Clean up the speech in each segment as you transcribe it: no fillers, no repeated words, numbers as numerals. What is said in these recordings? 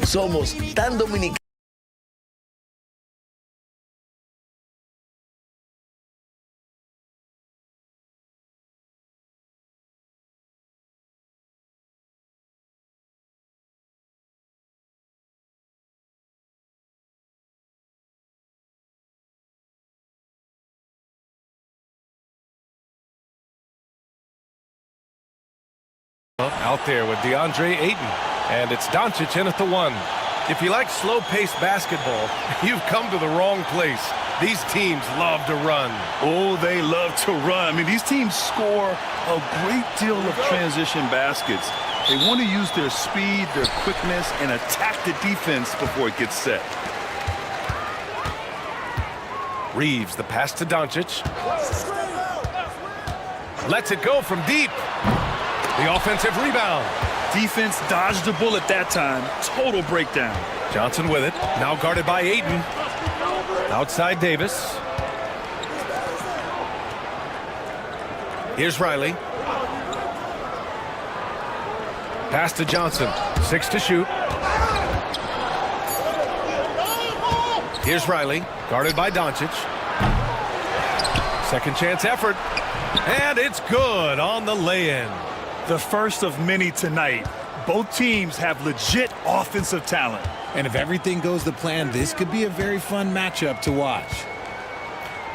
Somos tan dominicanos. Out there with DeAndre Ayton, and it's Doncic in at the 1. If you like slow-paced basketball, you've come to the wrong place. These teams love to run. Oh, they love to run. I mean, these teams score a great deal of transition baskets. They want to use their speed, their quickness, and attack the defense before it gets set. Reeves, the pass to Doncic. Lets it go from deep. The offensive rebound. Defense dodged the bullet that time. Total breakdown. Johnson with it. Now guarded by Ayton. Outside Davis. Here's Riley. Pass to Johnson. 6 to shoot. Here's Riley. Guarded by Doncic. Second chance effort. And it's good on the lay-in. The first of many tonight. Both teams have legit offensive talent. And if everything goes to plan, this could be a very fun matchup to watch.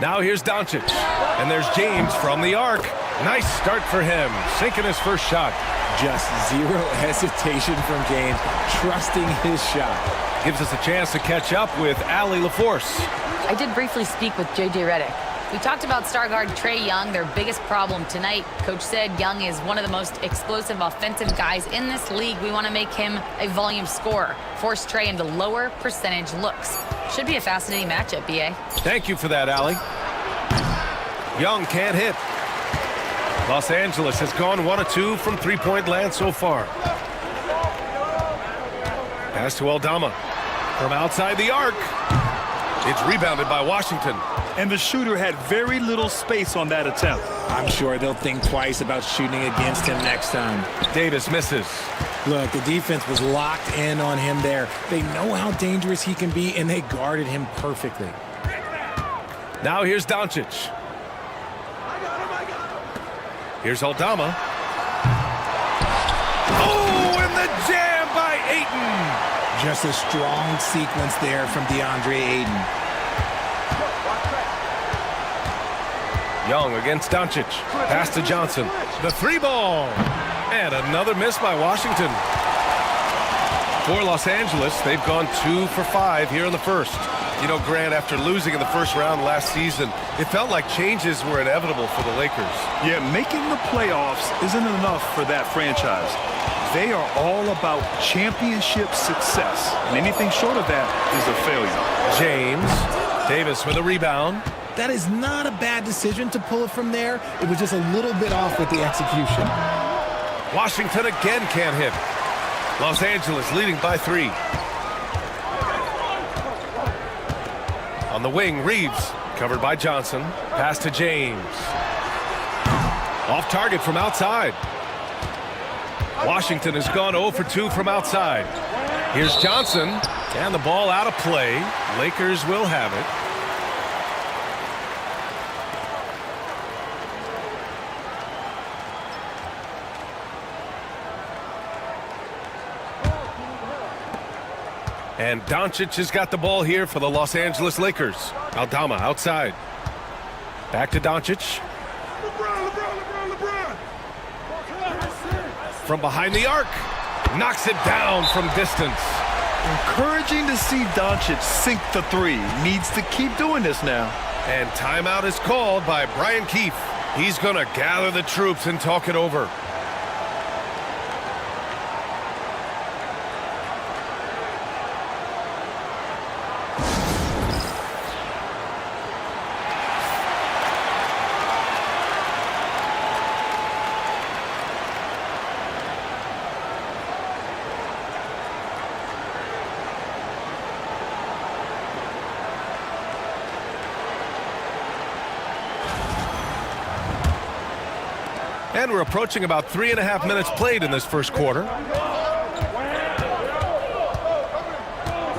Now here's Doncic. And there's James from the arc. Nice start for him. Sinking his first shot. Just zero hesitation from James, trusting his shot. Gives us a chance to catch up with Allie LaForce. I did briefly speak with J.J. Redick. We talked about star guard Trae Young, their biggest problem tonight. Coach said Young is one of the most explosive offensive guys in this league. We want to make him a volume scorer, force Trae into lower percentage looks. Should be a fascinating matchup, B.A. Thank you for that, Allie. Young can't hit. Los Angeles has gone 1 of 2 from three-point land so far. Pass to Aldama. From outside the arc. It's rebounded by Washington. And the shooter had very little space on that attempt. I'm sure they'll think twice about shooting against him next time. Davis misses. Look, the defense was locked in on him there. They know how dangerous he can be, and they guarded him perfectly. Now here's Doncic. Here's Aldama. Oh, and the jam by Ayton. Just a strong sequence there from DeAndre Ayton. Young against Doncic. Pass to Johnson. The 3-ball. And another miss by Washington. For Los Angeles, they've gone 2 for 5 here in the first. You know, Grant, after losing in the first round last season, it felt like changes were inevitable for the Lakers. Yeah, making the playoffs isn't enough for that franchise. They are all about championship success, and anything short of that is a failure. James. Davis with a rebound. That is not a bad decision to pull it from there. It was just a little bit off with the execution. Washington again can't hit. Los Angeles leading by 3. On the wing, Reeves. Covered by Johnson. Pass to James. Off target from outside. Washington has gone 0 for 2 from outside. Here's Johnson. And the ball out of play. Lakers will have it. And Doncic has got the ball here for the Los Angeles Lakers. Aldama outside. Back to Doncic. From behind the arc. Knocks it down from distance. Encouraging to see Doncic sink the 3. Needs to keep doing this now. And timeout is called by Brian Keefe. He's going to gather the troops and talk it over. And we're approaching about 3.5 minutes played in this first quarter.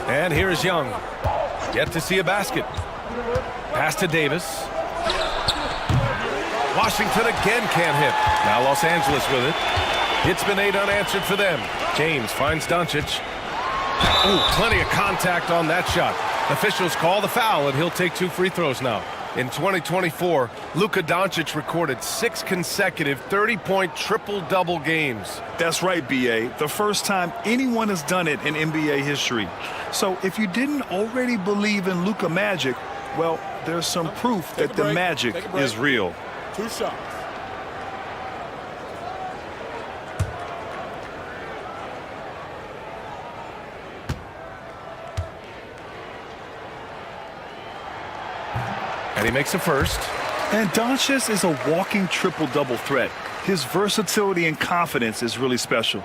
And here is Young. Yet to see a basket. Pass to Davis. Washington again can't hit. Now Los Angeles with it. It's been 8 unanswered for them. James finds Doncic. Ooh, plenty of contact on that shot. Officials call the foul, and he'll take 2 free throws now. In 2024, Luka Doncic recorded 6 consecutive 30-point triple-double games. That's right, B.A. The first time anyone has done it in NBA history. So if you didn't already believe in Luka magic, well, there's some proof that the magic is real. 2 shots. And he makes a first. And Doncic is a walking triple-double threat. His versatility and confidence is really special.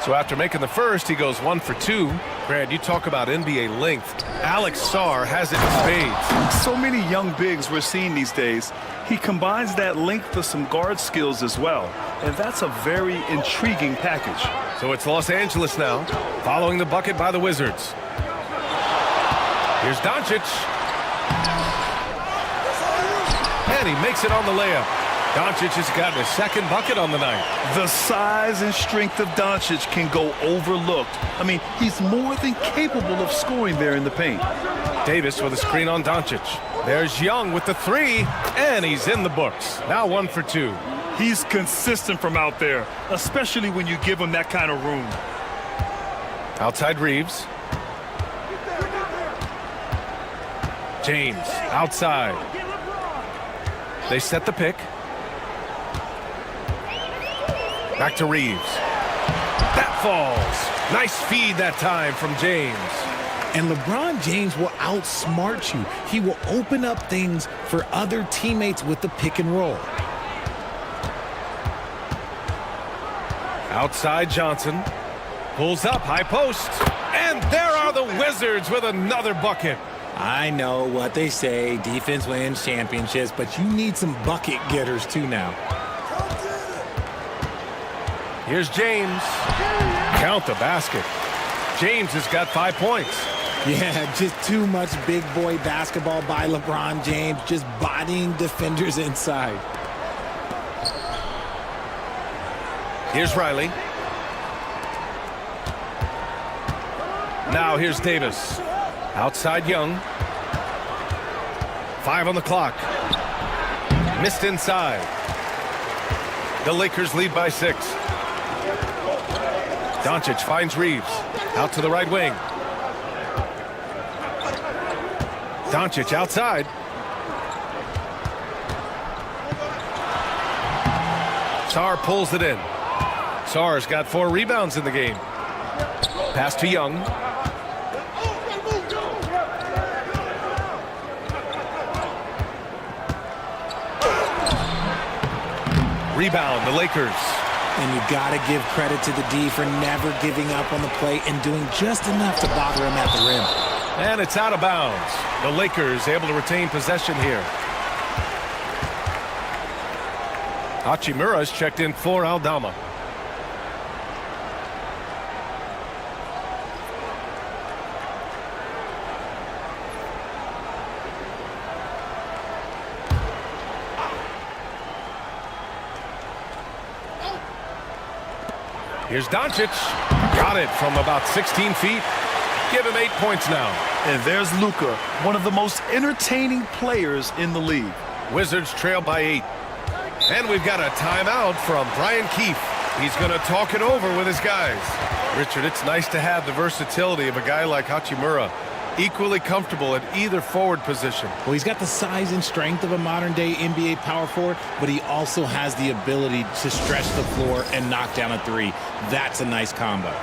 So after making the first, he goes 1 for 2. Grant, you talk about NBA length. Alex Sarr has it in spades. So many young bigs we're seeing these days. He combines that length with some guard skills as well. And that's a very intriguing package. So it's Los Angeles now, following the bucket by the Wizards. Here's Doncic. And he makes it on the layup. Doncic has gotten his 2nd bucket on the night. The size and strength of Doncic can go overlooked. I mean, he's more than capable of scoring there in the paint. Davis with a screen on Doncic. There's Young with the 3, and he's in the books. Now 1 for 2. He's consistent from out there, especially when you give him that kind of room. Outside Reeves. James outside. They set the pick. Back to Reeves. That falls. Nice feed that time from James. And LeBron James will outsmart you. He will open up things for other teammates with the pick and roll. Outside Johnson. Pulls up, high post. And there are the Wizards with another bucket. I know what they say, defense wins championships, but you need some bucket getters too now. Here's James. Count the basket. James has got 5 points. Yeah, just too much big boy basketball by LeBron James, just bodying defenders inside. Here's Riley. Now here's Davis. Outside Young. 5 on the clock. Missed inside. The Lakers lead by 6. Doncic finds Reeves. Out to the right wing. Doncic outside. Sarr pulls it in. Sarr's got 4 rebounds in the game. Pass to Young. Rebound, the Lakers. And you got to give credit to the D for never giving up on the play and doing just enough to bother him at the rim. And it's out of bounds. The Lakers able to retain possession here. Hachimura's checked in for Aldama. Here's Doncic. Got it from about 16 feet. Give him 8 points now. And there's Luka, one of the most entertaining players in the league. Wizards trail by 8. And we've got a timeout from Brian Keefe. He's going to talk it over with his guys. Richard, it's nice to have the versatility of a guy like Hachimura. Equally comfortable at either forward position. Well, he's got the size and strength of a modern-day NBA power forward, but he also has the ability to stretch the floor and knock down a 3. That's a nice combo.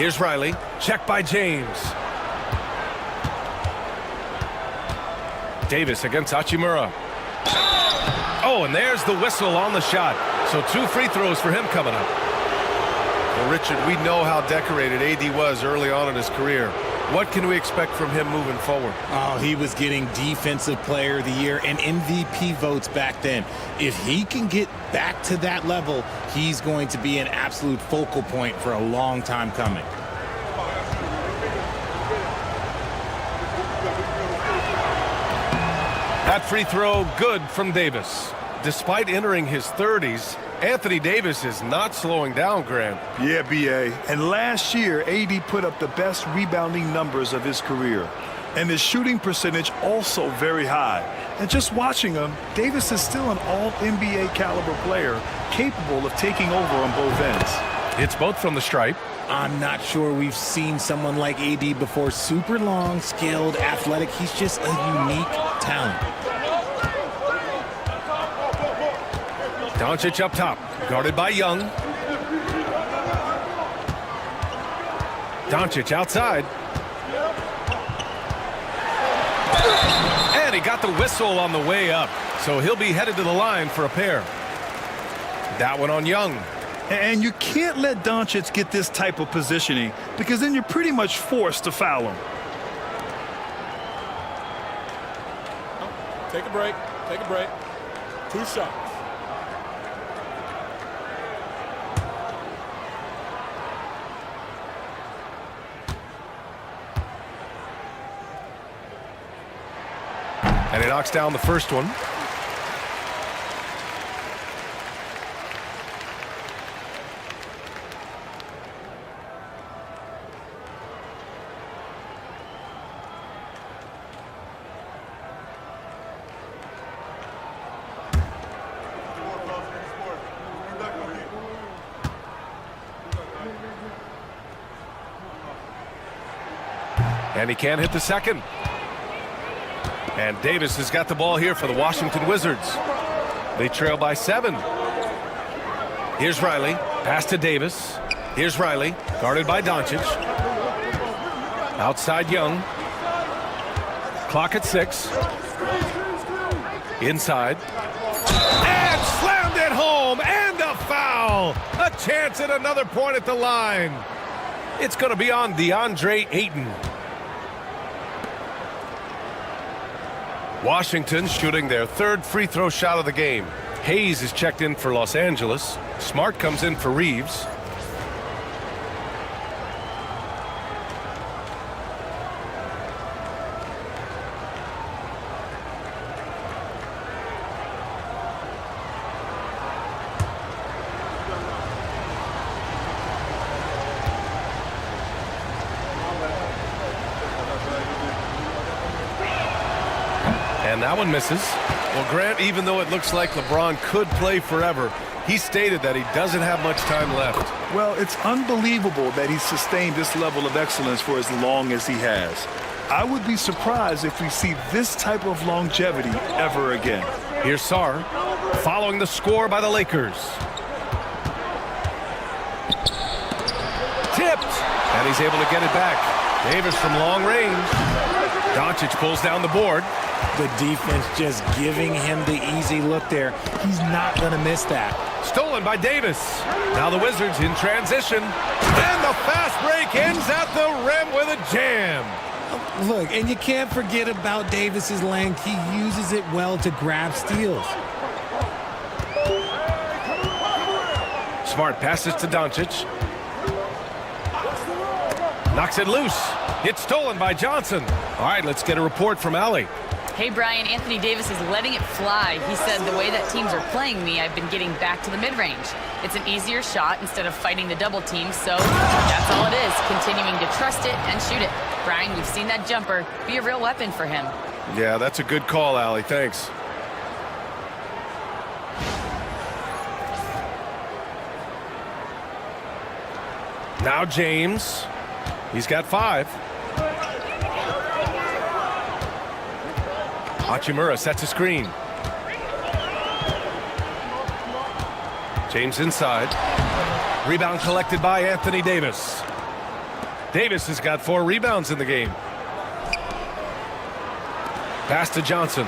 Here's Riley. Check by James. Davis against Hachimura. Oh, and there's the whistle on the shot. So 2 free throws for him coming up. Well, Richard, we know how decorated AD was early on in his career. What can we expect from him moving forward? Oh, he was getting Defensive Player of the Year and MVP votes back then. If he can get back to that level, he's going to be an absolute focal point for a long time coming. That free throw good from Davis. Despite entering his 30s, Anthony Davis is not slowing down, Grant. Yeah, B.A. And last year, AD put up the best rebounding numbers of his career. And his shooting percentage also very high. And just watching him, Davis is still an all-NBA caliber player capable of taking over on both ends. It's both from the stripe. I'm not sure we've seen someone like AD before. Super long, skilled, athletic. He's just a unique talent. Doncic up top, guarded by Young. Doncic outside. And he got the whistle on the way up, so he'll be headed to the line for a pair. That one on Young. And you can't let Doncic get this type of positioning because then you're pretty much forced to foul him. Take a break. Take a break. 2 shots. And he knocks down the first one. And he can't hit the second. And Davis has got the ball here for the Washington Wizards. They trail by 7. Here's Riley. Pass to Davis. Here's Riley. Guarded by Doncic. Outside Young. Clock at 6. Inside. And slammed it home. And a foul. A chance at another point at the line. It's going to be on DeAndre Ayton. Washington shooting their 3rd free throw shot of the game. Hayes is checked in for Los Angeles. Smart comes in for Reeves. And that one misses. Well, Grant, even though it looks like LeBron could play forever, he stated that he doesn't have much time left. Well, it's unbelievable that he's sustained this level of excellence for as long as he has. I would be surprised if we see this type of longevity ever again. Here's Sarr, following the score by the Lakers. Tipped, and he's able to get it back. Davis from long range. Doncic pulls down the board. The defense just giving him the easy look there. He's not going to miss that. Stolen by Davis. Now the Wizards in transition. And the fast break ends at the rim with a jam. Look, and you can't forget about Davis's length. He uses it well to grab steals. Smart passes to Doncic. Knocks it loose. It's stolen by Johnson. All right, let's get a report from Allie. Hey, Brian, Anthony Davis is letting it fly. He said, the way that teams are playing me, I've been getting back to the mid-range. It's an easier shot instead of fighting the double team, so that's all it is, continuing to trust it and shoot it. Brian, we've seen that jumper be a real weapon for him. Yeah, that's a good call, Allie. Thanks. Now James. He's got 5. Hachimura sets a screen. James inside. Rebound collected by Anthony Davis. Davis has got 4 rebounds in the game. Pass to Johnson.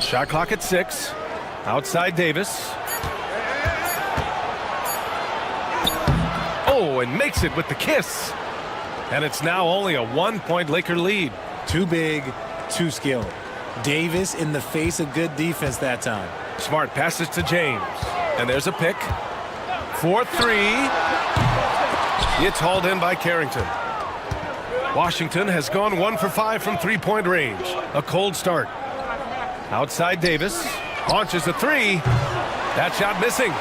Shot clock at 6. Outside Davis. Oh, and makes it with the kiss. And it's now only a 1-point Laker lead. Too big, too skilled. Davis in the face of good defense that time. Smart passes to James. And there's a pick. 4-3. It's hauled in by Carrington. Washington has gone 1 for 5 from three-point range. A cold start. Outside Davis. Launches a 3. That shot missing.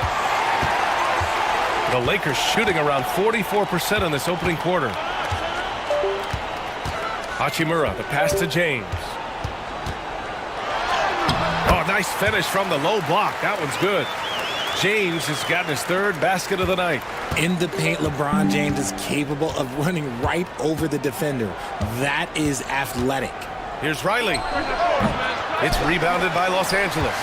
The Lakers shooting around 44% in this opening quarter. Hachimura, the pass to James. Oh, nice finish from the low block. That one's good. James has gotten his 3rd basket of the night. In the paint, LeBron James is capable of running right over the defender. That is athletic. Here's Riley. It's rebounded by Los Angeles.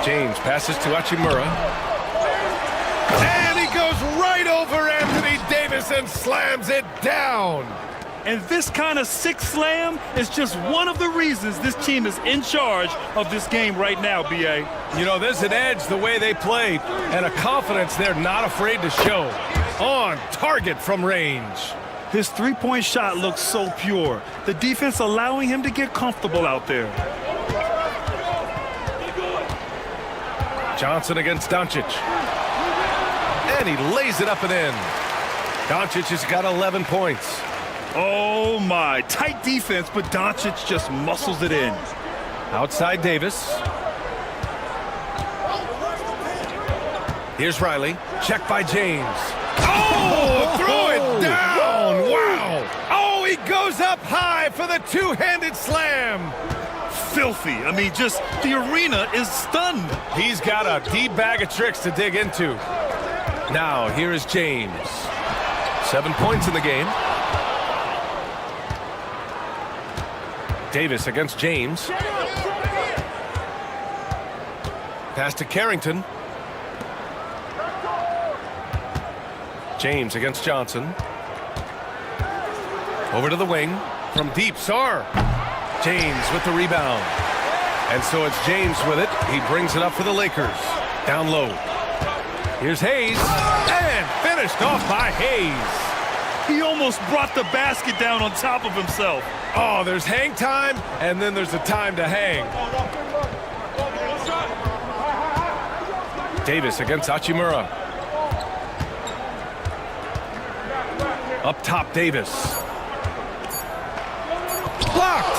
James passes to Hachimura. And he goes right over Anthony Davis and slams it down. And this kind of sick slam is just one of the reasons this team is in charge of this game right now, B.A. You know, there's an edge the way they play and a confidence they're not afraid to show. On target from range. His three-point shot looks so pure. The defense allowing him to get comfortable out there. Johnson against Doncic. And he lays it up and in. Doncic has got 11 points. Oh, my. Tight defense, but Doncic just muscles it in. Outside Davis. Here's Riley. Checked by James. Oh, throw it down. Wow. Oh, he goes up high for the two-handed slam. Filthy. I mean, just the arena is stunned. He's got a deep bag of tricks to dig into. Now, here is James. 7 points in the game. Davis against James. Pass to Carrington. James against Johnson. Over to the wing. From deep, Sarr. James with the rebound. And so it's James with it. He brings it up for the Lakers. Down low. Here's Hayes. And finished off by Hayes. He almost brought the basket down on top of himself. Oh, there's hang time, and then there's a time to hang. Davis against Hachimura. Up top, Davis. Blocked!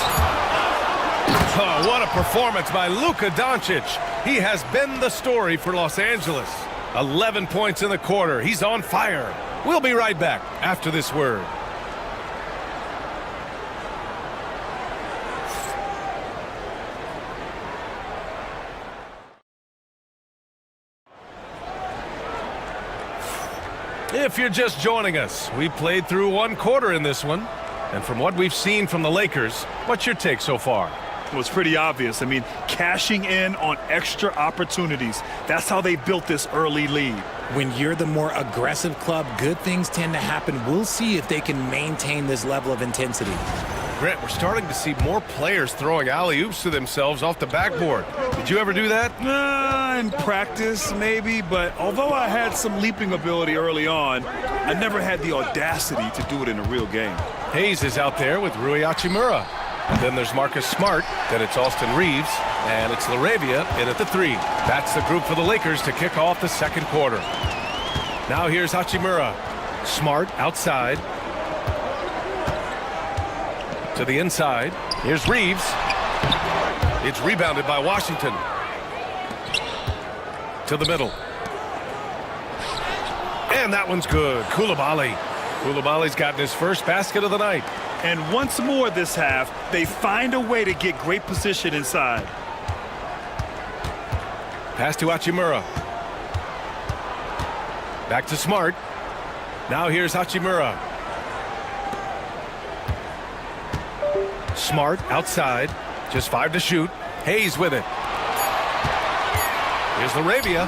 Oh, what a performance by Luka Doncic. He has been the story for Los Angeles. 11 points in the quarter. He's on fire. We'll be right back after this word. If you're just joining us, we played through 1 quarter in this one. And from what we've seen from the Lakers, what's your take so far? Well, it's pretty obvious. I mean, cashing in on extra opportunities. That's how they built this early lead. When you're the more aggressive club, good things tend to happen. We'll see if they can maintain this level of intensity. Grant, we're starting to see more players throwing alley-oops to themselves off the backboard. Did you ever do that? In practice, maybe, but although I had some leaping ability early on, I never had the audacity to do it in a real game. Hayes is out there with Rui Hachimura. And then there's Marcus Smart, then it's Austin Reeves, and it's LaRavia in at the 3. That's the group for the Lakers to kick off the second quarter. Now here's Hachimura. Smart outside. To the inside. Here's Reeves. It's rebounded by Washington. To the middle. And that one's good. Coulibaly. Coulibaly's gotten his first basket of the night. And once more this half, they find a way to get great position inside. Pass to Hachimura. Back to Smart. Now here's Hachimura. Smart outside. Just 5 to shoot. Hayes with it. Here's Laravia.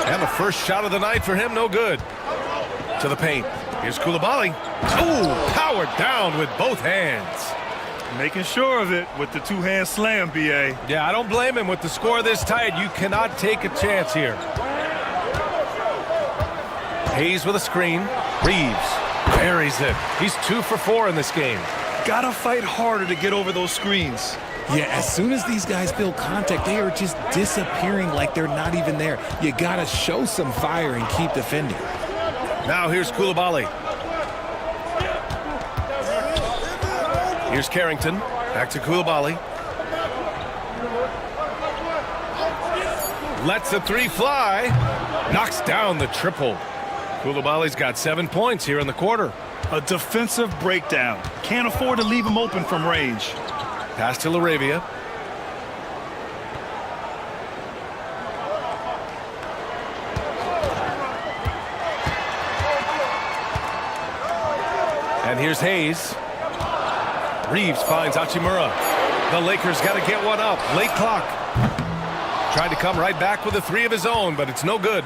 And the first shot of the night for him, no good. To the paint. Here's Koulibaly. Oh, powered down with both hands. Making sure of it with the two-hand slam, B.A. Yeah, I don't blame him. With the score this tight, you cannot take a chance here. Hayes with a screen. Reeves buries it. He's 2 for 4 in this game. Gotta fight harder to get over those screens. Yeah, as soon as these guys feel contact, they are just disappearing like they're not even there. You gotta show some fire and keep defending. Now here's Koulibaly. Here's Carrington. Back to Koulibaly. Lets the 3 fly. Knocks down the triple. Koulibaly's got 7 points here in the quarter. A defensive breakdown. Can't afford to leave him open from range. Pass to Laravia. And here's Hayes. Reeves finds Hachimura. The Lakers got to get one up. Late clock. Tried to come right back with a 3 of his own, but it's no good.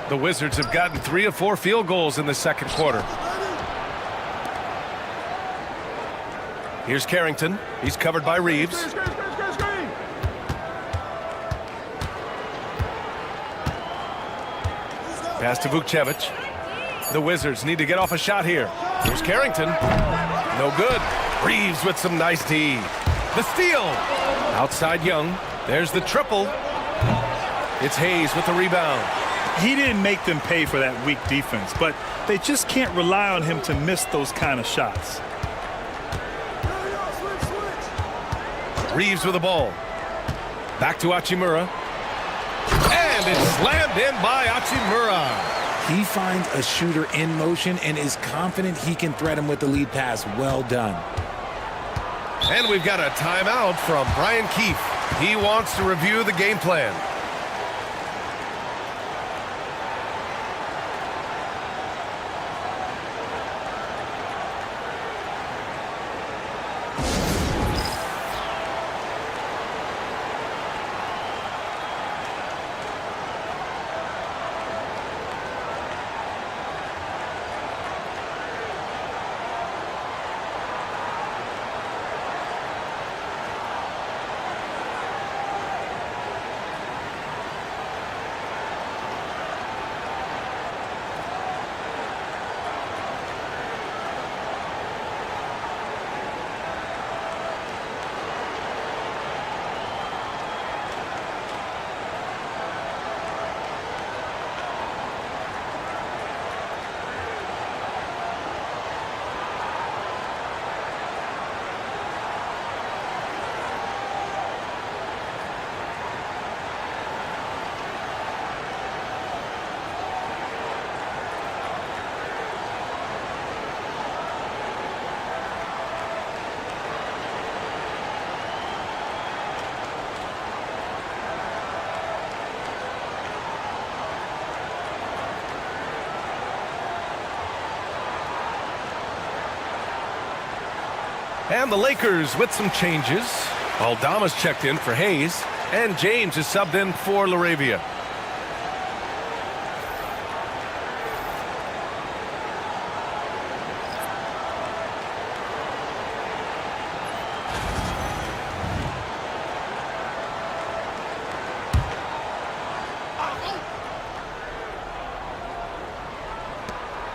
The Wizards have gotten 3 of 4 field goals in the second quarter. Here's Carrington. He's covered by Reeves. Pass to Vukcevic. The Wizards need to get off a shot here. Here's Carrington. No good. Reeves with some nice D. The steal. Outside Young. There's the triple. It's Hayes with the rebound. He didn't make them pay for that weak defense, but they just can't rely on him to miss those kind of shots. Reeves with the ball. Back to Hachimura. And it's slammed in by Hachimura. He finds a shooter in motion and is confident he can thread him with the lead pass. Well done. And we've got a timeout from Brian Keefe. He wants to review the game plan. And the Lakers with some changes. Aldama's checked in for Hayes, and James is subbed in for Laravia.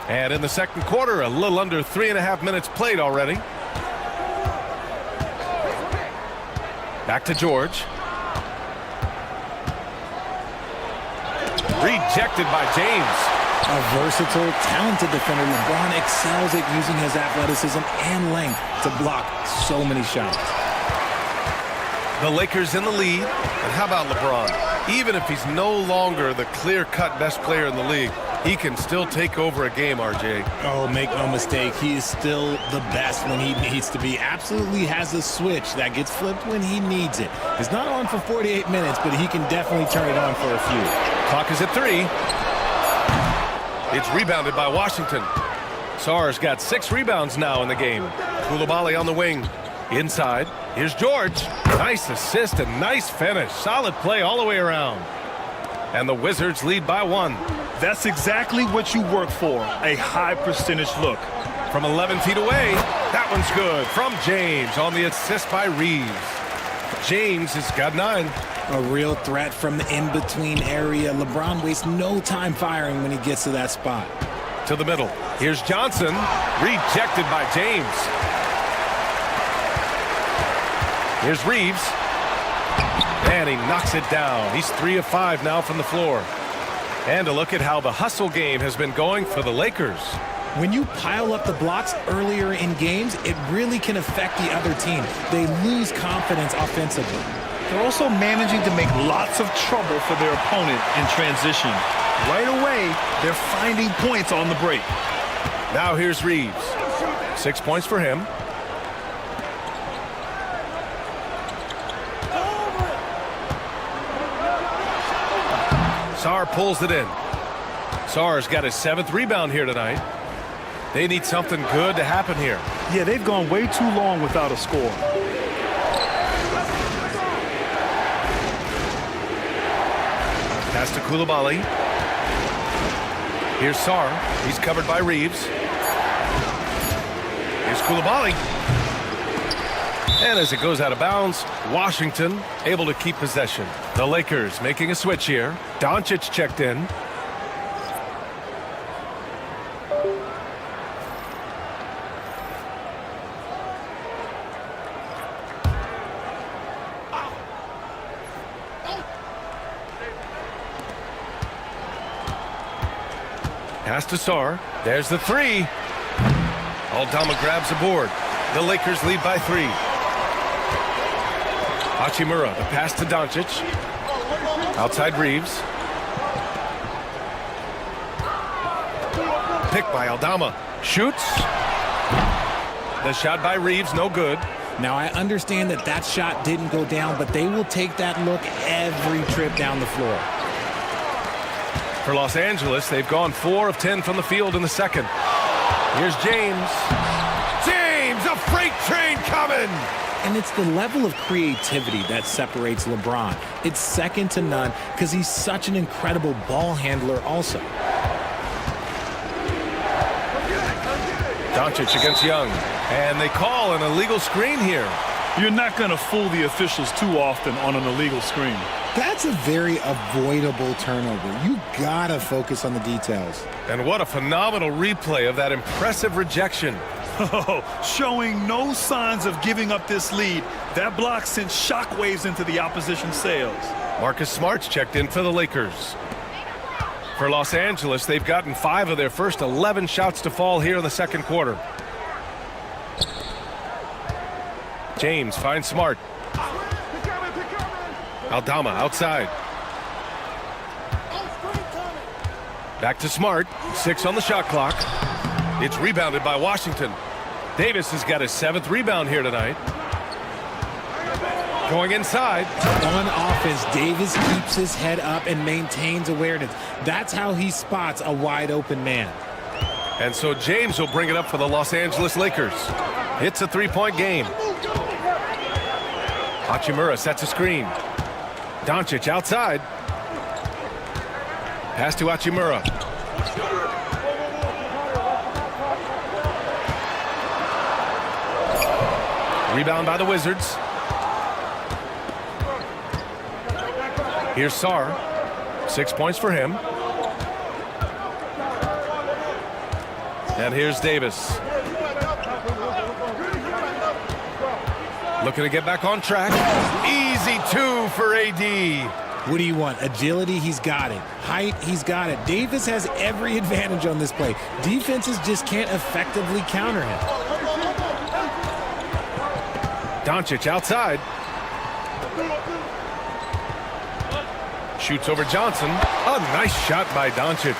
And in the second quarter, a little under 3.5 minutes played already. Back to George. Rejected by James. A versatile, talented defender. LeBron excels at using his athleticism and length to block so many shots. The Lakers in the lead. And how about LeBron? Even if he's no longer the clear-cut best player in the league, he can still take over a game, RJ. Oh, make no mistake. He is still the best when he needs to be. Absolutely has a switch that gets flipped when he needs it. It's not on for 48 minutes, but he can definitely turn it on for a few. Clock is at 3. It's rebounded by Washington. Sarr's got 6 rebounds now in the game. Koulibaly on the wing. Inside, here's George. Nice assist and nice finish. Solid play all the way around. And the Wizards lead by 1. That's exactly what you work for, a high percentage look. From 11 feet away, that one's good. From James on the assist by Reeves. James has got 9. A real threat from the in-between area. LeBron wastes no time firing when he gets to that spot. To the middle. Here's Johnson. Rejected by James. Here's Reeves. And he knocks it down. He's 3 of 5 now from the floor. And a look at how the hustle game has been going for the Lakers. When you pile up the blocks earlier in games, it really can affect the other team. They lose confidence offensively. They're also managing to make lots of trouble for their opponent in transition. Right away, they're finding points on the break. Now here's Reeves. 6 points for him. Sarr pulls it in. Sarr's got his 7th rebound here tonight. They need something good to happen here. Yeah, they've gone way too long without a score. Pass to Coulibaly. Here's Sarr. He's covered by Reeves. Here's Coulibaly. And as it goes out of bounds, Washington able to keep possession. The Lakers making a switch here. Doncic checked in. Pass to Sarr. There's the 3. Aldama grabs the board. The Lakers lead by 3. Hachimura, the pass to Doncic. Outside Reeves. Pick by Aldama. Shoots. The shot by Reeves, no good. Now, I understand that that shot didn't go down, but they will take that look every trip down the floor. For Los Angeles, they've gone 4 of 10 from the field in the second. Here's James. James, a freight train coming! And it's the level of creativity that separates LeBron. It's second to none because he's such an incredible ball handler also. Doncic against Young. And they call an illegal screen here. You're not going to fool the officials too often on an illegal screen. That's a very avoidable turnover. You gotta focus on the details. And what a phenomenal replay of that impressive rejection. Oh, showing no signs of giving up this lead. That block sent shockwaves into the opposition sails. Marcus Smart's checked in for the Lakers. For Los Angeles, they've gotten 5 of their first 11 shots to fall here in the second quarter. James finds Smart. Aldama outside. Back to Smart. 6 on the shot clock. It's rebounded by Washington. Davis has got his 7th rebound here tonight. Going inside. On offense, Davis keeps his head up and maintains awareness. That's how he spots a wide open man. And so James will bring it up for the Los Angeles Lakers. It's a 3-point game. Hachimura sets a screen. Doncic outside. Pass to Hachimura. Rebound by the Wizards. Here's Sarr. 6 points for him. And here's Davis. Looking to get back on track. Easy 2 for AD. What do you want? Agility, he's got it. Height, he's got it. Davis has every advantage on this play. Defenses just can't effectively counter him. Doncic outside. Shoots over Johnson. A nice shot by Doncic.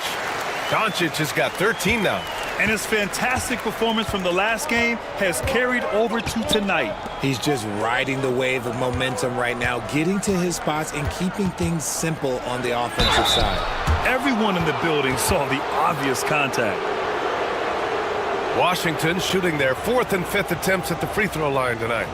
Doncic has got 13 now. And his fantastic performance from the last game has carried over to tonight. He's just riding the wave of momentum right now, getting to his spots and keeping things simple on the offensive side. Everyone in the building saw the obvious contact. Washington shooting their 4th and 5th attempts at the free throw line tonight.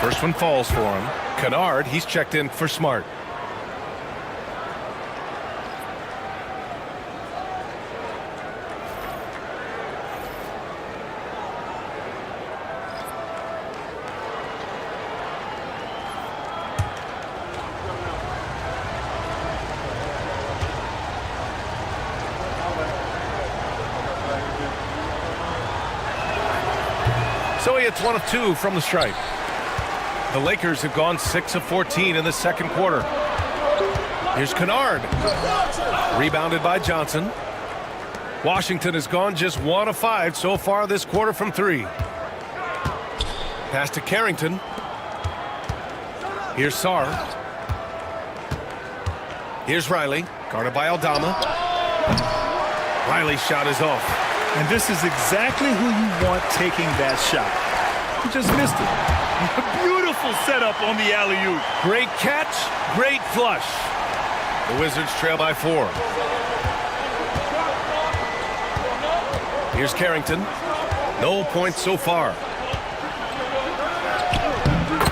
First one falls for him. Kennard, he's checked in for Smart. So he hits 1 of 2 from the stripe. The Lakers have gone 6 of 14 in the second quarter. Here's Kennard. Rebounded by Johnson. Washington has gone just 1 of 5 so far this quarter from 3. Pass to Carrington. Here's Sarr. Here's Riley. Guarded by Aldama. Riley's shot is off. And this is exactly who you want taking that shot. He just missed it. Beautiful setup on the alley-oop. Great catch, great flush. The Wizards trail by 4. Here's Carrington. No points so far.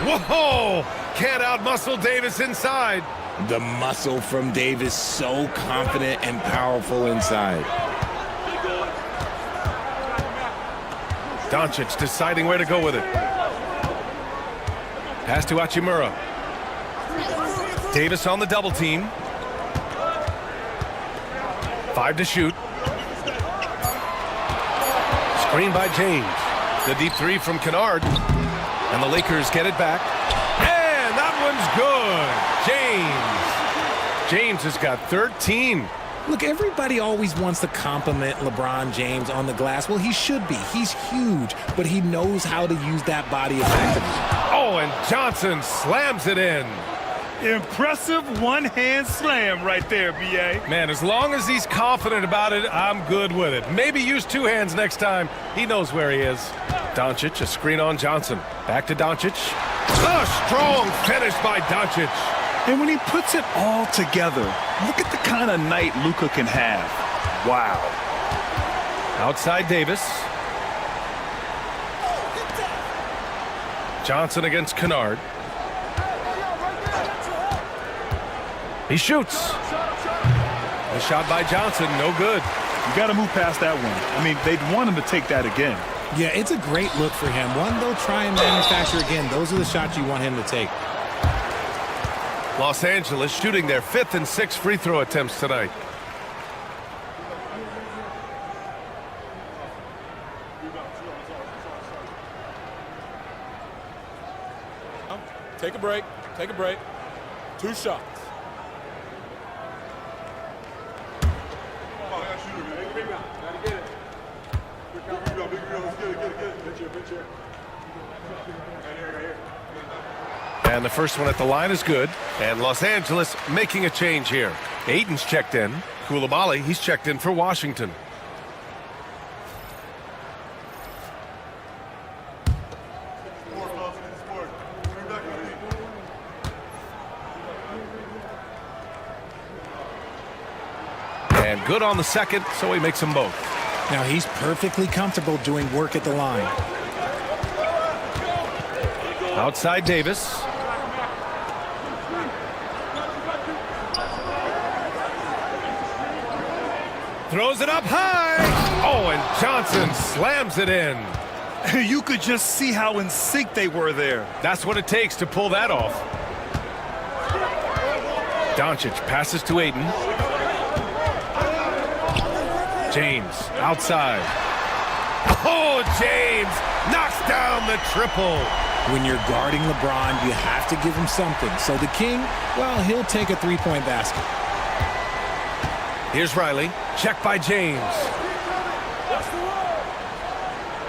Whoa! Can't outmuscle Davis inside. The muscle from Davis, so confident and powerful inside. Doncic deciding where to go with it. Pass to Hachimura. Davis on the double team. 5 to shoot. Screen by James. The deep 3 from Kennard. And the Lakers get it back. And that one's good. James has got 13. Look, everybody always wants to compliment LeBron James on the glass. Well, he should be. He's huge, but he knows how to use that body effectively. Oh, and Johnson slams it in. Impressive one-hand slam right there, B.A. Man, as long as he's confident about it, I'm good with it. Maybe use 2 hands next time. He knows where he is. Doncic, a screen on Johnson. Back to Doncic. A strong finish by Doncic. And when he puts it all together, look at the kind of night Luka can have. Wow. Outside Davis. Johnson against Kennard. He shoots. The shot by Johnson, no good. You got to move past that one. I mean, they'd want him to take that again. Yeah, it's a great look for him. One, they'll try and manufacture again. Those are the shots you want him to take. Los Angeles shooting their 5th and 6th free throw attempts tonight. Take a break. Take a break. 2 shots. And the first one at the line is good. And Los Angeles making a change here. Aiden's checked in. Koulibaly, he's checked in for Washington. And good on the second, so he makes them both. Now he's perfectly comfortable doing work at the line. Outside Davis. Throws it up high. Oh, and Johnson slams it in. You could just see how in sync they were there. That's what it takes to pull that off. Doncic passes to Aiden. James outside. Oh, James knocks down the triple. When you're guarding LeBron, you have to give him something. So the King, well, he'll take a 3-point basket. Here's Riley. Check by James.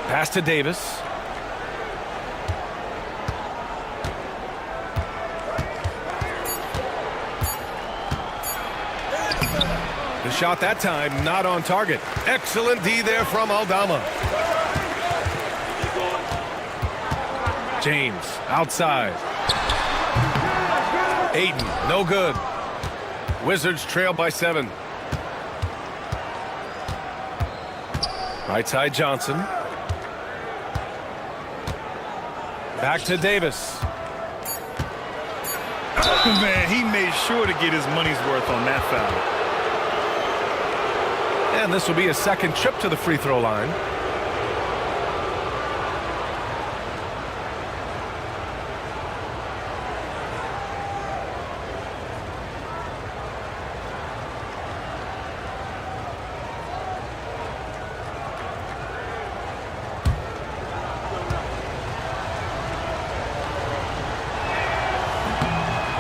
Pass to Davis. The shot that time not on target. Excellent D there from Aldama. James outside. Aiden, no good. Wizards trail by 7. Right side Johnson. Back to Davis. Man, he made sure to get his money's worth on that foul. And this will be a second trip to the free throw line.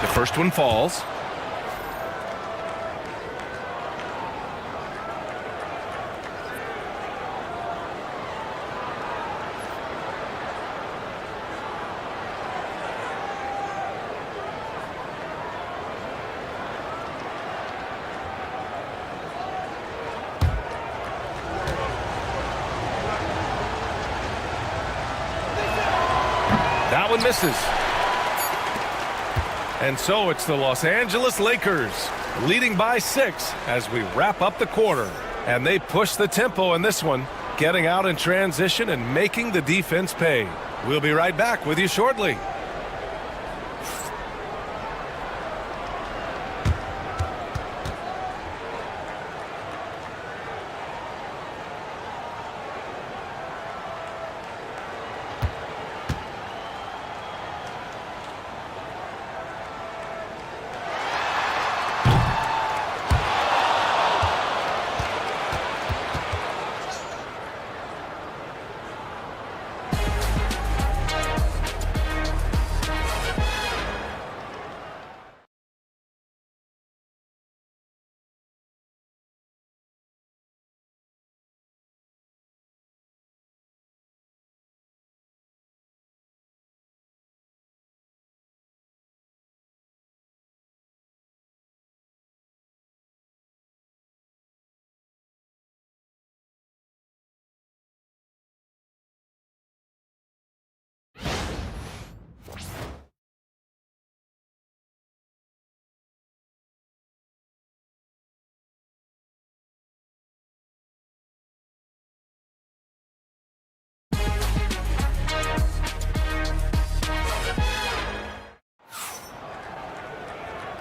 The first one falls. That one misses. And so it's the Los Angeles Lakers leading by 6 as we wrap up the quarter. And they push the tempo in this one, getting out in transition and making the defense pay. We'll be right back with you shortly.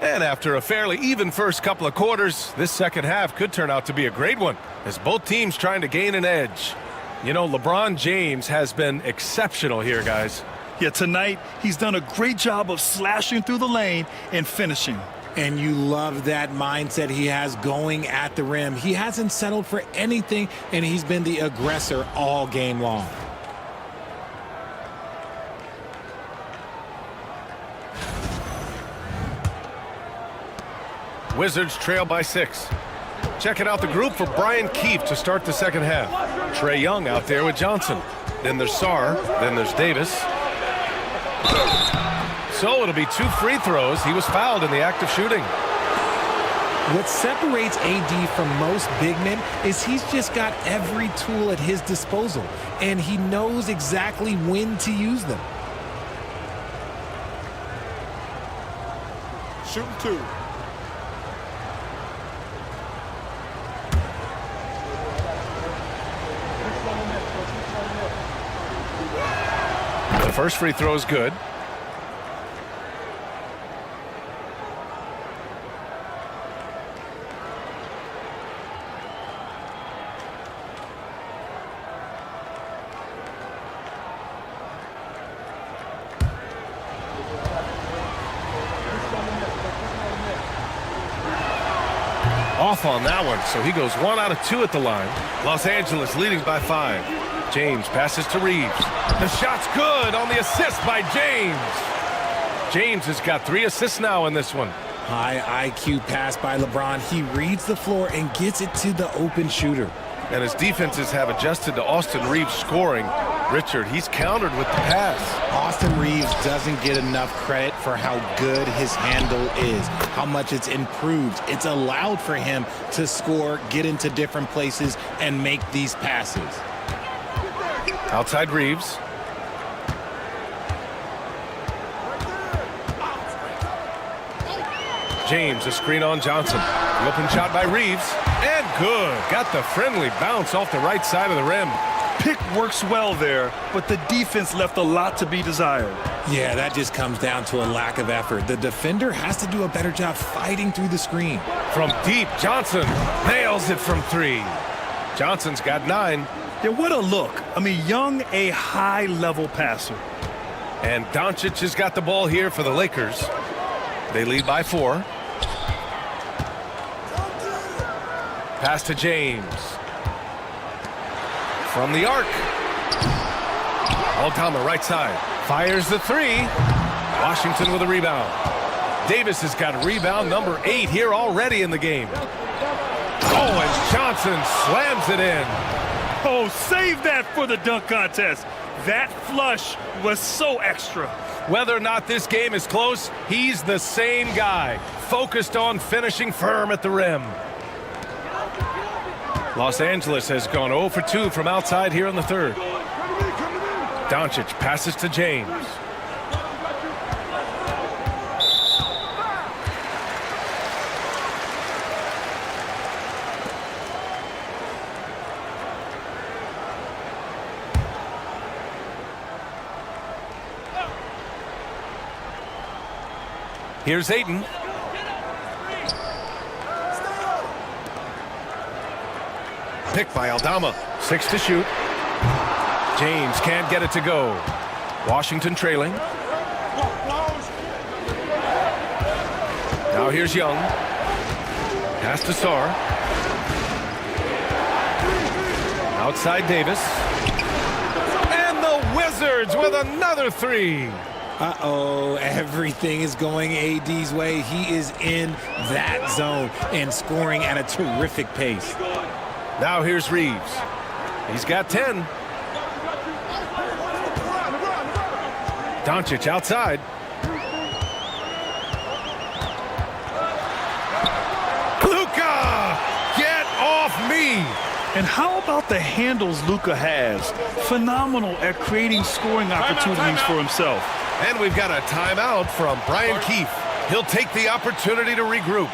And after a fairly even first couple of quarters, this second half could turn out to be a great one, as both teams trying to gain an edge. You know, LeBron James has been exceptional here, guys. Yeah, tonight he's done a great job of slashing through the lane and finishing. And you love that mindset he has going at the rim. He hasn't settled for anything, and he's been the aggressor all game long. Wizards trail by 6. Checking out the group for Brian Keefe to start the second half. Trae Young out there with Johnson. Then there's Sarr. Then there's Davis. So it'll be 2 free throws. He was fouled in the act of shooting. What separates AD from most big men is he's just got every tool at his disposal, and he knows exactly when to use them. Shooting 2. The first free throw is good. Off on that one, so he goes 1 out of 2 at the line. Los Angeles leading by 5. James passes to Reeves. The shot's good on the assist by James. James has got 3 assists now in this one. High IQ pass by LeBron. He reads the floor and gets it to the open shooter. And his defenses have adjusted to Austin Reeves scoring. Richard, he's countered with the pass. Austin Reeves doesn't get enough credit for how good his handle is, how much it's improved. It's allowed for him to score, get into different places, and make these passes. Outside Reeves. James, a screen on Johnson. The open shot by Reeves. And good. Got the friendly bounce off the right side of the rim. Pick works well there, but the defense left a lot to be desired. Yeah, that just comes down to a lack of effort. The defender has to do a better job fighting through the screen. From deep, Johnson nails it from 3. Johnson's got 9. Yeah, what a look. I mean, Young, a high-level passer. And Doncic has got the ball here for the Lakers. They lead by 4. Pass to James. From the arc. Aldama right side. Fires the 3. Washington with a rebound. Davis has got rebound number 8 here already in the game. Oh, and Johnson slams it in. Oh, save that for the dunk contest. That flush was so extra. Whether or not this game is close, he's the same guy, focused on finishing firm at the rim. Los Angeles has gone 0 for 2 from outside here in the 3rd. Doncic passes to James. Here's Ayton. Picked by Aldama. 6 to shoot. James can't get it to go. Washington trailing. Now here's Young. Pass to Sarr. Outside Davis. And the Wizards with another 3. Uh-oh, everything is going AD's way. He is in that zone and scoring at a terrific pace. Now here's Reeves. He's got 10. Doncic outside. Luka! Get off me! And how about the handles Luka has? Phenomenal at creating scoring opportunities for himself. And we've got a timeout from Brian Keefe. He'll take the opportunity to regroup.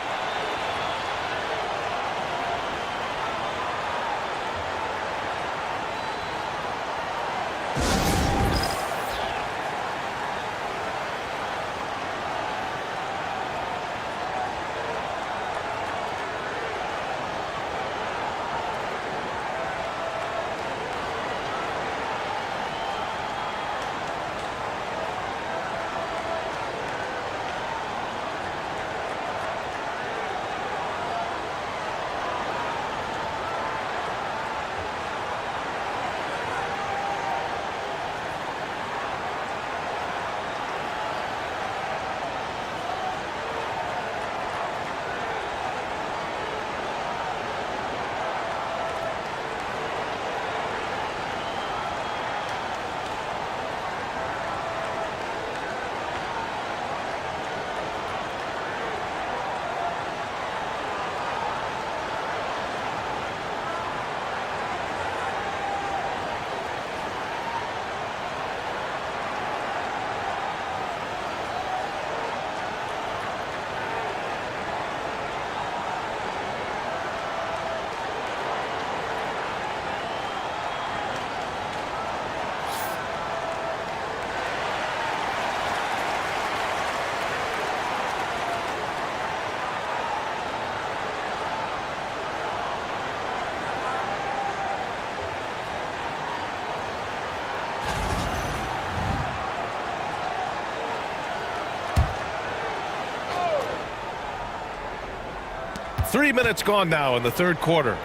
Three minutes gone now in the 3rd quarter.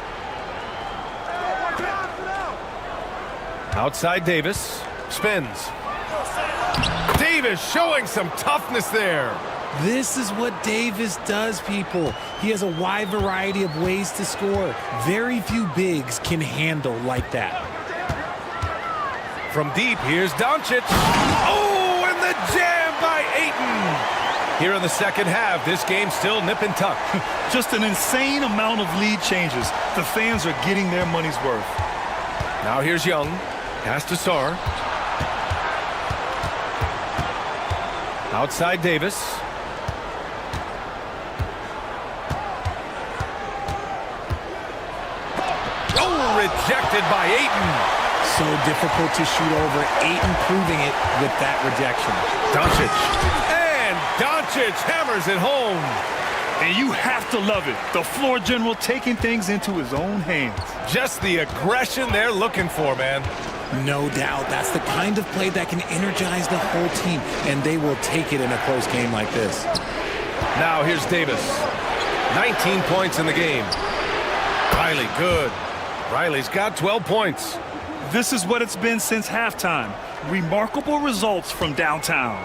Outside Davis. Spins. Davis showing some toughness there. This is what Davis does, people. He has a wide variety of ways to score. Very few bigs can handle like that. From deep, here's Doncic. Oh, and the jam by Ayton. Here in the second half, this game's still nip and tuck. Just an insane amount of lead changes. The fans are getting their money's worth. Now here's Young. Pass to Sarr. Outside Davis. Oh, rejected by Ayton. So difficult to shoot over. Ayton proving it with that rejection. Doncic. And Doncic hammers it home. And you have to love it. The floor general taking things into his own hands. Just the aggression they're looking for, man. No doubt. That's the kind of play that can energize the whole team, and they will take it in a close game like this. Now here's Davis. 19 points in the game. Riley, good. Riley's got 12 points. This is what it's been since halftime. Remarkable results from downtown.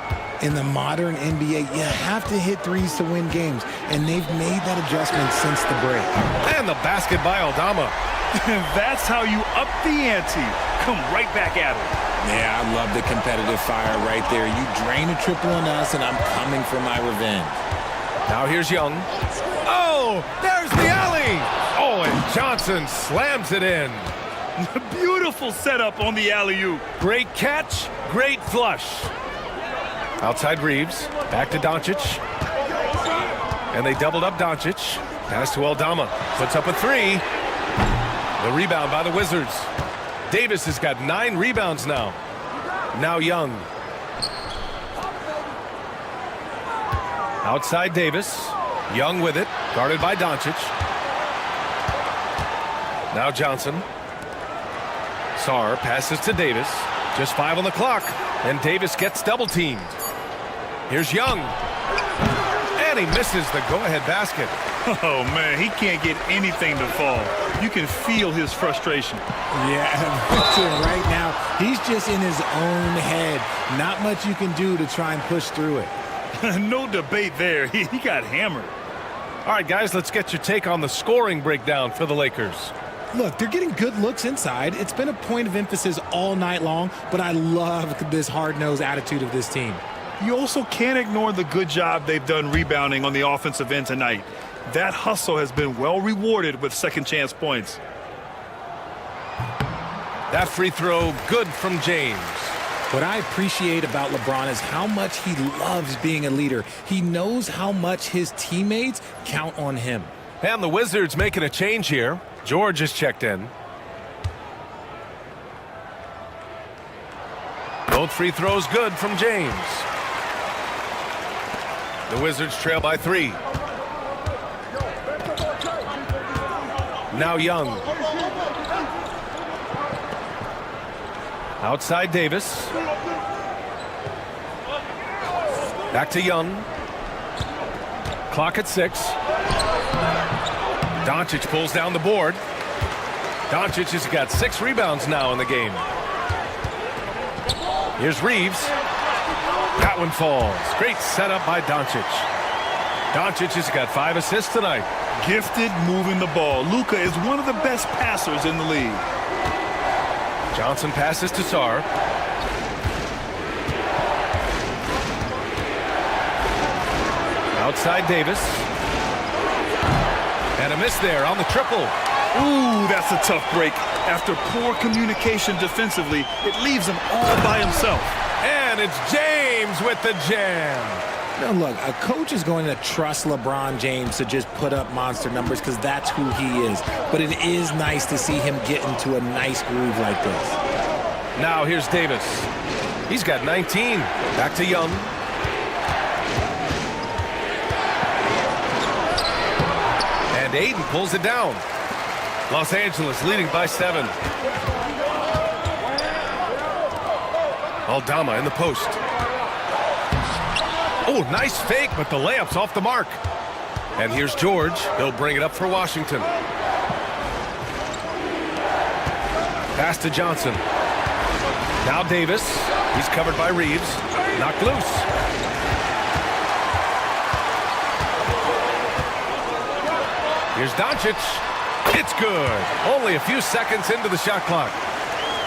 In the modern NBA, you have to hit threes to win games, and they've made that adjustment since the break. And the basket by Aldama. That's how you up the ante. Come right back at it. Yeah, I love the competitive fire right there. You drain a triple on us, and I'm coming for my revenge. Now here's Young. Oh, there's the alley. Oh, and Johnson slams it in. Beautiful setup on the alley-oop. Great catch, great flush. Outside Reeves, back to Doncic. And they doubled up Doncic. Pass to Aldama, puts up a three. The rebound by the Wizards. Davis has got 9 rebounds now. Now Young. Outside Davis. Young with it, guarded by Doncic. Now Johnson. Sarr passes to Davis. Just 5 on the clock. And Davis gets double-teamed. Here's Young. And he misses the go-ahead basket. Oh, man, he can't get anything to fall. You can feel his frustration. Yeah, right now, he's just in his own head. Not much you can do to try and push through it. No debate there. He got hammered. All right, guys, let's get your take on the scoring breakdown for the Lakers. Look, they're getting good looks inside. It's been a point of emphasis all night long, but I love this hard-nosed attitude of this team. You also can't ignore the good job they've done rebounding on the offensive end tonight. That hustle has been well rewarded with second-chance points. That free throw, good from James. What I appreciate about LeBron is how much he loves being a leader. He knows how much his teammates count on him. And the Wizards making a change here. George is checked in. Both free throws good from James. The Wizards trail by 3. Now Young. Outside Davis. Back to Young. Clock at 6. Doncic pulls down the board. Doncic has got 6 rebounds now in the game. Here's Reeves. That one falls. Great setup by Doncic. Doncic has got 5 assists tonight. Gifted moving the ball. Luka is one of the best passers in the league. Johnson passes to Sarr. Outside Davis. And a miss there on the triple. Ooh, that's a tough break. After poor communication defensively, it leaves him all by himself. And it's James with the jam. Now look, a coach is going to trust LeBron James to just put up monster numbers because that's who he is. But it is nice to see him get into a nice groove like this. Now here's Davis. He's got 19. Back to Young. And Ayton pulls it down. Los Angeles leading by 7. Aldama in the post. Oh, nice fake, but the layup's off the mark. And here's George. He'll bring it up for Washington. Pass to Johnson. Now Davis. He's covered by Reeves. Knocked loose. Here's Doncic. It's good. Only a few seconds into the shot clock.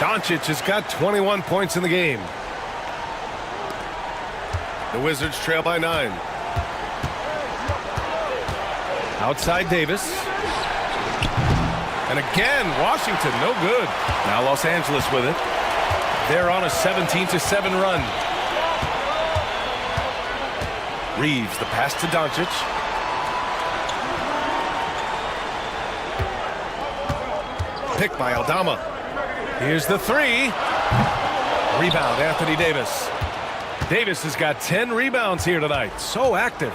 Doncic has got 21 points in the game. The Wizards trail by 9. Outside Davis. And again, Washington, no good. Now Los Angeles with it. They're on a 17-7 run. Reeves, the pass to Doncic. Pick by Aldama. Here's the three. Rebound, Anthony Davis. Davis has got 10 rebounds here tonight. So active.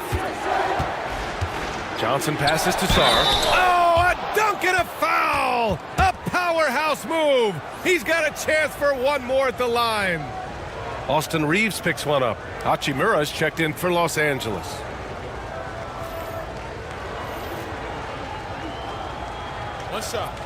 Johnson passes to Sarr. Oh, a dunk and a foul! A powerhouse move. He's got a chance for one more at the line. Austin Reeves picks one up. Hachimura is checked in for Los Angeles. One shot.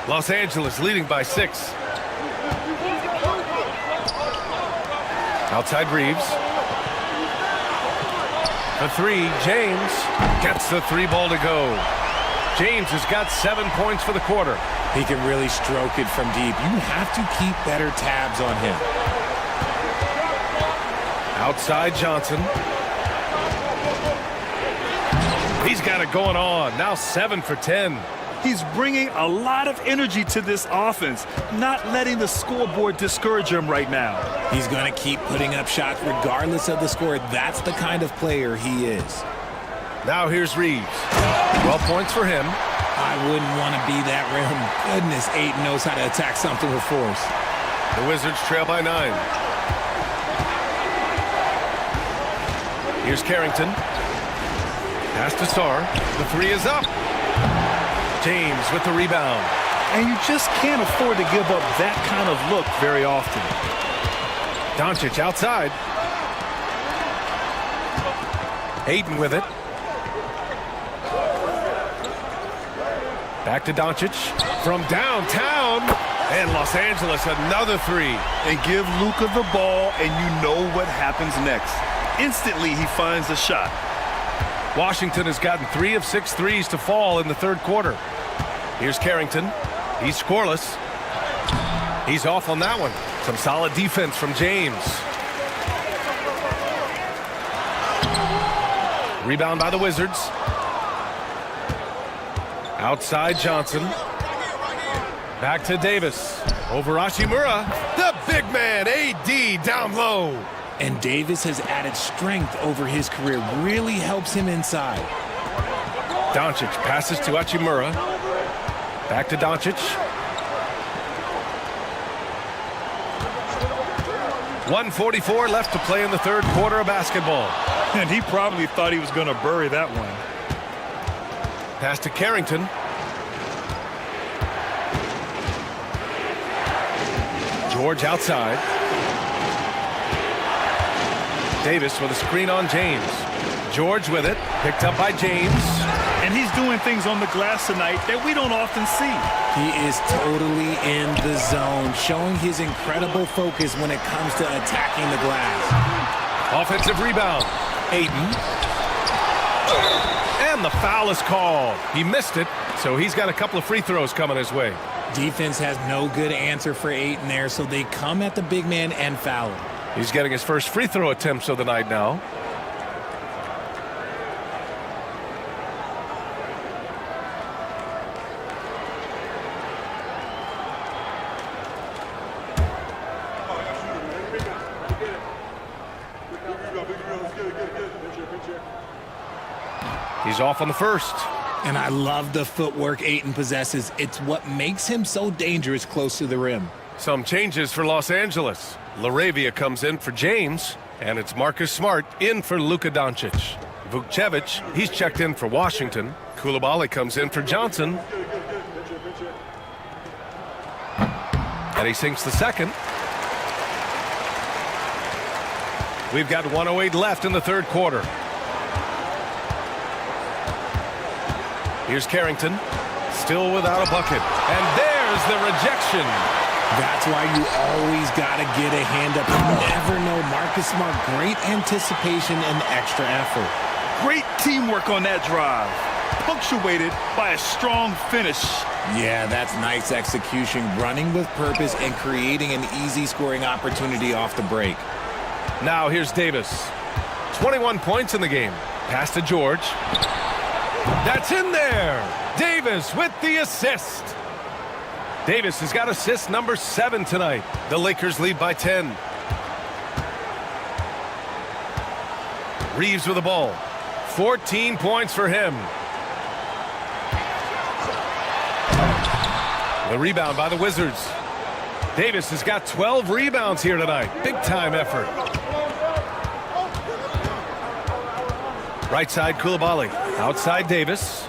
Los Angeles leading by 6. Outside Reeves. The three, James gets the three ball to go. James has got 7 points for the quarter. He can really stroke it from deep. You have to keep better tabs on him. Outside Johnson. He's got it going on. Now 7 for 10. He's bringing a lot of energy to this offense, not letting the scoreboard discourage him right now. He's going to keep putting up shots regardless of the score. That's the kind of player he is. Now here's Reeves. 12 points for him. I wouldn't want to be that rim. Goodness, Ayton knows how to attack something with force. The Wizards trail by 9. Here's Carrington. Pass to Sarr. The three is up. James with the rebound. And you just can't afford to give up that kind of look very often. Doncic outside. Ayton with it. Back to Doncic from downtown. And Los Angeles another three. And give Luka the ball and you know what happens next. Instantly he finds the shot. Washington has gotten 3 of 6 threes to fall in the third quarter. Here's Carrington. He's scoreless. He's off on that one. Some solid defense from James. Rebound by the Wizards. Outside Johnson. Back to Davis. Over Hachimura. The big man, AD, down low. And Davis has added strength over his career. Really helps him inside. Doncic passes to Hachimura. Back to Doncic. 1:44 left to play in the third quarter of basketball. And he probably thought he was going to bury that one. Pass to Carrington. George outside. Davis with a screen on James. George with it. Picked up by James. And he's doing things on the glass tonight that we don't often see. He is totally in the zone, showing his incredible focus when it comes to attacking the glass. Offensive rebound. Ayton. And the foul is called. He missed it, so he's got a couple of free throws coming his way. Defense has no good answer for Ayton there, so they come at the big man and foul him. He's getting his first free throw attempts of the night now. He's off on the first. And I love the footwork Ayton possesses. It's what makes him so dangerous close to the rim. Some changes for Los Angeles. Laravia comes in for James, and it's Marcus Smart in for Luka Doncic. Vukcevic, he's checked in for Washington. Koulibaly comes in for Johnson. And he sinks the second. We've got 1:08 left in the third quarter. Here's Carrington. Still without a bucket. And there's the rejection. That's why you always got to get a hand up. You never know. Marcus Smart, great anticipation and extra effort. Great teamwork on that drive, punctuated by a strong finish. Yeah, that's nice execution, running with purpose and creating an easy scoring opportunity off the break. Now here's Davis. 21 points in the game. Pass to George. That's in there. Davis with the assist. Davis has got assist number 7 tonight. The Lakers lead by 10. Reeves with the ball. 14 points for him. The rebound by the Wizards. Davis has got 12 rebounds here tonight. Big time effort. Right side, Coulibaly. Outside, Davis.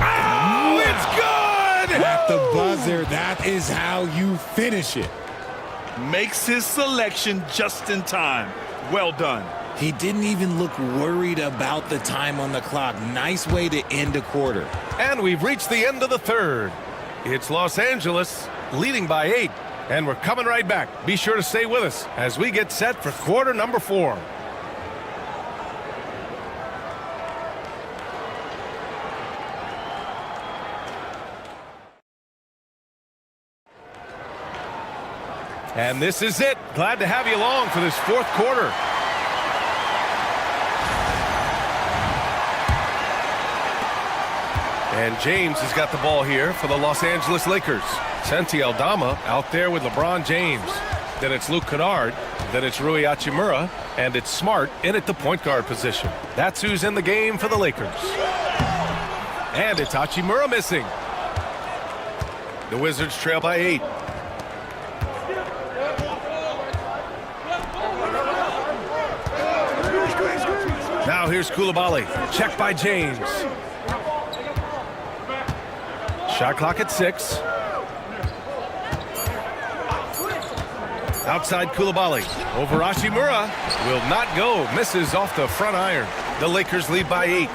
Oh, it's good! At the buzzer, that is how you finish it. Makes his selection just in time. Well done. He didn't even look worried about the time on the clock. Nice way to end a quarter. And we've reached the end of the third. It's Los Angeles leading by 8. And we're coming right back. Be sure to stay with us as we get set for quarter number 4. And this is it. Glad to have you along for this fourth quarter. And James has got the ball here for the Los Angeles Lakers. Santi Aldama out there with LeBron James. Then it's Luke Kennard. Then it's Rui Hachimura. And it's Smart in at the point guard position. That's who's in the game for the Lakers. And it's Hachimura missing. The Wizards trail by 8. Now here's Coulibaly. Check by James. Shot clock at 6. Outside Coulibaly. Over Hachimura. Will not go. Misses off the front iron. The Lakers lead by 8.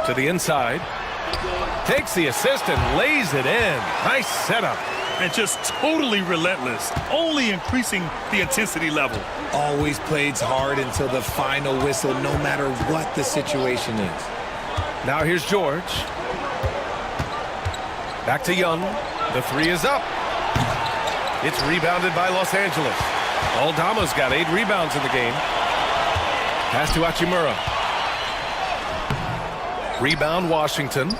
To the inside. Takes the assist and lays it in. Nice setup. And just totally relentless, only increasing the intensity level. Always plays hard until the final whistle, no matter what the situation is. Now here's George. Back to Young. The 3 is up. It's rebounded by Los Angeles. Aldama's got 8 rebounds in the game. Pass to Hachimura. Rebound Washington.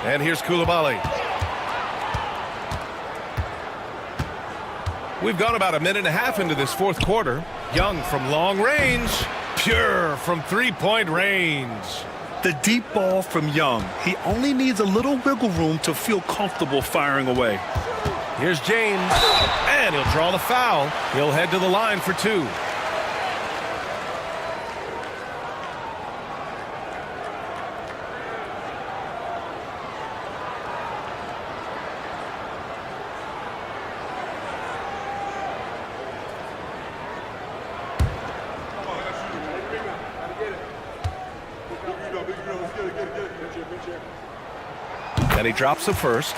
And here's Coulibaly. We've gone about a minute and a half into this fourth quarter. Young from long range. Pure from three-point range. The deep ball from Young. He only needs a little wiggle room to feel comfortable firing away. Here's James. And he'll draw the foul. He'll head to the line for 2. And he drops the first.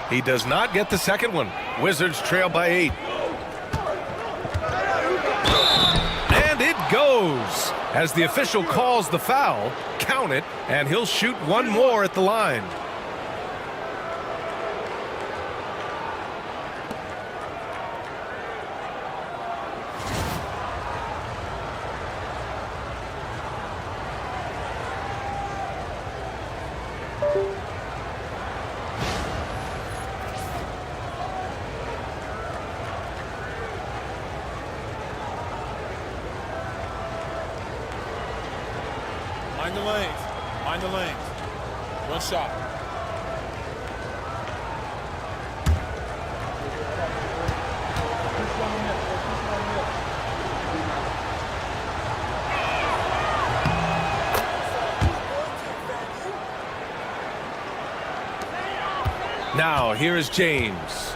He does not get the second one. Wizards trail by 8. And it goes. As the official calls the foul, count it, and he'll shoot one more at the line. Mind the lanes. Mind the lanes. One shot. Now, here is James.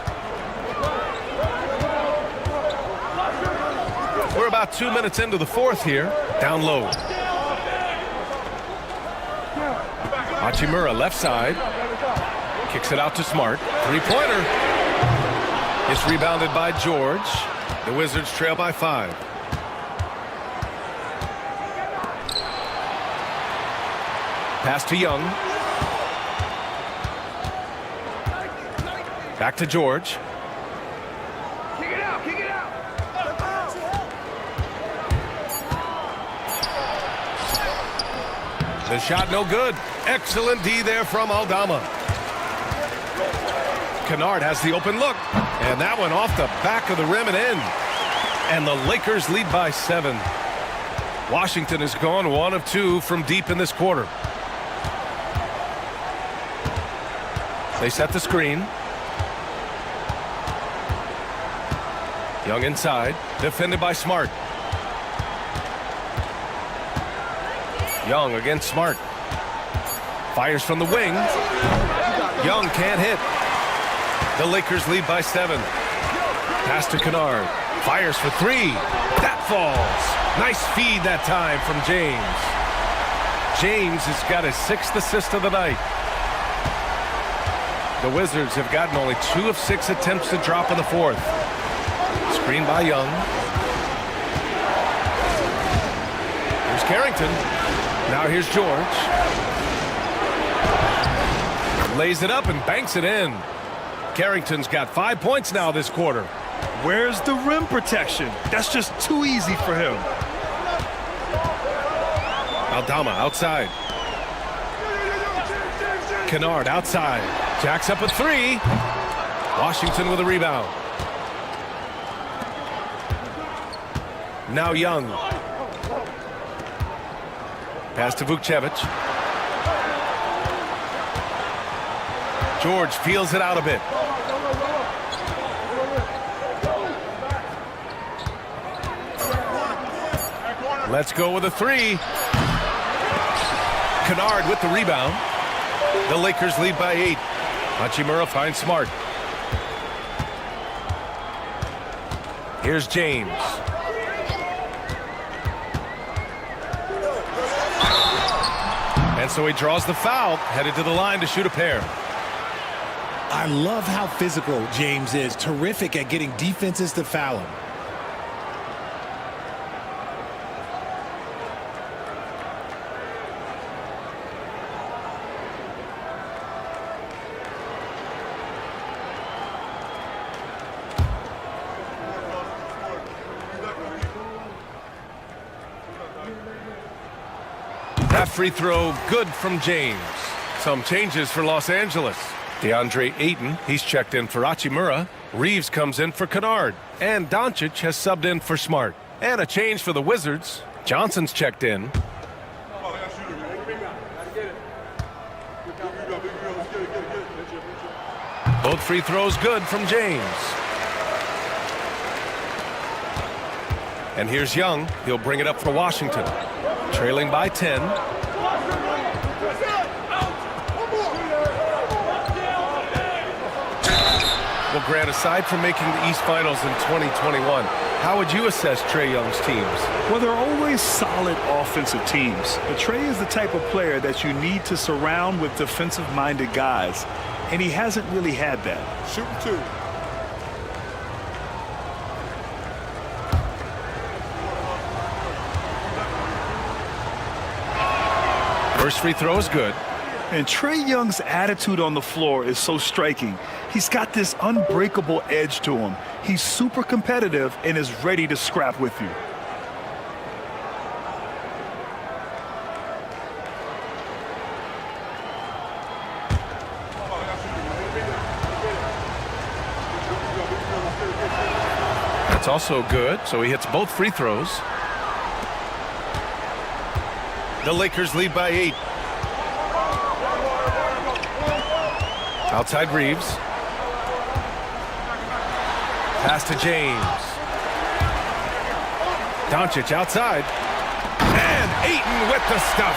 We're about 2 minutes into the fourth here. Down low. Hachimura left side. Kicks it out to Smart. Three-pointer. It's rebounded by George. The Wizards trail by 5. Pass to Young. Back to George. Kick it out, kick it out. The shot no good. Excellent D there from Aldama. Kennard has the open look. And that one off the back of the rim and in. And the Lakers lead by 7. Washington has gone 1 of 2 from deep in this quarter. They set the screen. Young inside, defended by Smart. Young against Smart. Fires from the wing. Young can't hit. The Lakers lead by 7. Pass to Kennard. Fires for 3. That falls. Nice feed that time from James. James has got his 6th assist of the night. The Wizards have gotten only 2 of 6 attempts to drop in the 4th. Screen by Young. Here's Carrington. Now here's George. Lays it up and banks it in. Carrington's got 5 points now this quarter. Where's the rim protection? That's just too easy for him. Aldama outside. Kennard outside. Jacks up a 3. Washington with a rebound. Now Young. Pass to Vukcevic. George feels it out a bit. Let's go with a 3. Kennard with the rebound. The Lakers lead by 8. Hachimura finds Smart. Here's James. And so he draws the foul, headed to the line to shoot a pair. I love how physical James is. Terrific at getting defenses to foul him. That free throw good from James. Some changes for Los Angeles. DeAndre Ayton, he's checked in for Hachimura. Reeves comes in for Kennard. And Doncic has subbed in for Smart. And a change for the Wizards. Johnson's checked in. Both free throws good from James. And here's Young. He'll bring it up for Washington. Trailing by 10. Well, Grant, aside from making the East Finals in 2021, how would you assess Trae Young's teams? Well, they're always solid offensive teams. But Trae is the type of player that you need to surround with defensive-minded guys, and he hasn't really had that. Shooting 2. First free throw is good. And Trae Young's attitude on the floor is so striking. He's got this unbreakable edge to him. He's super competitive and is ready to scrap with you. That's also good, so he hits both free throws. The Lakers lead by 8. Outside Reeves. Pass to James. Doncic outside. And Ayton with the stuff.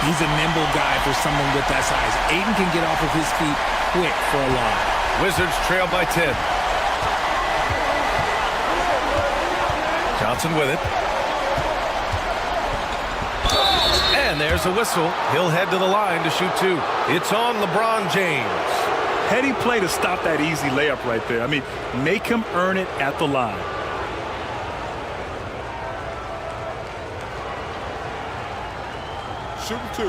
He's a nimble guy for someone with that size. Ayton can get off of his feet quick for a lob. Wizards trail by 10. Johnson with it. And there's a whistle. He'll head to the line to shoot 2. It's on LeBron James. Heady play to stop that easy layup right there. I mean, make him earn it at the line. Shooting 2.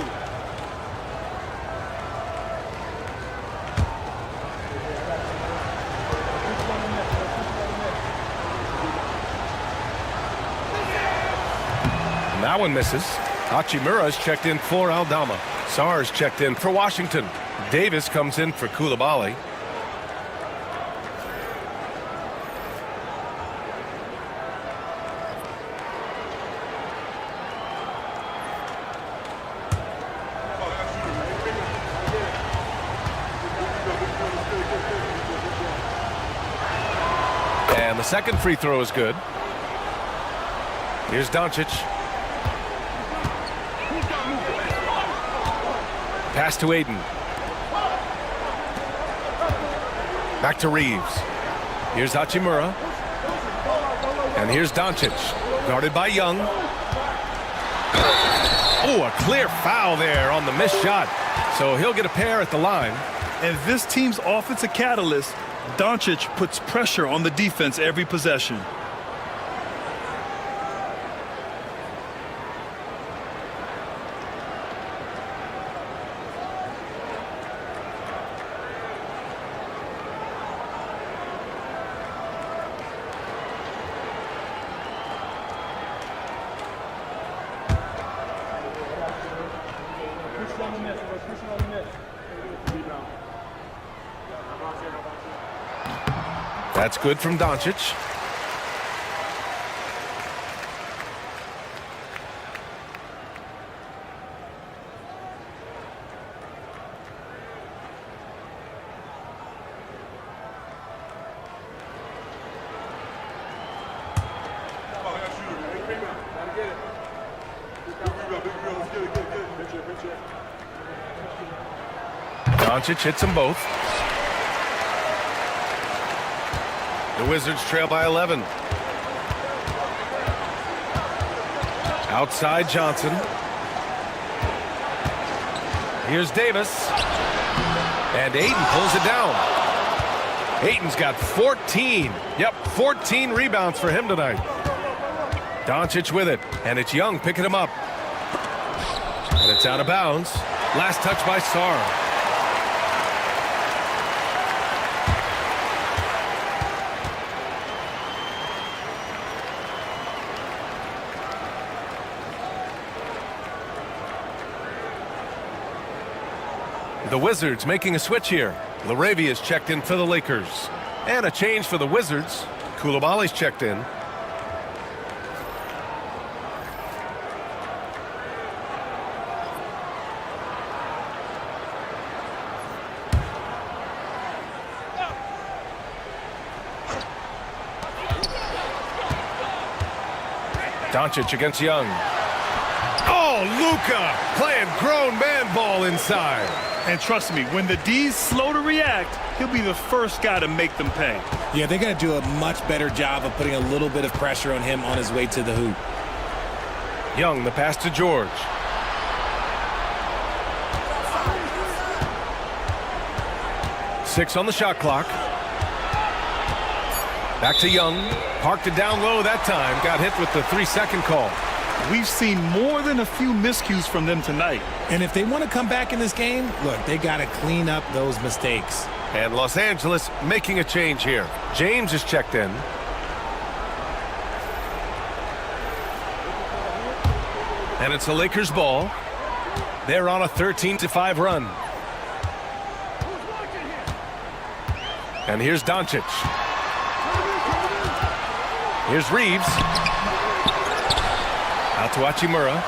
And that one misses. Hachimura's checked in for Aldama. Sarr's checked in for Washington. Davis comes in for Coulibaly. And the second free throw is good. Here's Doncic. Pass to Ayton. Back to Reeves. Here's Hachimura. And here's Doncic. Guarded by Young. Oh, a clear foul there on the missed shot. So he'll get a pair at the line. And this team's offensive catalyst, Doncic, puts pressure on the defense every possession. That's good from Doncic. Doncic hits them both. The Wizards trail by 11. Outside Johnson. Here's Davis. And Ayton pulls it down. Ayton's got 14. Yep, 14 rebounds for him tonight. Doncic with it. And it's Young picking him up. And it's out of bounds. Last touch by Sarr. The Wizards making a switch here. Laravia's checked in for the Lakers. And a change for the Wizards. Coulibaly's checked in. Doncic against Young. Oh, Luka playing grown man ball inside. And trust me, when the D's slow to react, he'll be the first guy to make them pay. Yeah, they're going to do a much better job of putting a little bit of pressure on him on his way to the hoop. Young, the pass to George. Six on the shot clock. Back to Young. Parked it down low that time. Got hit with the 3-second call. We've seen more than a few miscues from them tonight. And if they want to come back in this game, look, they got to clean up those mistakes. And Los Angeles making a change here. James is checked in. And it's the Lakers ball. They're on a 13-5 run. And here's Doncic. Here's Reeves. Out to Hachimura.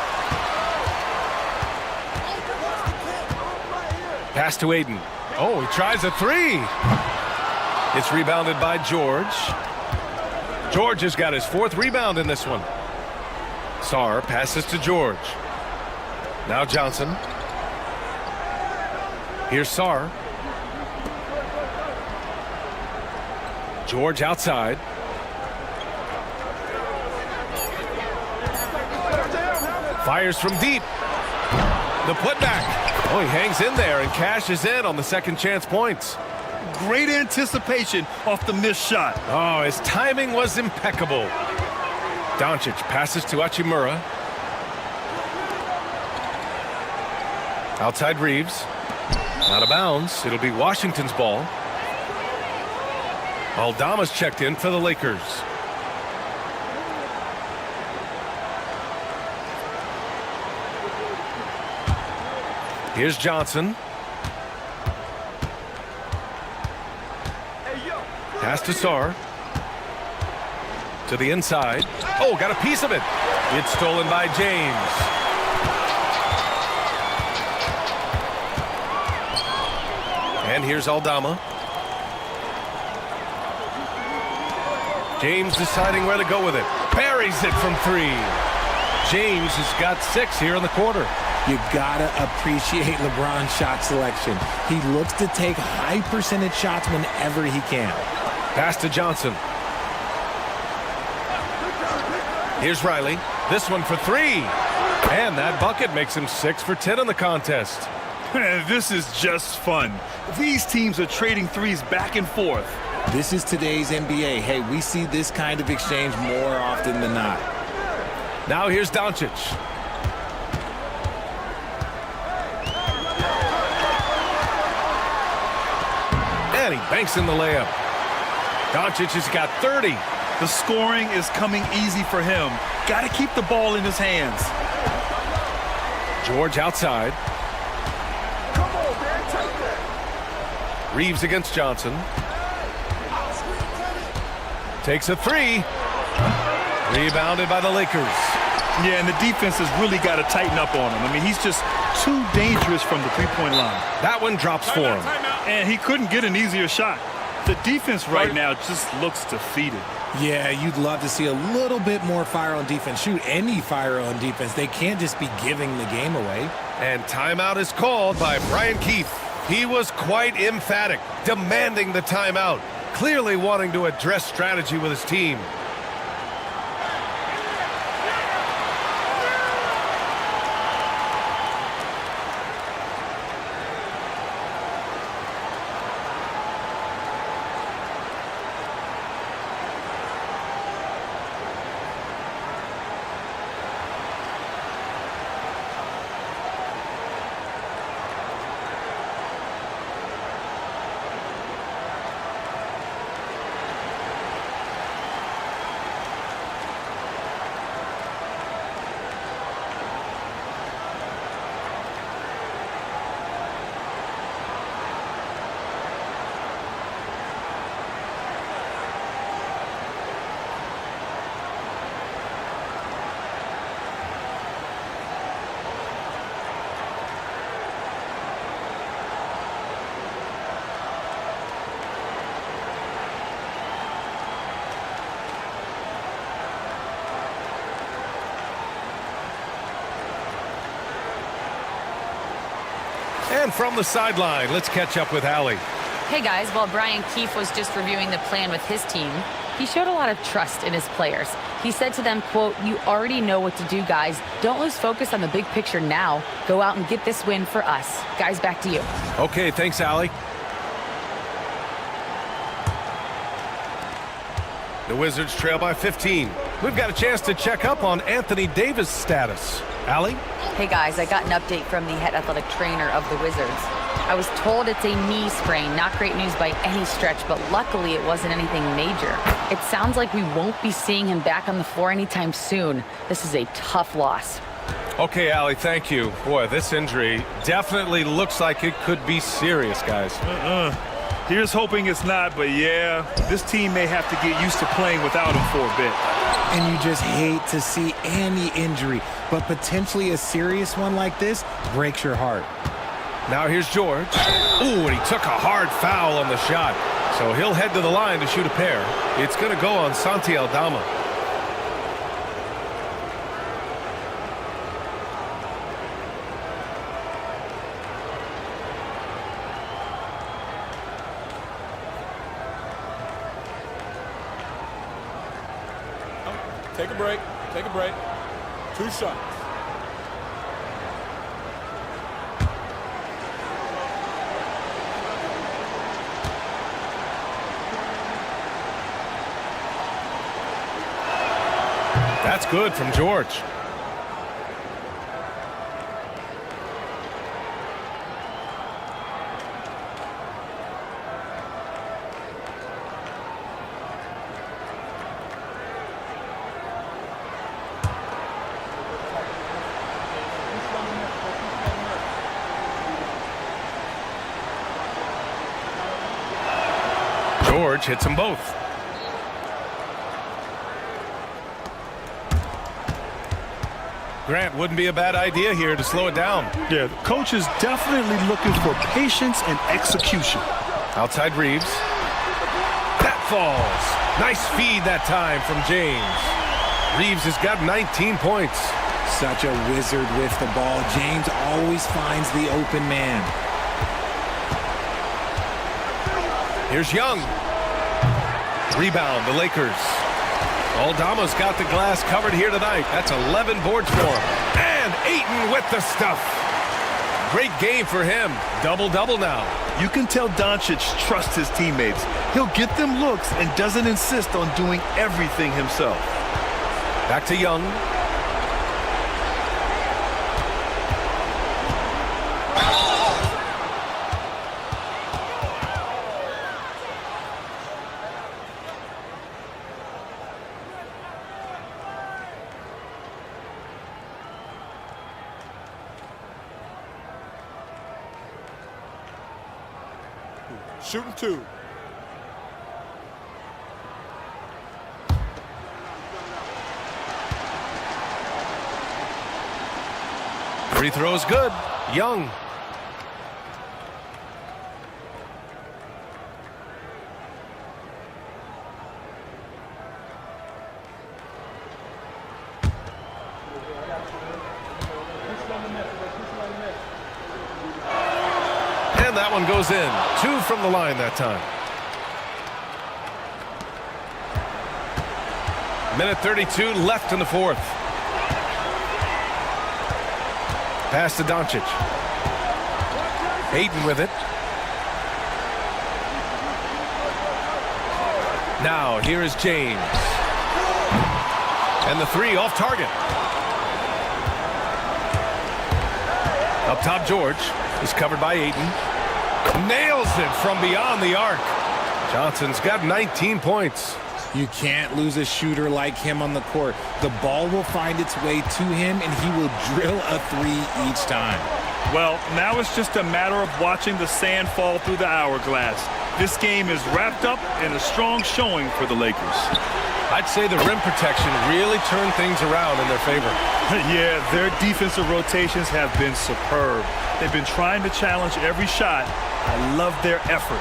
Pass to Aiden. Oh, he tries a three. It's rebounded by George. George has got his 4th rebound in this one. Sarr passes to George. Now Johnson. Here's Sarr. George outside. Fires from deep. The putback. Oh, he hangs in there and cashes in on the second chance points. Great anticipation off the missed shot. Oh, his timing was impeccable. Doncic passes to Hachimura. Outside Reeves. Out of bounds. It'll be Washington's ball. Aldama's checked in for the Lakers. Here's Johnson. Pass to Sarr. To the inside. Oh, got a piece of it. It's stolen by James. And here's Aldama. James deciding where to go with it. Buries it from 3. James has got 6 here in the quarter. You gotta appreciate LeBron's shot selection. He looks to take high percentage shots whenever he can. Pass to Johnson. Here's Riley. This one for 3. And that bucket makes him 6 for 10 in the contest. This is just fun. These teams are trading threes back and forth. This is today's NBA. Hey, we see this kind of exchange more often than not. Now here's Doncic. And he banks in the layup. Doncic has got 30. The scoring is coming easy for him. Got to keep the ball in his hands. George outside. Come on, man, take that. Reeves against Johnson. Takes a 3. Rebounded by the Lakers. Yeah, and the defense has really got to tighten up on him. I mean, he's just too dangerous from the three-point line. That one drops for him. And he couldn't get an easier shot. The defense right now just looks defeated. Yeah, you'd love to see a little bit more fire on defense. Shoot, any fire on defense. They can't just be giving the game away. And timeout is called by Brian Keefe. He was quite emphatic, demanding the timeout, clearly wanting to address strategy with his team. And from the sideline, let's catch up with Allie. Hey guys, while Brian Keefe was just reviewing the plan with his team, he showed a lot of trust in his players. He said to them, quote, "You already know what to do, guys. Don't lose focus on the big picture now. Go out and get this win for us." Guys, back to you. Okay, thanks, Allie. The Wizards trail by 15. We've got a chance to check up on Anthony Davis' status. Allie? Hey guys, I got an update from the head athletic trainer of the Wizards. I was told it's a knee sprain, not great news by any stretch, but luckily it wasn't anything major. It sounds like we won't be seeing him back on the floor anytime soon. This is a tough loss. Okay, Allie, thank you. Boy, this injury definitely looks like it could be serious, guys. Here's hoping it's not, but yeah, this team may have to get used to playing without him for a bit. And you just hate to see any injury, but potentially a serious one like this breaks your heart. Now here's George. Ooh, and he took a hard foul on the shot. So he'll head to the line to shoot a pair. It's going to go on Santi Aldama. Take a break. Take a break. 2 shots. That's good from George. George hits them both. Grant, wouldn't be a bad idea here to slow it down. Yeah, the coach is definitely looking for patience and execution. Outside Reeves. That falls. Nice feed that time from James. Reeves has got 19 points. Such a wizard with the ball. James always finds the open man. Here's Young. Rebound, the Lakers. Aldama's got the glass covered here tonight. That's 11 boards for him. And Ayton with the stuff. Great game for him. Double-double now. You can tell Doncic trusts his teammates. He'll get them looks and doesn't insist on doing everything himself. Back to Young. Shooting 2. Free throw's good. Young. And that one goes in. 2 from the line that time. Minute 32 left in the fourth. Pass to Doncic. Ayton with it. Now here is James. And the 3 off target. Up top, George is covered by Ayton. Nails it from beyond the arc. Johnson's got 19 points. You can't lose a shooter like him on the court. The ball will find its way to him, and he will drill a 3 each time. Well, now it's just a matter of watching the sand fall through the hourglass. This game is wrapped up in a strong showing for the Lakers. I'd say the rim protection really turned things around in their favor. Yeah, their defensive rotations have been superb. They've been trying to challenge every shot. I love their effort.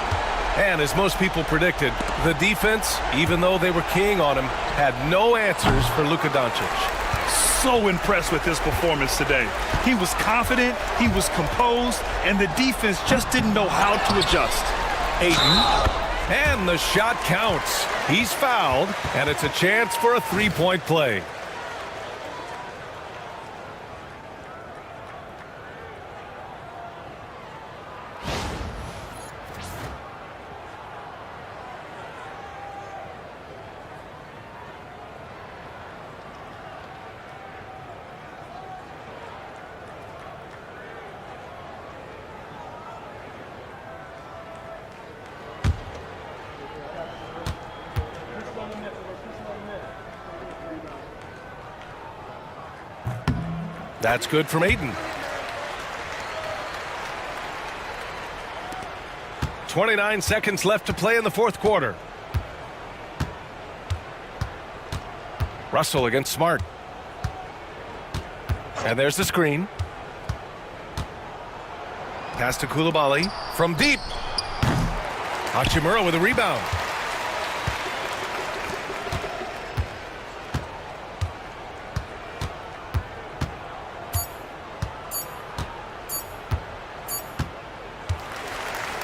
And as most people predicted, the defense, even though they were keying on him, had no answers for Luka Doncic. So impressed with his performance today. He was confident, he was composed, and the defense just didn't know how to adjust. Ayton. And the shot counts. He's fouled, and it's a chance for a 3-point play. That's good from Ayton. 29 seconds left to play in the fourth quarter. Russell against Smart. And there's the screen. Pass to Koulibaly from deep. Hachimura with a rebound.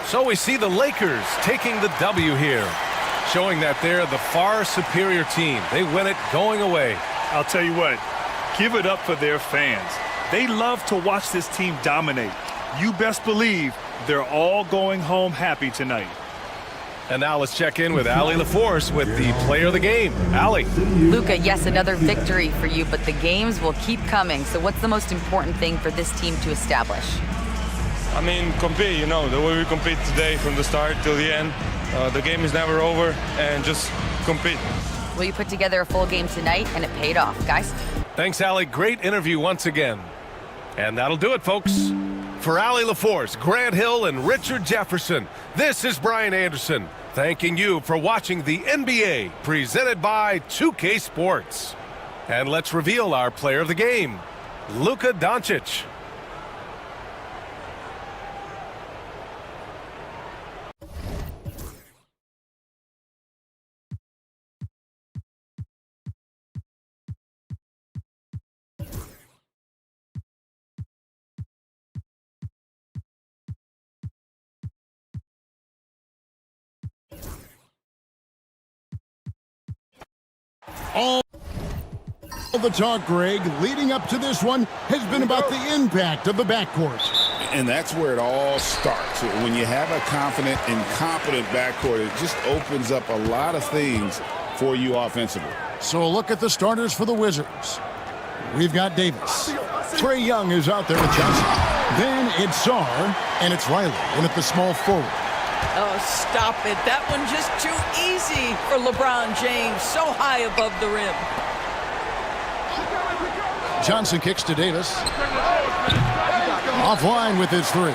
So we see the Lakers taking the W here, showing that they're the far superior team. They win it going away. I'll tell you what, give it up for their fans. They love to watch this team dominate. You best believe they're all going home happy tonight. And now let's check in with Allie LaForce with the player of the game. Allie. Luka, yes, another victory for you, but the games will keep coming. So what's the most important thing for this team to establish? I mean, compete, the way we compete today from the start till the end. The game is never over, and just compete. Well, you put together a full game tonight, and it paid off, guys. Thanks, Allie. Great interview once again. And that'll do it, folks. For Allie LaForce, Grant Hill, and Richard Jefferson, this is Brian Anderson, thanking you for watching the NBA, presented by 2K Sports. And let's reveal our player of the game, Luka Doncic. All the talk, Greg, leading up to this one has been about the impact of the backcourt. And that's where it all starts. When you have a confident and competent backcourt, it just opens up a lot of things for you offensively. So a look at the starters for the Wizards. We've got Davis. Trae Young is out there with Johnson. Then it's Sarr, and it's Riley in at the small forward. Oh, stop it. That one just too easy for LeBron James. So high above the rim. Johnson kicks to Davis. Offline with his three.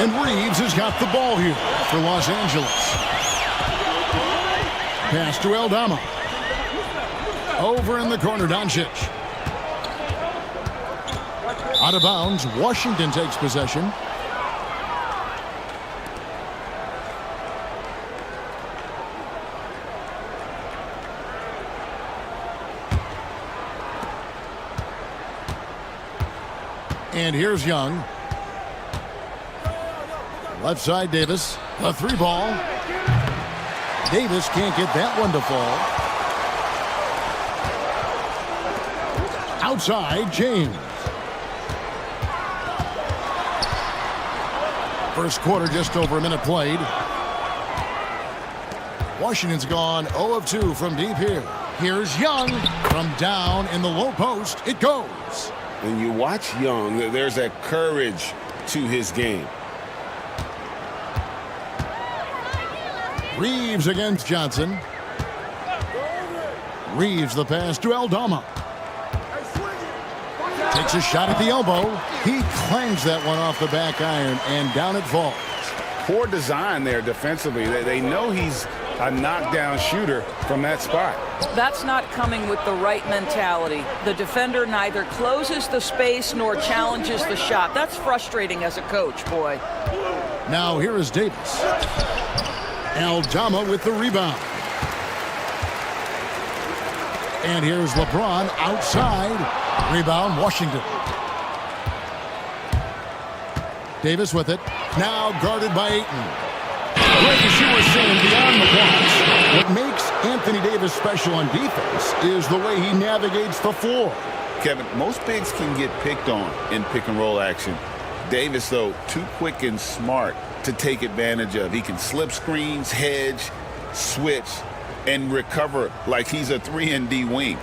And Reeves has got the ball here for Los Angeles. Pass to Aldama. Over in the corner, Doncic. Out of bounds, Washington takes possession. And here's Young. Left side, Davis. A three ball. Davis can't get that one to fall. Outside, James. First quarter, just over a minute played. Washington's gone 0 of 2 from deep here. Here's Young. From down in the low post, it goes. When you watch Young, there's a courage to his game. Reeves against Johnson. Reeves the pass to Aldama. Takes a shot at the elbow. He clangs that one off the back iron, and down it falls. Poor design there defensively. They know he's a knockdown shooter from that spot. That's not coming with the right mentality. The defender neither closes the space nor challenges the shot. That's frustrating as a coach, boy. Now here is Davis. Aldama with the rebound. And here's LeBron outside. Rebound, Washington. Davis with it. Now guarded by Ayton. Like as you were saying, beyond the blocks, what makes Anthony Davis special on defense is the way he navigates the floor. Kevin, most bigs can get picked on in pick-and-roll action. Davis, though, too quick and smart to take advantage of. He can slip screens, hedge, switch, and recover like he's a 3-and-D wing.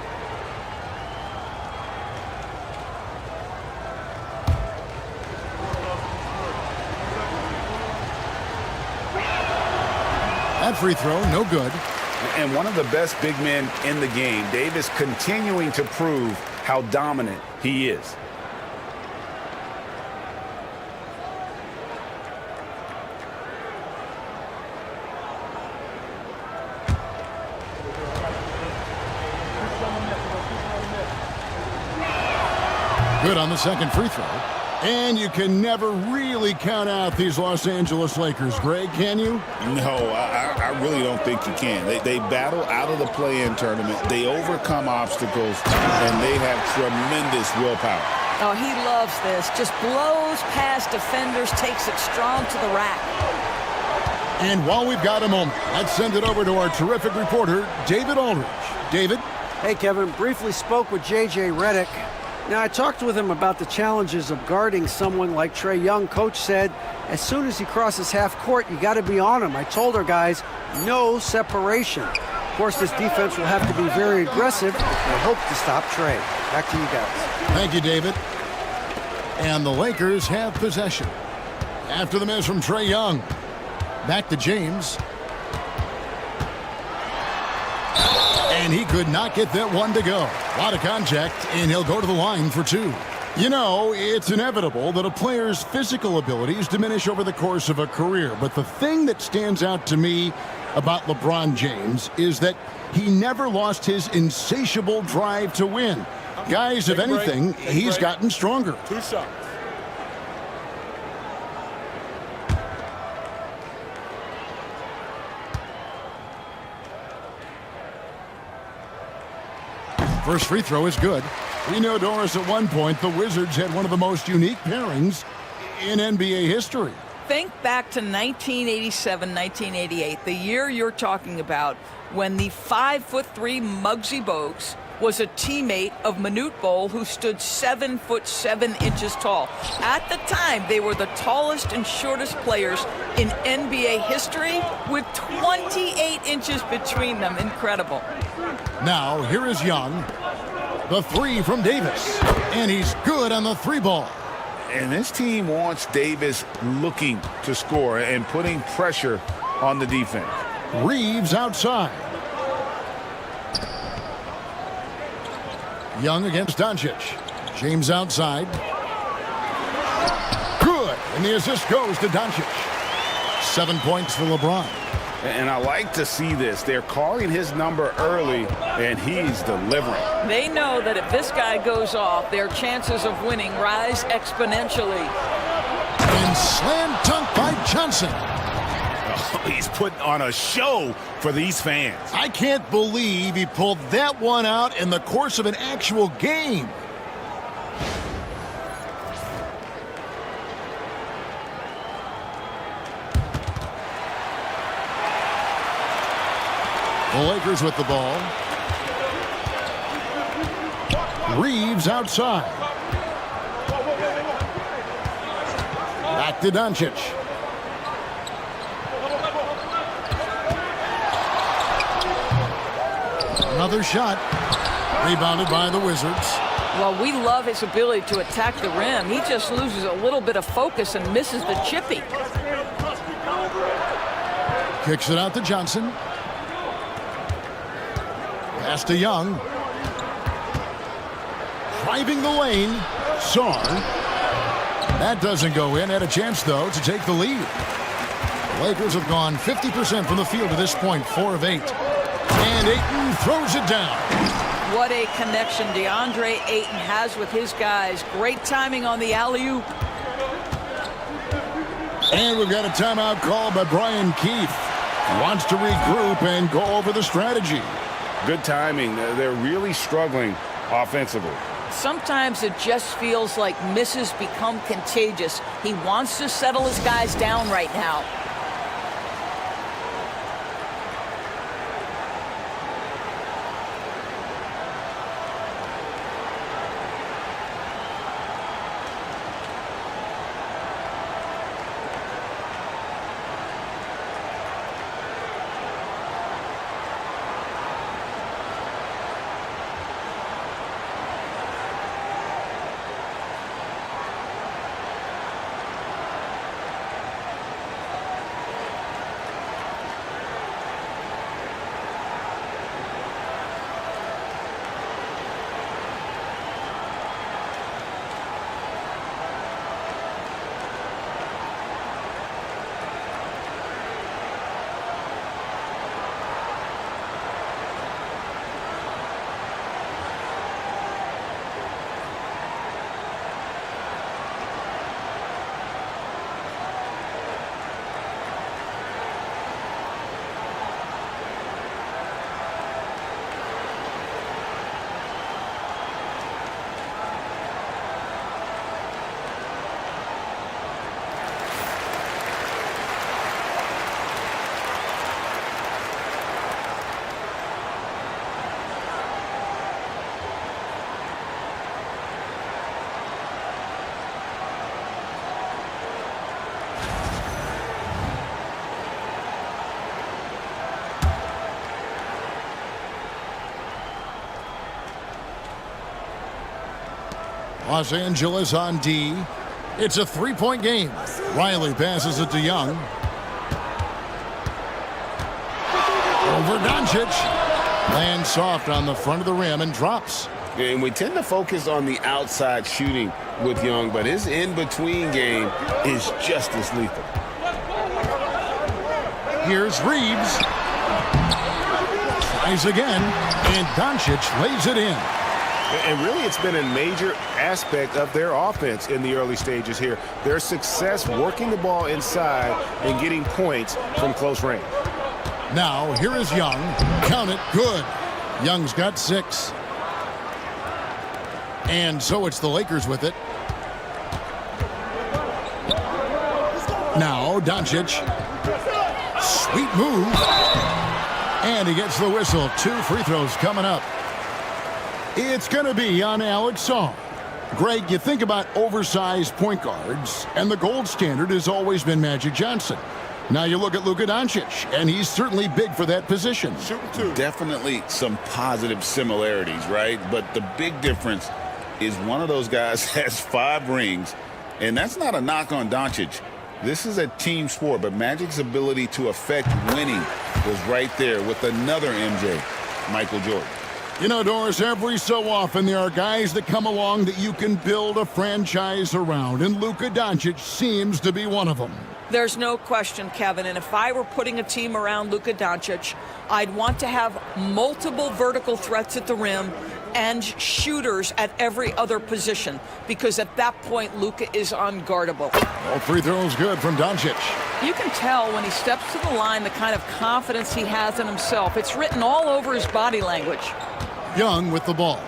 That free throw, no good. And one of the best big men in the game, Davis continuing to prove how dominant he is. Good on the second free throw. And you can never really count out these Los Angeles Lakers, Greg, can you? No, I really don't think you can. They battle out of the play-in tournament. They overcome obstacles, and they have tremendous willpower. Oh, he loves this. Just blows past defenders, takes it strong to the rack. And while we've got a moment, let's send it over to our terrific reporter, David Aldridge. David? Hey, Kevin. Briefly spoke with J.J. Redick. Now, I talked with him about the challenges of guarding someone like Trae Young. Coach said, as soon as he crosses half court, you got to be on him. I told our guys, no separation. Of course, this defense will have to be very aggressive if they hope to stop Trae. Back to you guys. Thank you, David. And the Lakers have possession. After the miss from Trae Young. Back to James. And he could not get that one to go. A lot of contact, and he'll go to the line for two. You know, it's inevitable that a player's physical abilities diminish over the course of a career. But the thing that stands out to me about LeBron James is that he never lost his insatiable drive to win. Guys, if anything, he's gotten stronger. 2 shots. First free throw is good. We know, Doris, at one point the Wizards had one of the most unique pairings in NBA history. Think back to 1987, 1988, the year you're talking about, when the 5'3" Muggsy Bogues was a teammate of Manute Bol, who stood 7'7" tall. At the time, they were the tallest and shortest players in NBA history, with 28 inches between them. Incredible. Now, here is Young. The three from Davis. And he's good on the three ball. And this team wants Davis looking to score and putting pressure on the defense. Reeves outside. Young against Doncic. James outside. Good. And the assist goes to Doncic. 7 points for LeBron. And I like to see this. They're calling his number early, and he's delivering. They know that if this guy goes off, their chances of winning rise exponentially. And slam dunk by Johnson. Oh, he's putting on a show for these fans. I can't believe he pulled that one out in the course of an actual game. The Lakers with the ball. Reeves outside. Back to Doncic. Another shot. Rebounded by the Wizards. Well, we love his ability to attack the rim. He just loses a little bit of focus and misses the chippy. Kicks it out to Johnson. Pass to Young. Driving the lane. Sarr. That doesn't go in. Had a chance, though, to take the lead. The Lakers have gone 50% from the field to this point, 4 of 8. And Ayton throws it down. What a connection DeAndre Ayton has with his guys. Great timing on the alley-oop. And we've got a timeout called by Brian Keith. He wants to regroup and go over the strategy. Good timing. They're really struggling offensively. Sometimes it just feels like misses become contagious. He wants to settle his guys down right now. Los Angeles on D. It's a three-point game. Riley passes it to Young. Over Doncic. Lands soft on the front of the rim and drops. And we tend to focus on the outside shooting with Young, but his in-between game is just as lethal. Here's Reeves. Tries again, and Doncic lays it in. And really, it's been a major aspect of their offense in the early stages here. Their success working the ball inside and getting points from close range. Now, here is Young. Count it, good. Young's got 6. And so it's the Lakers with it. Now, Doncic. Sweet move. And he gets the whistle. 2 free throws coming up. It's going to be on Alex Saw. Greg, you think about oversized point guards, and the gold standard has always been Magic Johnson. Now you look at Luka Doncic, and he's certainly big for that position. Definitely some positive similarities, right? But the big difference is one of those guys has 5 rings, and that's not a knock on Doncic. This is a team sport, but Magic's ability to affect winning was right there with another MJ, Michael Jordan. You know, Doris, every so often there are guys that come along that you can build a franchise around, and Luka Doncic seems to be one of them. There's no question, Kevin, and if I were putting a team around Luka Doncic, I'd want to have multiple vertical threats at the rim and shooters at every other position, because at that point, Luka is unguardable. All free throws good from Doncic. You can tell when he steps to the line the kind of confidence he has in himself. It's written all over his body language. Young with the ball.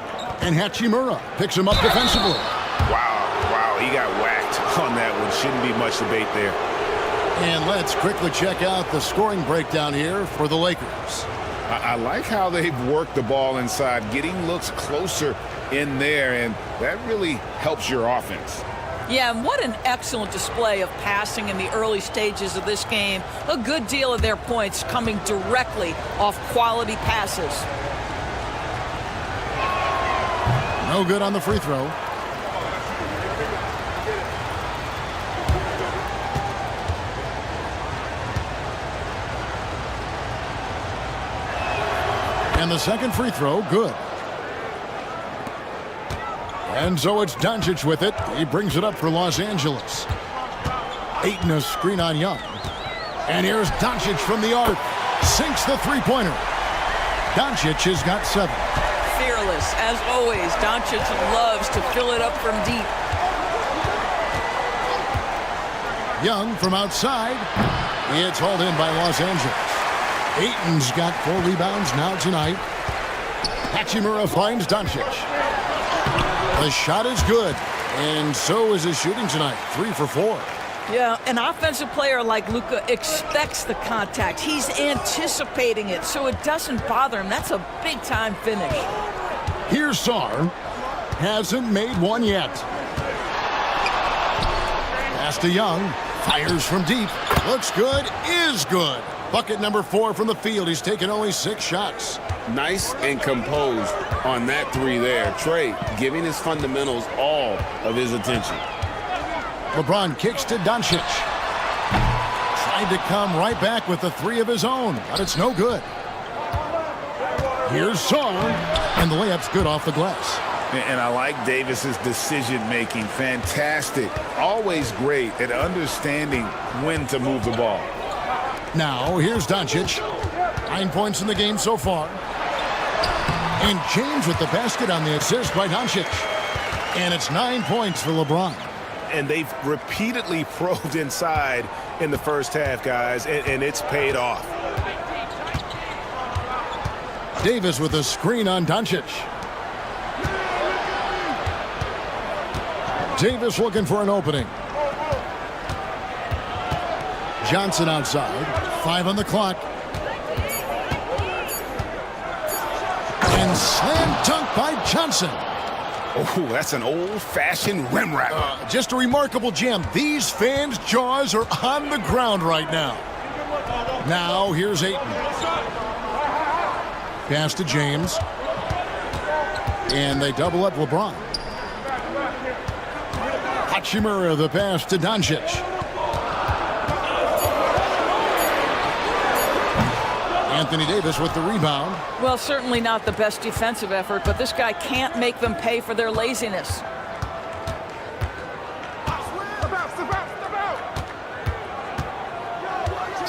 And Hachimura picks him up defensively. Wow, he got whacked on that one. Shouldn't be much debate there. And let's quickly check out the scoring breakdown here for the Lakers. I like how they've worked the ball inside, getting looks closer in there, and that really helps your offense. Yeah, and what an excellent display of passing in the early stages of this game. A good deal of their points coming directly off quality passes. No good on the free throw. And the second free throw, good. And so it's Doncic with it. He brings it up for Los Angeles. Ayton a screen on Young. And here's Doncic from the arc. Sinks the three-pointer. Doncic has got 7. Fearless, as always. Doncic loves to fill it up from deep. Young from outside. It's hauled in by Los Angeles. Ayton's got 4 rebounds now tonight. Hachimura finds Doncic. The shot is good, and so is his shooting tonight. 3 for 4. Yeah, an offensive player like Luka expects the contact. He's anticipating it, so it doesn't bother him. That's a big-time finish. Here's Sarr. Hasn't made one yet. Pass to Young. Fires from deep. Looks good. Is good. Bucket number 4 from the field. He's taken only 6 shots. Nice and composed on that 3 there. Trey giving his fundamentals all of his attention. LeBron kicks to Doncic. Tried to come right back with the 3 of his own, but it's no good. Here's Sarr, and the layup's good off the glass. And I like Davis's decision-making. Fantastic. Always great at understanding when to move the ball. Now, here's Doncic. 9 points in the game so far. And James with the basket on the assist by Doncic. And it's 9 points for LeBron. And they've repeatedly probed inside in the first half, guys, and it's paid off. Davis with a screen on Doncic. Davis looking for an opening. Johnson outside. 5 on the clock. And slam dunk by Johnson. Oh, that's an old-fashioned rim wrap. Just a remarkable jam. These fans' jaws are on the ground right now. Now, here's Ayton. Pass to James. And they double up LeBron. Hachimura, the pass to Doncic. Anthony Davis with the rebound. Well, certainly not the best defensive effort, but this guy can't make them pay for their laziness.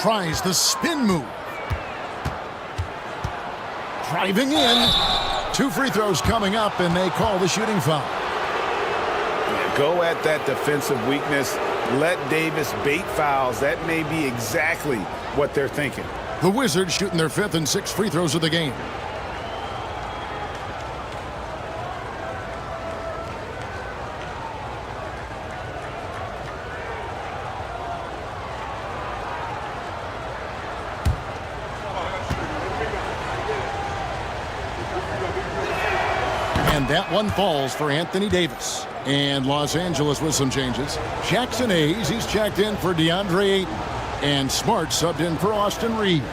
Tries the spin move. Driving in. 2 free throws coming up, and they call the shooting foul. Go at that defensive weakness. Let Davis bait fouls. That may be exactly what they're thinking. The Wizards shooting their 5th and 6th free throws of the game. And that one falls for Anthony Davis. And Los Angeles with some changes. Jackson Hayes, he's checked in for DeAndre Ayton. And Smart subbed in for Austin Reeves.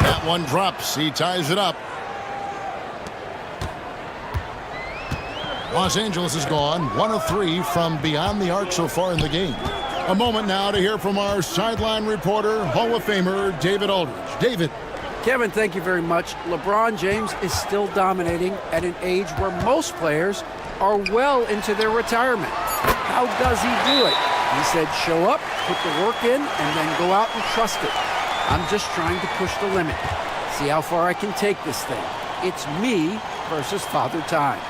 That one drops. He ties it up. Los Angeles is gone 1 of 3 from beyond the arc so far in the game. A moment now to hear from our sideline reporter, Hall of Famer David Aldridge. David. Kevin, thank you very much. LeBron James is still dominating at an age where most players are well into their retirement. How does he do it? He said, show up, put the work in, and then go out and trust it. I'm just trying to push the limit. See how far I can take this thing. It's me versus Father Time.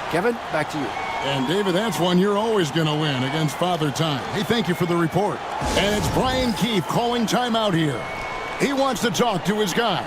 Kevin, back to you. And David, that's one you're always going to win against Father Time. Hey, thank you for the report. And it's Brian Keefe calling timeout here. He wants to talk to his guys.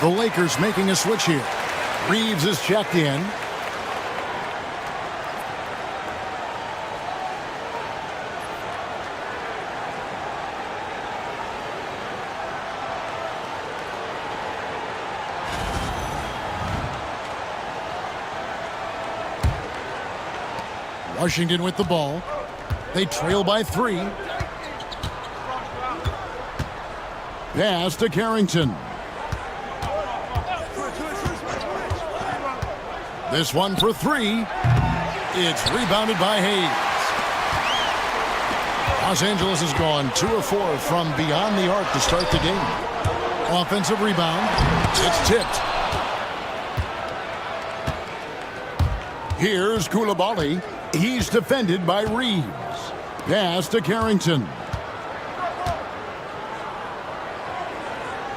The Lakers making a switch here. Reeves is checked in. Washington with the ball. They trail by 3. Pass to Carrington. This one for 3. It's rebounded by Hayes. Los Angeles has gone 2 of 4 from beyond the arc to start the game. Offensive rebound. It's tipped. Here's Coulibaly. He's defended by Reeves. Pass to Carrington.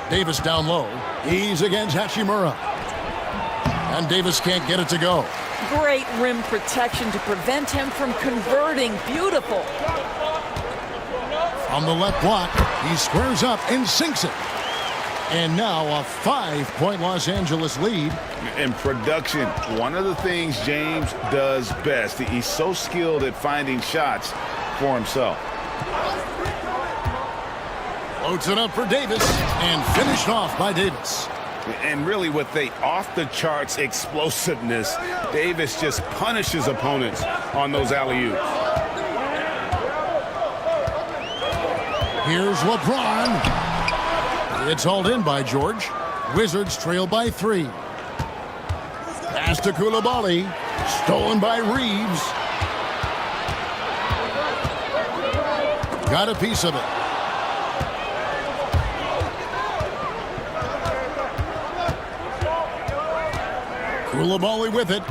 Davis down low. He's against Hachimura. And Davis can't get it to go. Great rim protection to prevent him from converting. Beautiful. On the left block, he squares up and sinks it. And now a 5-point Los Angeles lead. In production, one of the things James does best, he's so skilled at finding shots for himself. Loads it up for Davis and finished off by Davis. And really with the off-the-charts explosiveness, Davis just punishes opponents on those alley-oops. Here's LeBron. It's hauled in by George. Wizards trail by 3. Pass to Koulibaly. Stolen by Reeves. Got a piece of it. Koulibaly with it.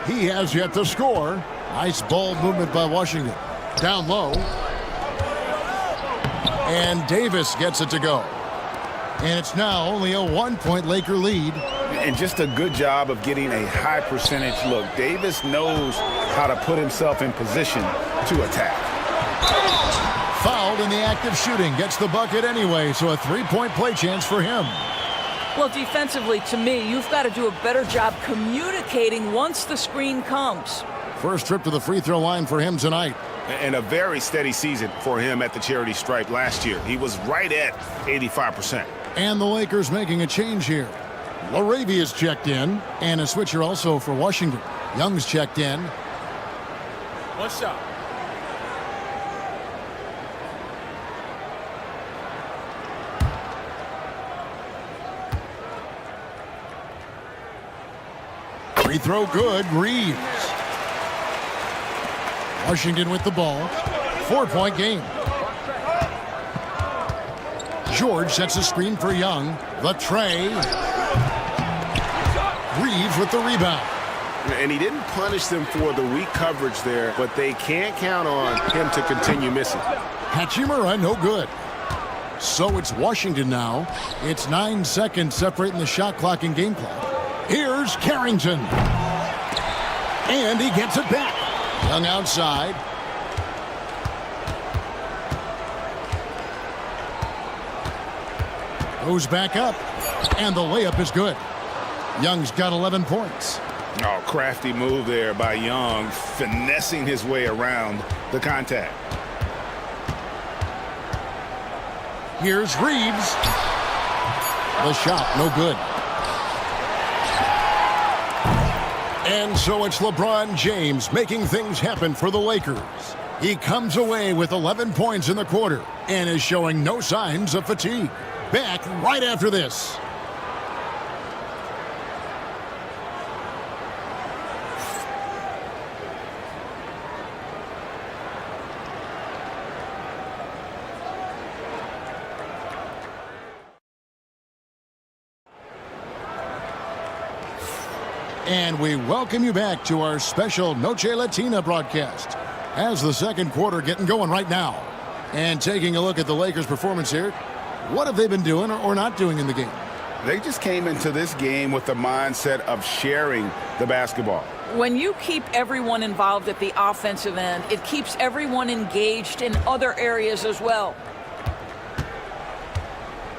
He has yet to score. Nice ball movement by Washington. Down low. And Davis gets it to go. And it's now only a 1-point Laker lead. And just a good job of getting a high percentage look. Davis knows how to put himself in position to attack. Fouled in the act of shooting. Gets the bucket anyway, so a 3-point play chance for him. Well, defensively, to me, you've got to do a better job communicating once the screen comes. First trip to the free throw line for him tonight. And a very steady season for him at the charity stripe last year. He was right at 85%. And the Lakers making a change here. Laravia's checked in, and a switcher also for Washington. Young's checked in. One shot. Free throw good. Reeves. Washington with the ball. 4-point game. George sets a screen for Young. The tray. Reeves with the rebound. And he didn't punish them for the weak coverage there, but they can't count on him to continue missing. Hachimura, no good. So it's Washington now. It's 9 seconds separating the shot clock and game clock. Here's Carrington. And he gets it back. Young outside. Goes back up. And the layup is good. Young's got 11 points. Oh, crafty move there by Young, finessing his way around the contact. Here's Reeves. The shot, no good. And so it's LeBron James making things happen for the Lakers. He comes away with 11 points in the quarter and is showing no signs of fatigue. Back right after this. And we welcome you back to our special Noche Latina broadcast as the second quarter getting going right now. And taking a look at the Lakers' performance here, what have they been doing or not doing in the game? They just came into this game with the mindset of sharing the basketball. When you keep everyone involved at the offensive end, it keeps everyone engaged in other areas as well.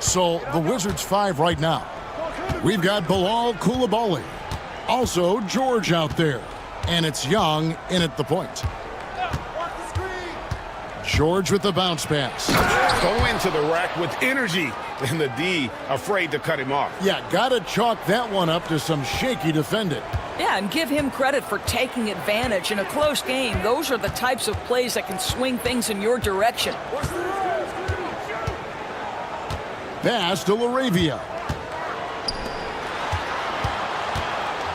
So the Wizards 5 right now. We've got Bilal Koulibaly. Also, George out there. And it's Young in at the point. George with the bounce pass. Go into the rack with energy. And the D afraid to cut him off. Yeah, gotta chalk that one up to some shaky defending. Yeah, and give him credit for taking advantage in a close game. Those are the types of plays that can swing things in your direction. Pass to Laravia.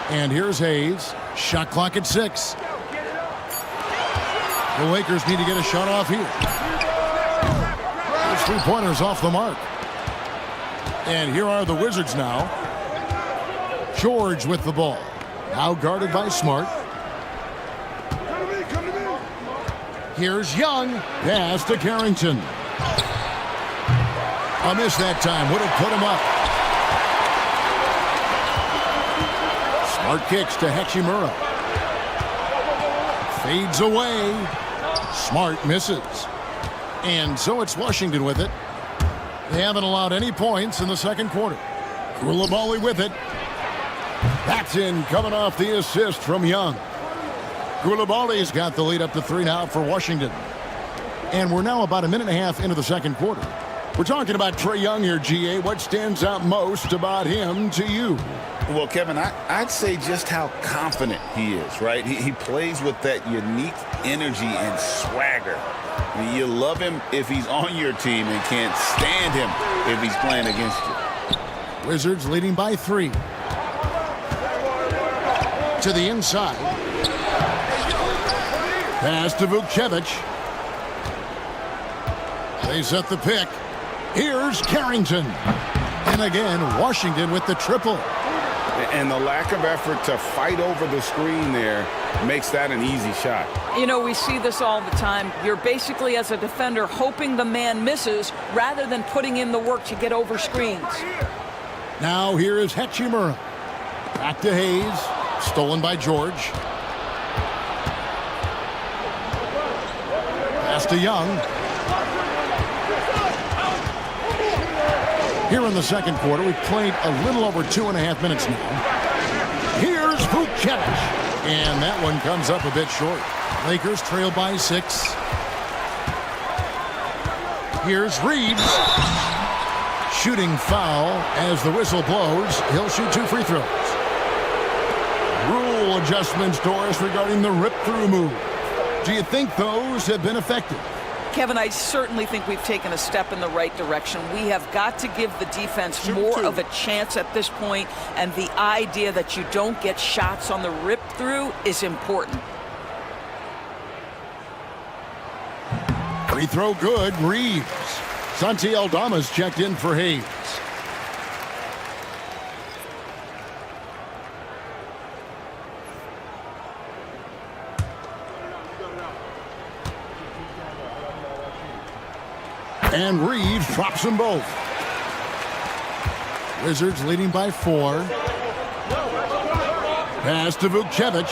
And here's Hayes. Shot clock at 6. The Lakers need to get a shot off here. Those three-pointers off the mark. And here are the Wizards now. George with the ball. Now guarded by Smart. Here's Young. Pass to Carrington. A miss that time. Would have put him up. Smart kicks to Hachimura. Fades away. Smart misses. And so it's Washington with it. They haven't allowed any points in the second quarter. Koulibaly with it. That's in, coming off the assist from Young. Koulibaly's got the lead up to 3 now for Washington. And we're now about a minute and a half into the second quarter. We're talking about Trae Young here, GA. What stands out most about him to you? Well, Kevin, I'd say just how confident he is, right? He plays with that unique energy and swagger. I mean, you love him if he's on your team and can't stand him if he's playing against you. Wizards leading by 3. To the inside. Pass to Vukcevic. They set the pick. Here's Carrington. And again, Washington with the triple. And the lack of effort to fight over the screen there makes that an easy shot. You know, we see this all the time. You're basically, as a defender, hoping the man misses rather than putting in the work to get over screens. Now here is Hachimura. Back to Hayes. Stolen by George. Pass to Young. Here in the second quarter, we've played a little over 2.5 minutes now. Here's Vukcevic. And that one comes up a bit short. Lakers trail by 6. Here's Reeves. Shooting foul as the whistle blows. He'll shoot 2 free throws. Rule adjustments, Doris, regarding the rip-through move. Do you think those have been effective? Kevin, I certainly think we've taken a step in the right direction. We have got to give the defense more of a chance at this point, and the idea that you don't get shots on the rip-through is important. Free throw good, Reeves. Santi Aldama's checked in for Hayes. And Reeves drops them both. Wizards leading by 4. Pass to Vukcevic.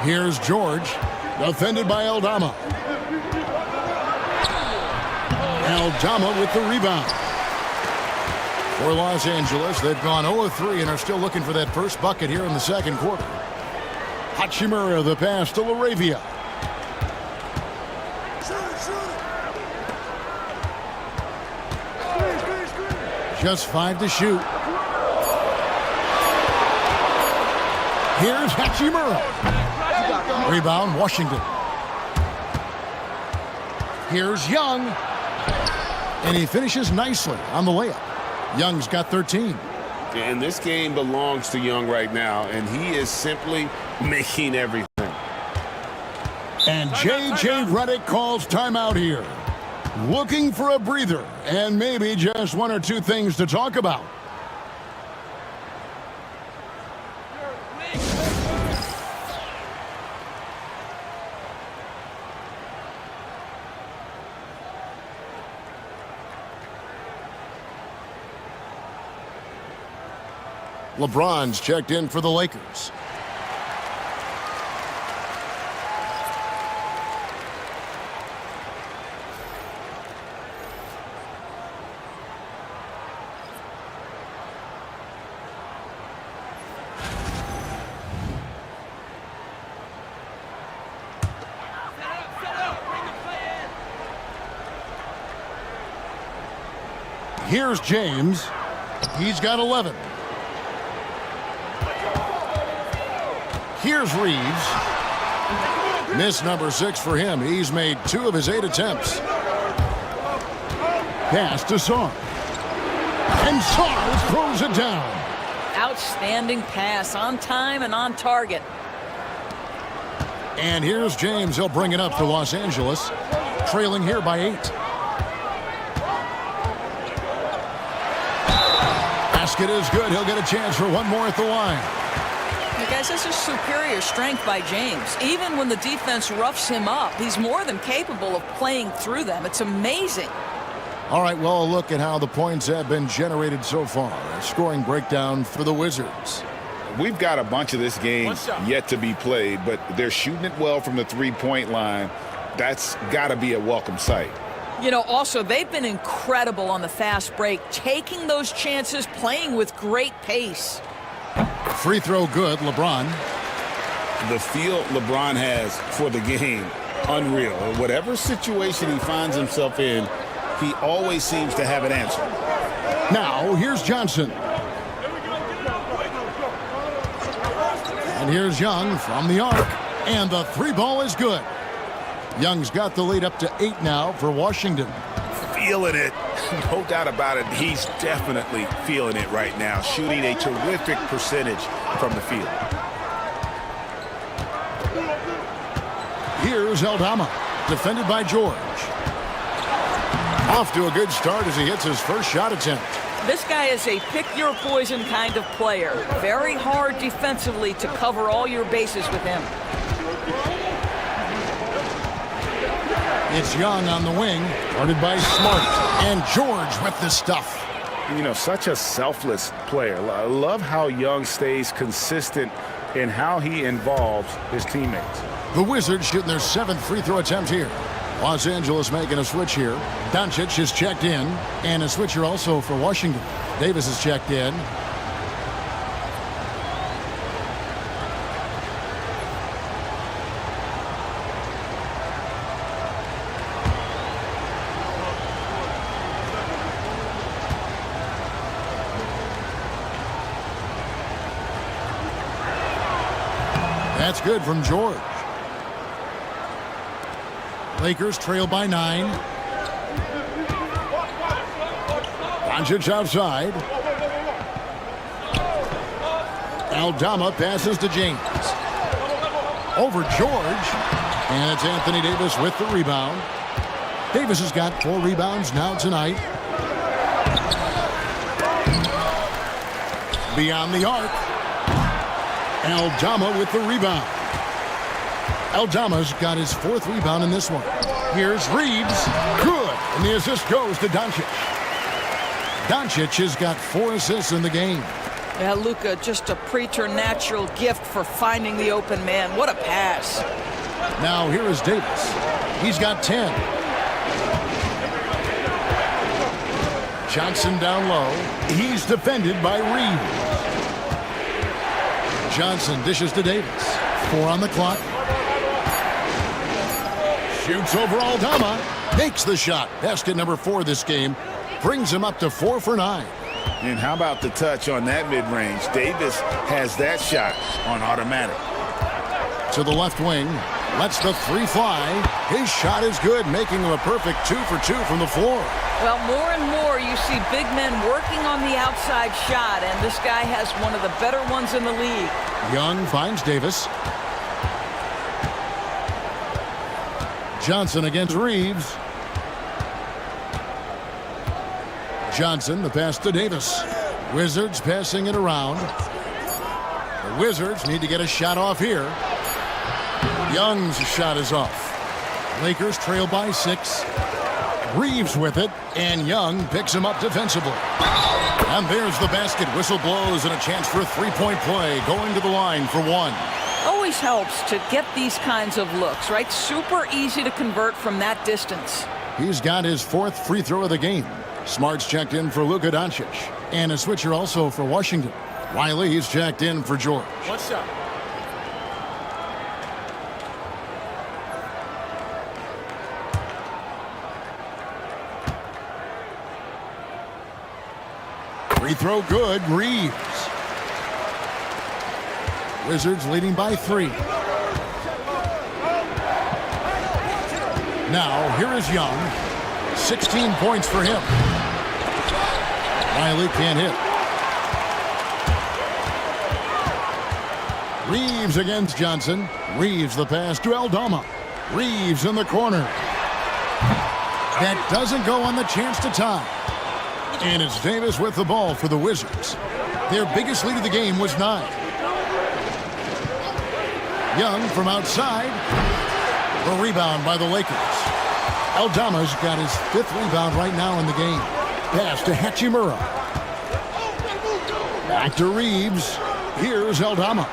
Here's George. Defended by Aldama. Aldama with the rebound. For Los Angeles, they've gone 0-3 and are still looking for that first bucket here in the second quarter. Hachimura the pass to LaRavia. Just 5 to shoot. Here's Hachimura. Rebound, Washington. Here's Young. And he finishes nicely on the layup. Young's got 13. And this game belongs to Young right now, and he is simply making everything. And J.J. Redick calls timeout here. Looking for a breather and maybe just 1 or 2 things to talk about. LeBron's checked in for the Lakers. Here's James. He's got 11. Here's Reeves. Miss number 6 for him. He's made 2 of his 8 attempts. Pass to Sarr. And Sarr throws it down. Outstanding pass, on time and on target. And here's James. He'll bring it up for Los Angeles. Trailing here by 8. Basket is good. He'll get a chance for 1 more at the line. Guys, this is superior strength by James. Even when the defense roughs him up, he's more than capable of playing through them. It's amazing. All right, well, look at how the points have been generated so far. A scoring breakdown for the Wizards. We've got a bunch of this game yet to be played, but they're shooting it well from the three-point line. That's got to be a welcome sight. You know, also, they've been incredible on the fast break, taking those chances, playing with great pace. Free throw good, LeBron. The feel LeBron has for the game, unreal. Whatever situation he finds himself in, he always seems to have an answer. Now, here's Johnson. And here's Young from the arc. And the 3 ball is good. Young's got the lead up to 8 now for Washington. Feeling it. No doubt about it, he's definitely feeling it right now, shooting a terrific percentage from the field. Here's Aldama, defended by George. Off to a good start as he hits his first shot attempt. This guy is a pick-your-poison kind of player. Very hard defensively to cover all your bases with him. It's Young on the wing, guarded by Smart, and George with the stuff. You know, such a selfless player. I love how Young stays consistent in how he involves his teammates. The Wizards shooting their 7th free throw attempt here. Los Angeles making a switch here. Doncic is checked in, and a switcher also for Washington. Davis is checked in. That's good from George. Lakers trail by 9. Doncic outside. Aldama passes to James. Over George. And it's Anthony Davis with the rebound. Davis has got 4 rebounds now tonight. Beyond the arc. Aldama with the rebound. Aldama's got his 4th rebound in this one. Here's Reeves. Good. And the assist goes to Doncic. Doncic has got 4 assists in the game. Yeah, Luka, just a preternatural gift for finding the open man. What a pass. Now here is Davis. He's got 10. Johnson down low. He's defended by Reeves. Johnson dishes to Davis. 4 on the clock. Shoots over Aldama. Makes the shot. Basket number 4 this game. Brings him up to 4 for 9. And how about the touch on that mid-range? Davis has that shot on automatic. To the left wing. Lets the 3 fly. His shot is good, making him a perfect 2 for 2 from the floor. Well, more and more you see big men working on the outside shot, and this guy has one of the better ones in the league. Young finds Davis. Johnson against Reeves. Johnson, the pass to Davis. Wizards passing it around. The Wizards need to get a shot off here. Young's shot is off. Lakers trail by 6. Reeves with it, and Young picks him up defensively. And there's the basket. Whistle blows and a chance for a 3-point play, going to the line for 1. Always helps to get these kinds of looks, right? Super easy to convert from that distance. He's got his 4th free throw of the game. Smart's checked in for Luka Doncic. And a switcher also for Washington. Riley's checked in for George. One shot. Free throw good. Reeves. Wizards leading by 3. Now, here is Young. 16 points for him. Riley can't hit. Reeves against Johnson. Reeves the pass to Aldama. Reeves in the corner. That doesn't go on the chance to tie. And it's Davis with the ball for the Wizards. Their biggest lead of the game was 9. Young from outside. A rebound by the Lakers. Aldama's got his 5th rebound right now in the game. Pass to Hachimura. Back to Reeves. Here's Aldama.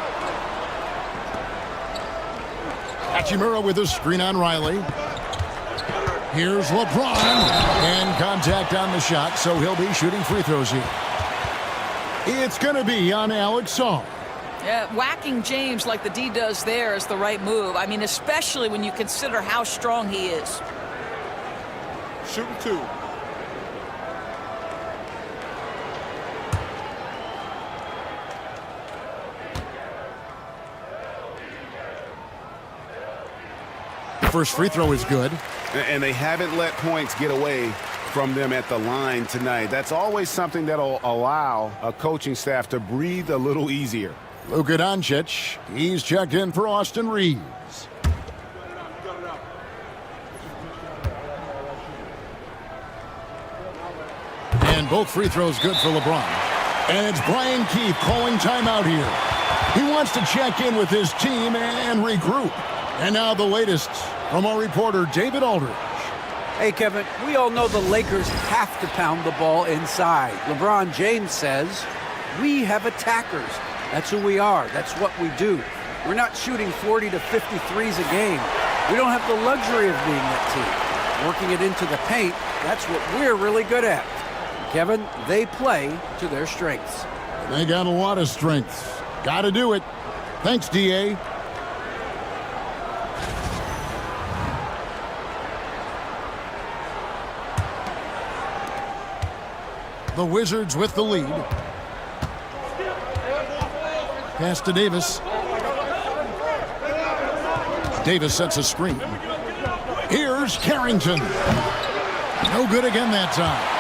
Hachimura with a screen on Riley. Here's LeBron. And contact on the shot, so he'll be shooting free throws here. It's going to be on Alex Song. Yeah, whacking James like the D does there is the right move. I mean, especially when you consider how strong he is. Shooting 2. First free throw is good. And they haven't let points get away from them at the line tonight. That's always something that'll allow a coaching staff to breathe a little easier. Luka Doncic, he's checked in for Austin Reeves. And both free throws good for LeBron. And it's Brian Keefe calling timeout here. He wants to check in with his team and regroup. And now the latest from our reporter, David Aldridge. Hey, Kevin, we all know the Lakers have to pound the ball inside. LeBron James says, we have attackers. That's who we are. That's what we do. We're not shooting 40 to 50 threes a game. We don't have the luxury of being that team. Working it into the paint, that's what we're really good at. Kevin, they play to their strengths. They got a lot of strengths. Got to do it. Thanks, D.A. The Wizards with the lead. Pass to Davis. Davis sets a screen. Here's Carrington. No good again that time.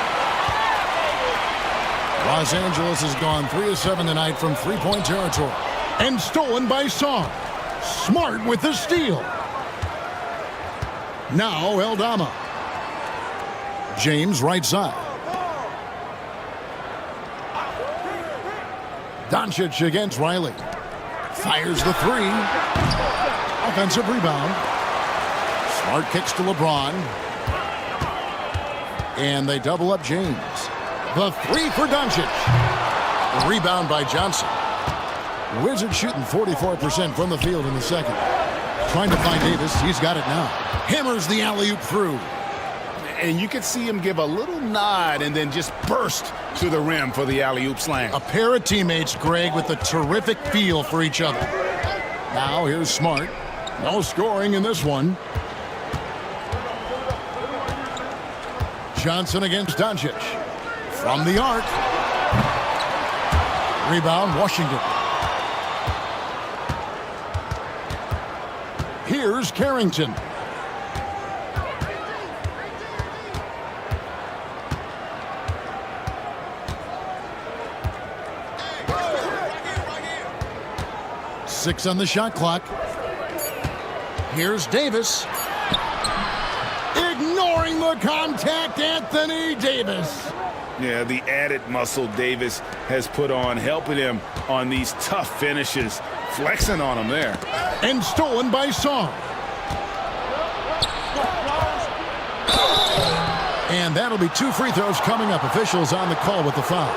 Los Angeles has gone 3 of 7 tonight from three-point territory. And stolen by Song. Smart with the steal. Now Eldama. James right side. Doncic against Riley. Fires the three. Offensive rebound. Smart kicks to LeBron. And they double up James. The three for Doncic. The rebound by Johnson. Wizards shooting 44% from the field in the second. Trying to find Davis. He's got it now. Hammers the alley-oop through. And you could see him give a little nod and then just burst to the rim for the alley-oop slam. A pair of teammates, Greg, with a terrific feel for each other. Now here's Smart. No scoring in this one. Johnson against Doncic. From the arc. Rebound, Washington. Here's Carrington. Six on the shot clock. Here's Davis. Ignoring the contact, Anthony Davis. Yeah, the added muscle Davis has put on, helping him on these tough finishes. Flexing on him there. And stolen by Song. And that'll be 2 free throws coming up. Officials on the call with the foul.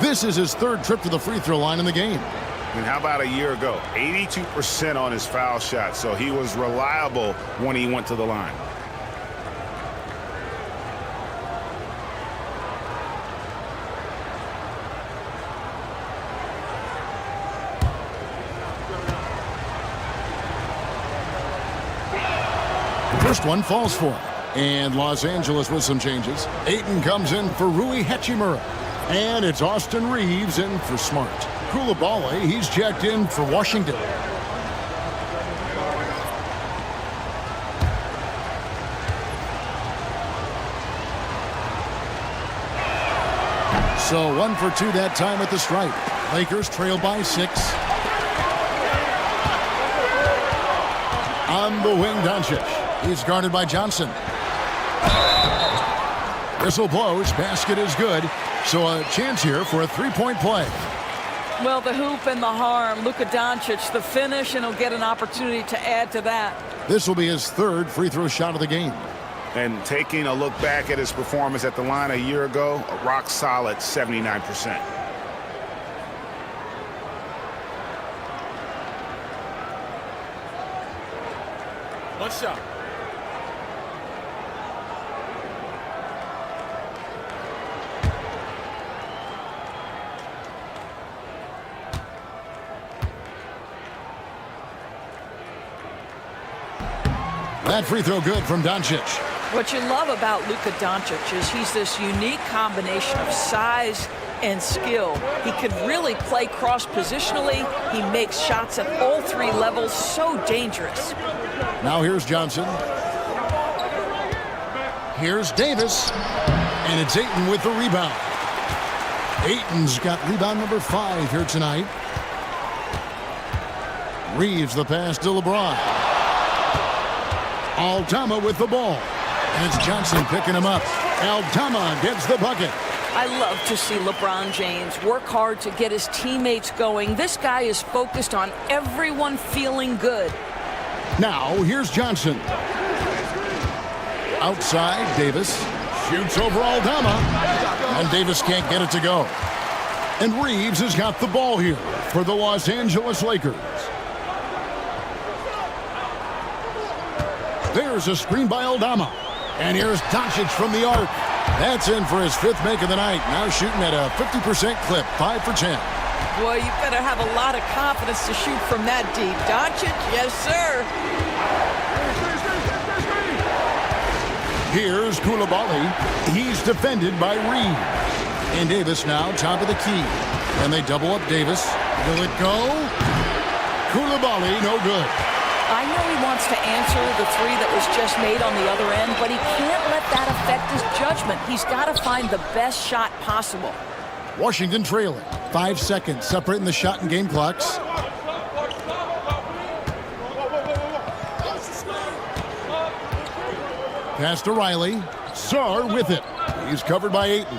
This is his 3rd trip to the free throw line in the game. And how about a year ago? 82% on his foul shot, so he was reliable when he went to the line. First one falls for him. And Los Angeles with some changes. Ayton comes in for Rui Hachimura. And it's Austin Reeves in for Smart. Koulibaly, he's checked in for Washington. So 1 for 2 that time at the stripe. Lakers trail by 6. On the wing, Doncic. He's guarded by Johnson. Whistle blows. Basket is good. So a chance here for a 3-point play. Well, the hoop and the harm. Luka Doncic, the finish, and he'll get an opportunity to add to that. This will be his 3rd free throw shot of the game. And taking a look back at his performance at the line a year ago, a rock solid 79%. One shot. That free throw good from Doncic. What you love about Luka Doncic is he's this unique combination of size and skill. He can really play cross-positionally. He makes shots at all 3 levels, so dangerous. Now here's Johnson. Here's Davis, and it's Ayton with the rebound. Ayton's got rebound number 5 here tonight. Reeves the pass to LeBron. Aldama with the ball. And it's Johnson picking him up. Aldama gets the bucket. I love to see LeBron James work hard to get his teammates going. This guy is focused on everyone feeling good. Now, here's Johnson. Outside, Davis shoots over Aldama. And Davis can't get it to go. And Reeves has got the ball here for the Los Angeles Lakers. There's a screen by Aldama. And here's Doncic from the arc. That's in for his 5th make of the night. Now shooting at a 50% clip, 5 for 10. Boy, you better have a lot of confidence to shoot from that deep. Doncic, yes, sir. Here's Koulibaly. He's defended by Reed. And Davis now top of the key. And they double up Davis. Will it go? Koulibaly, no good. I know he wants to answer the 3 that was just made on the other end, but he can't let that affect his judgment. He's got to find the best shot possible. Washington trailing. 5 seconds separating the shot and game clocks. Pass to Riley. Sarr with it. He's covered by Ayton.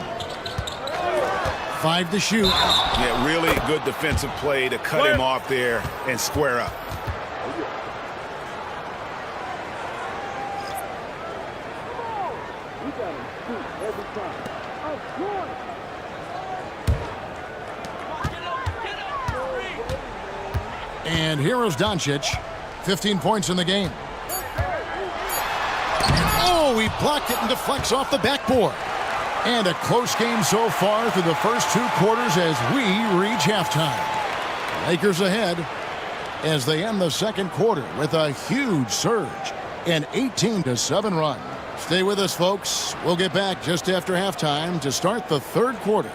5 to shoot. Yeah, really good defensive play to cut him off there and square up. And here is Doncic. 15 points in the game. Oh, he blocked it and deflects off the backboard. And a close game so far through the first 2 quarters as we reach halftime. Lakers ahead as they end the second quarter with a huge surge. An 18-7 run. Stay with us, folks. We'll get back just after halftime to start the third quarter.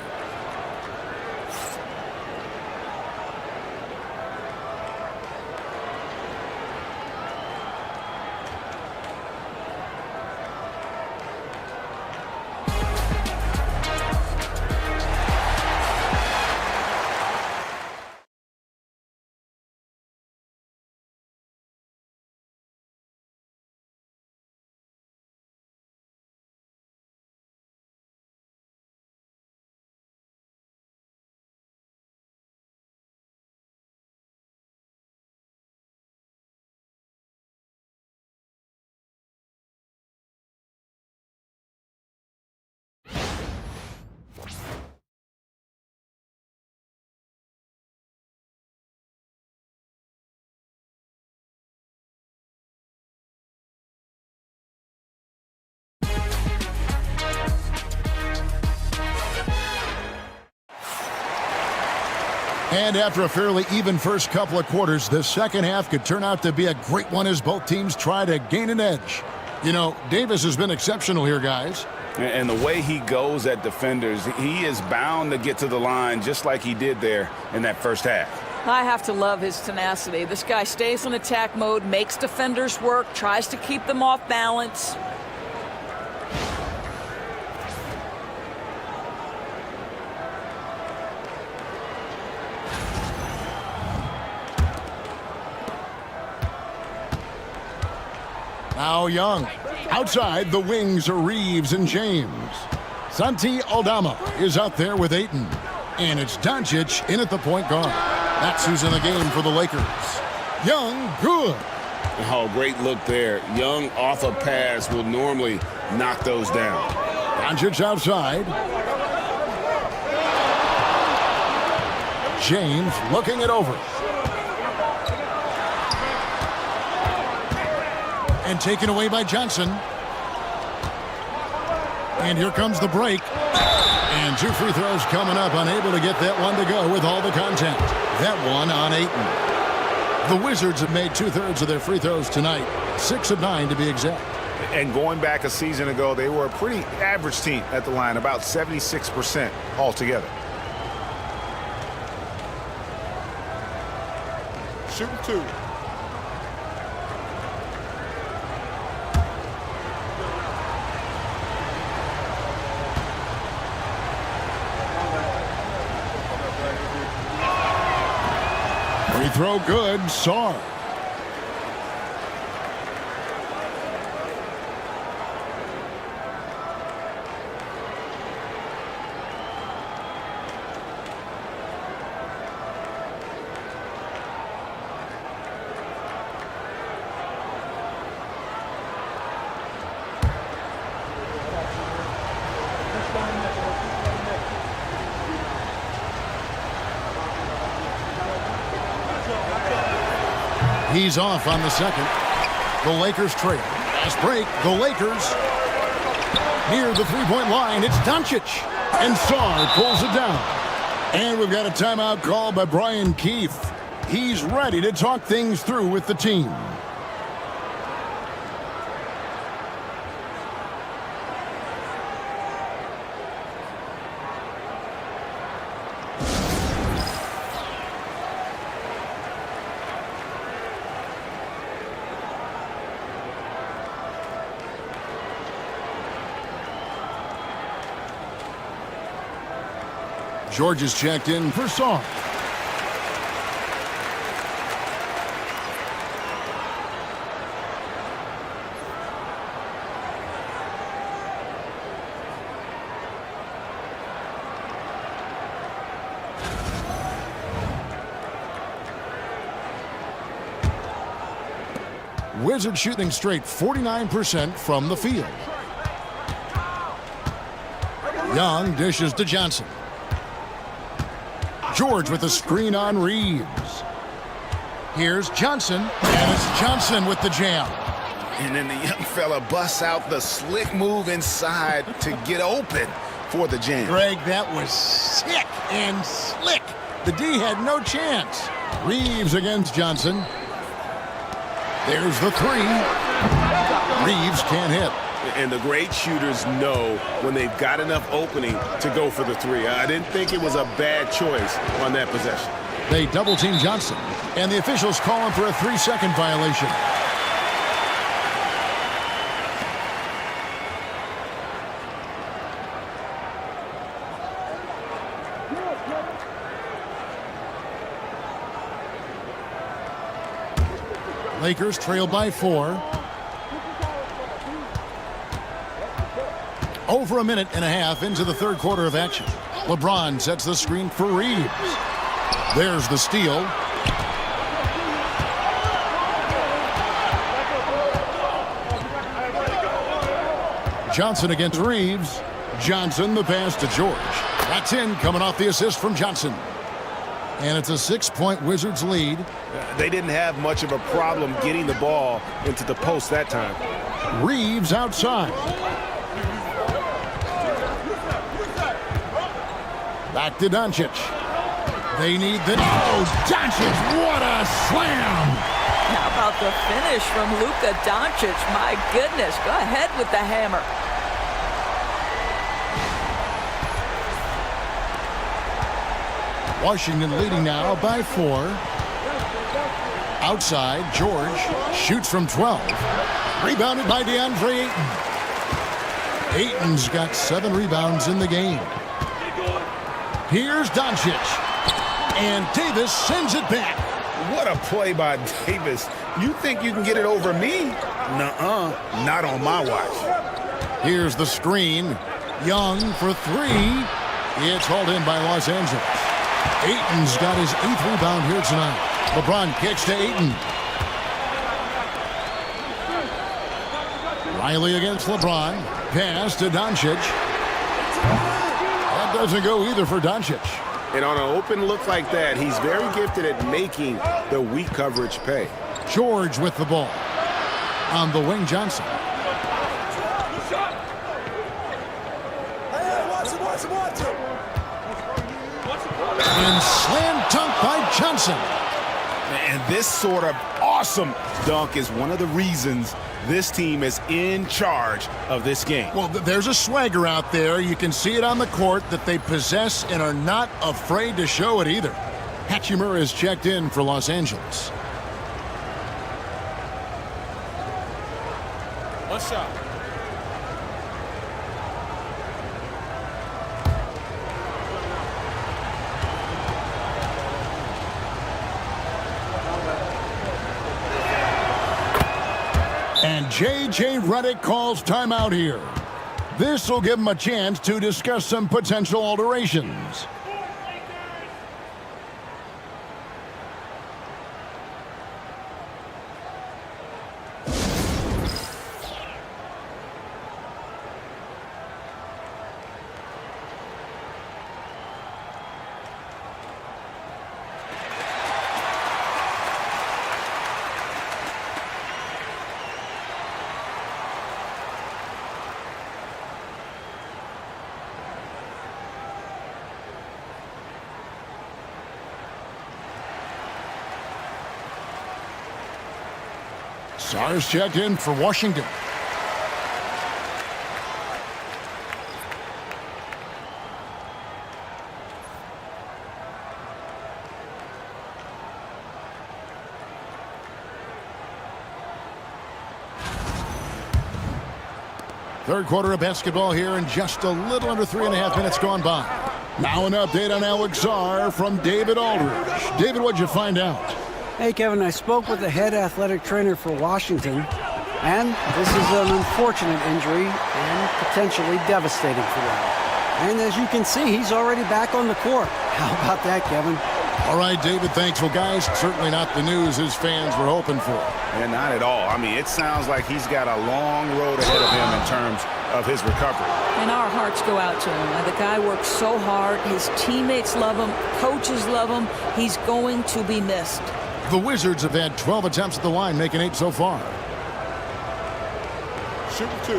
And after a fairly even first couple of quarters, the second half could turn out to be a great one as both teams try to gain an edge. You know, Davis has been exceptional here, guys. And the way he goes at defenders, he is bound to get to the line just like he did there in that first half. I have to love his tenacity. This guy stays in attack mode, makes defenders work, tries to keep them off balance. Now Young. Outside, the wings are Reeves and James. Santi Aldama is out there with Ayton. And it's Doncic in at the point guard. That's who's in the game for the Lakers. Young, good. Oh, great look there. Young off a pass will normally knock those down. Doncic outside. James looking it over. And taken away by Johnson. And here comes the break. And 2 free throws coming up. Unable to get that one to go with all the contact. That one on Ayton. The Wizards have made 2/3 of their free throws tonight. 6 of 9 to be exact. And going back a season ago, they were a pretty average team at the line, about 76% altogether. Shooting 2. Free throw good. Sarr. He's off on the second. The Lakers trail. Fast break. The Lakers near the three-point line. It's Doncic. And Sarr pulls it down. And we've got a timeout called by Brian Keefe. He's ready to talk things through with the team. George is checked in for Sarr. Wizards shooting straight 49% from the field. Young dishes to Johnson. George with a screen on Reeves. Here's Johnson, and it's Johnson with the jam. And then the young fella busts out the slick move inside to get open for the jam. Greg, that was sick and slick. The D had no chance. Reeves against Johnson. There's the three. Reeves can't hit. And the great shooters know when they've got enough opening to go for the three. I didn't think it was a bad choice on that possession. They double-team Johnson, and the officials call him for a 3-second violation. Lakers trail by 4. Over a minute and a half into the third quarter of action. LeBron sets the screen for Reeves. There's the steal. Johnson against Reeves. Johnson the pass to George. That's in, coming off the assist from Johnson. And it's a 6-point Wizards lead. They didn't have much of a problem getting the ball into the post that time. Reeves outside. Back to Doncic. They need the... Oh, Doncic, what a slam! How about the finish from Luka Doncic? My goodness, go ahead with the hammer. Washington leading now by 4. Outside, George shoots from 12. Rebounded by DeAndre Ayton. Ayton's got 7 rebounds in the game. Here's Doncic. And Davis sends it back. What a play by Davis. You think you can get it over me? Nuh-uh. Not on my watch. Here's the screen. Young for 3. It's hauled in by Los Angeles. Ayton's got his 8th rebound here tonight. LeBron kicks to Ayton. Riley against LeBron. Pass to Doncic. That doesn't go either for Doncic. And on an open look like that, he's very gifted at making the weak coverage pay. George with the ball. On the wing, Johnson. And slam dunk by Johnson. And this sort of awesome dunk is one of the reasons this team is in charge of this game. Well, there's a swagger out there. You can see it on the court that they possess and are not afraid to show it either. Hachimura is checked in for Los Angeles. One shot. J.J. Redick calls timeout here. This will give him a chance to discuss some potential alterations. Stars checked in for Washington. Third quarter of basketball here, and just a little under 3.5 minutes gone by. Now an update on Alex Czar from David Aldridge. David, what'd you find out? Hey, Kevin, I spoke with the head athletic trainer for Washington, and this is an unfortunate injury and potentially devastating for them. And as you can see, he's already back on the court. How about that, Kevin? All right, David, thanks. Well, guys, certainly not the news his fans were hoping for. And not at all. I mean, it sounds like he's got a long road ahead of him in terms of his recovery. And our hearts go out to him. The guy works so hard. His teammates love him. Coaches love him. He's going to be missed. The Wizards have had 12 attempts at the line, making 8 so far. Shoot 2.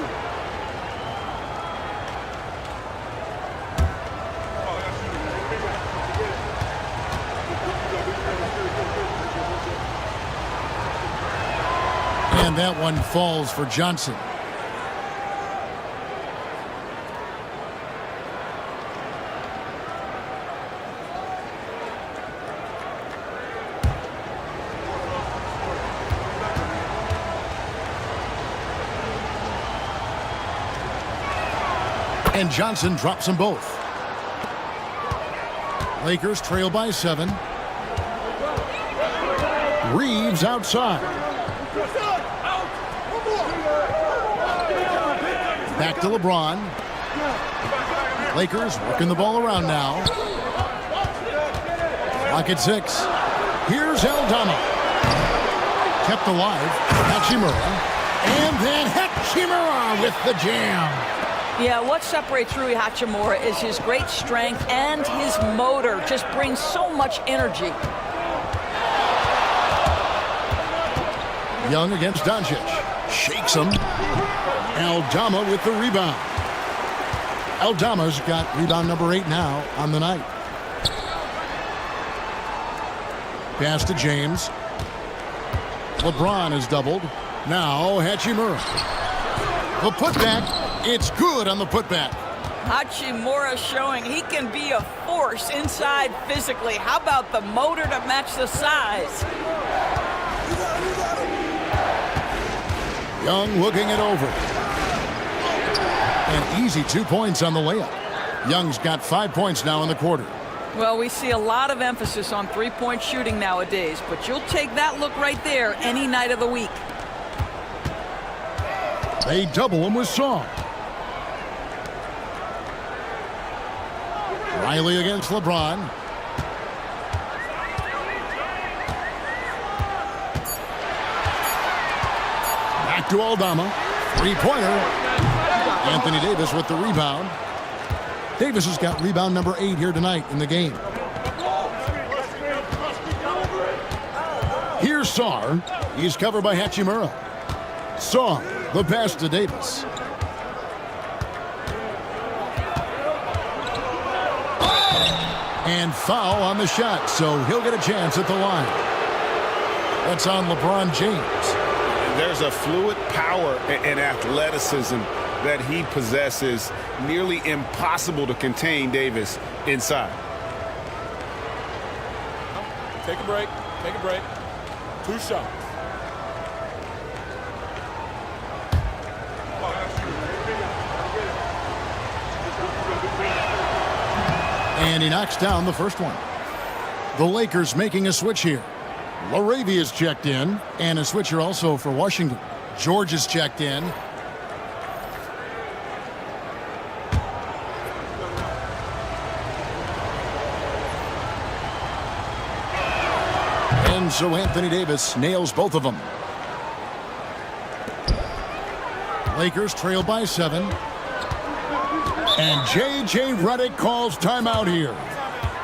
And that one falls for Johnson. And Johnson drops them both. Lakers trail by 7. Reeves outside. Back to LeBron. Lakers working the ball around now. Clock at 6. Here's Aldama. Kept alive. Hachimura. And then Hachimura with the jam. Yeah, what separates Rui Hachimura is his great strength and his motor. Just brings so much energy. Young against Doncic. Shakes him. Aldama with the rebound. Aldama's got rebound number 8 now on the night. Pass to James. LeBron is doubled. Now Hachimura. The putback. It's good on the putback. Hachimura showing he can be a force inside physically. How about the motor to match the size? Young looking it over. An easy 2 points on the layup. Young's got 5 points now in the quarter. Well, we see a lot of emphasis on three-point shooting nowadays, but you'll take that look right there any night of the week. They double him with Song. Riley against LeBron. Back to Aldama. Three-pointer. Anthony Davis with the rebound. Davis has got rebound number 8 here tonight in the game. Here's Sar. He's covered by Hachimura. Song, the pass to Davis. And foul on the shot, so he'll get a chance at the line. That's on LeBron James. There's a fluid power and athleticism that he possesses, nearly impossible to contain Davis inside. Take a break. Take a break. 2 shots. And he knocks down the first one. The Lakers making a switch here. LaRavia's checked in, and a switcher also for Washington. George is checked in. And so Anthony Davis nails both of them. Lakers trail by 7. And J.J. Redick calls timeout here.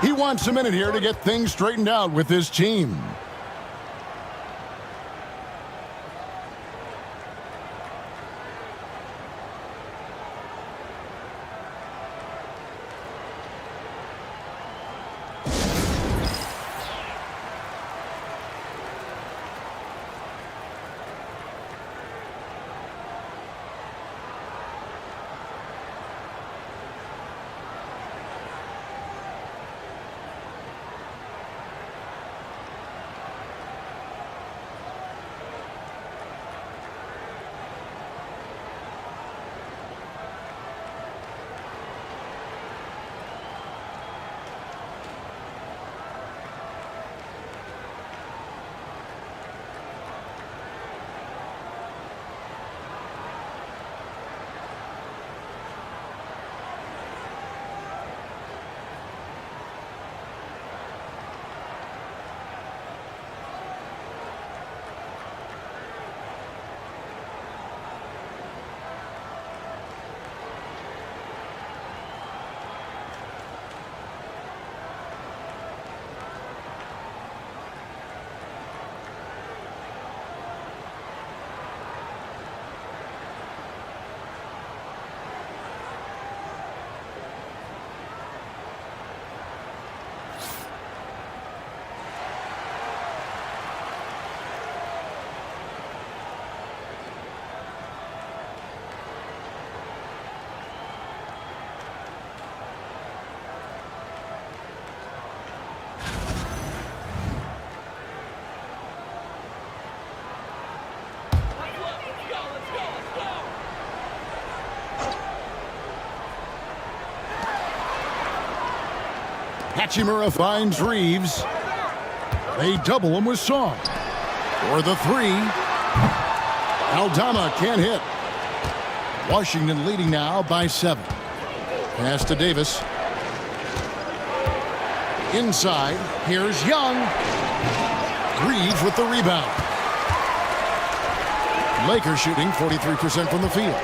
He wants a minute here to get things straightened out with his team. Hachimura finds Reeves. They double him with Song. For the 3. Aldama can't hit. Washington leading now by 7. Pass to Davis. Inside, here's Young. Reeves with the rebound. Lakers shooting 43% from the field.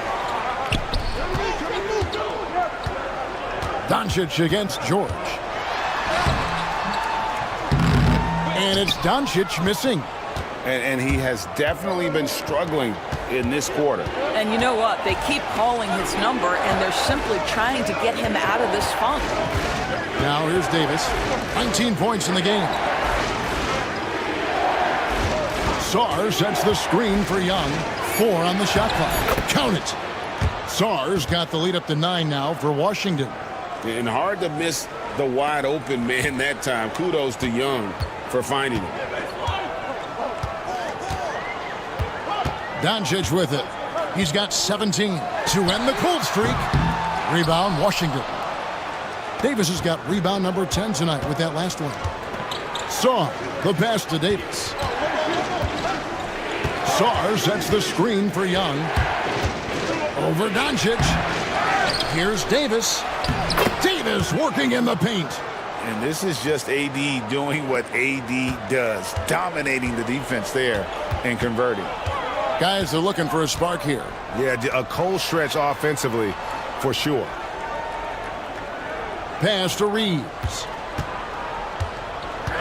Doncic against George. And it's Doncic missing. And he has definitely been struggling in this quarter. And you know what? They keep calling his number, and they're simply trying to get him out of this funk. Now here's Davis. 19 points in the game. Sarr sets the screen for Young. 4 on the shot clock. Count it. Sarr's got the lead up to 9 now for Washington. And hard to miss the wide open man that time. Kudos to Young for finding him. Doncic with it. He's got 17 to end the cold streak. Rebound, Washington. Davis has got rebound number 10 tonight with that last one. Sarr, the pass to Davis. Sarr sets the screen for Young. Over Doncic. Here's Davis. Davis working in the paint. And this is just AD doing what AD does, dominating the defense there and converting. Guys are looking for a spark here. Yeah, a cold stretch offensively for sure. Pass to Reeves.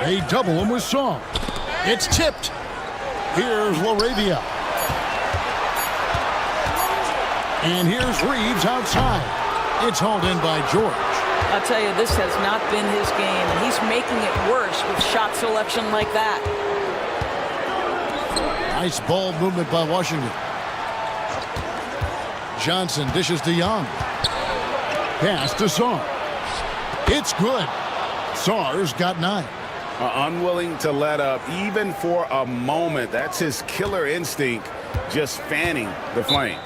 They double him with Song. It's tipped. Here's LaRavia. And here's Reeves outside. It's hauled in by George. I'll tell you, this has not been his game, and he's making it worse with shot selection like that. Nice ball movement by Washington. Johnson dishes to Young. Pass to Sarr. It's good. Sarr's got 9. Unwilling to let up even for a moment. That's his killer instinct, just fanning the flames.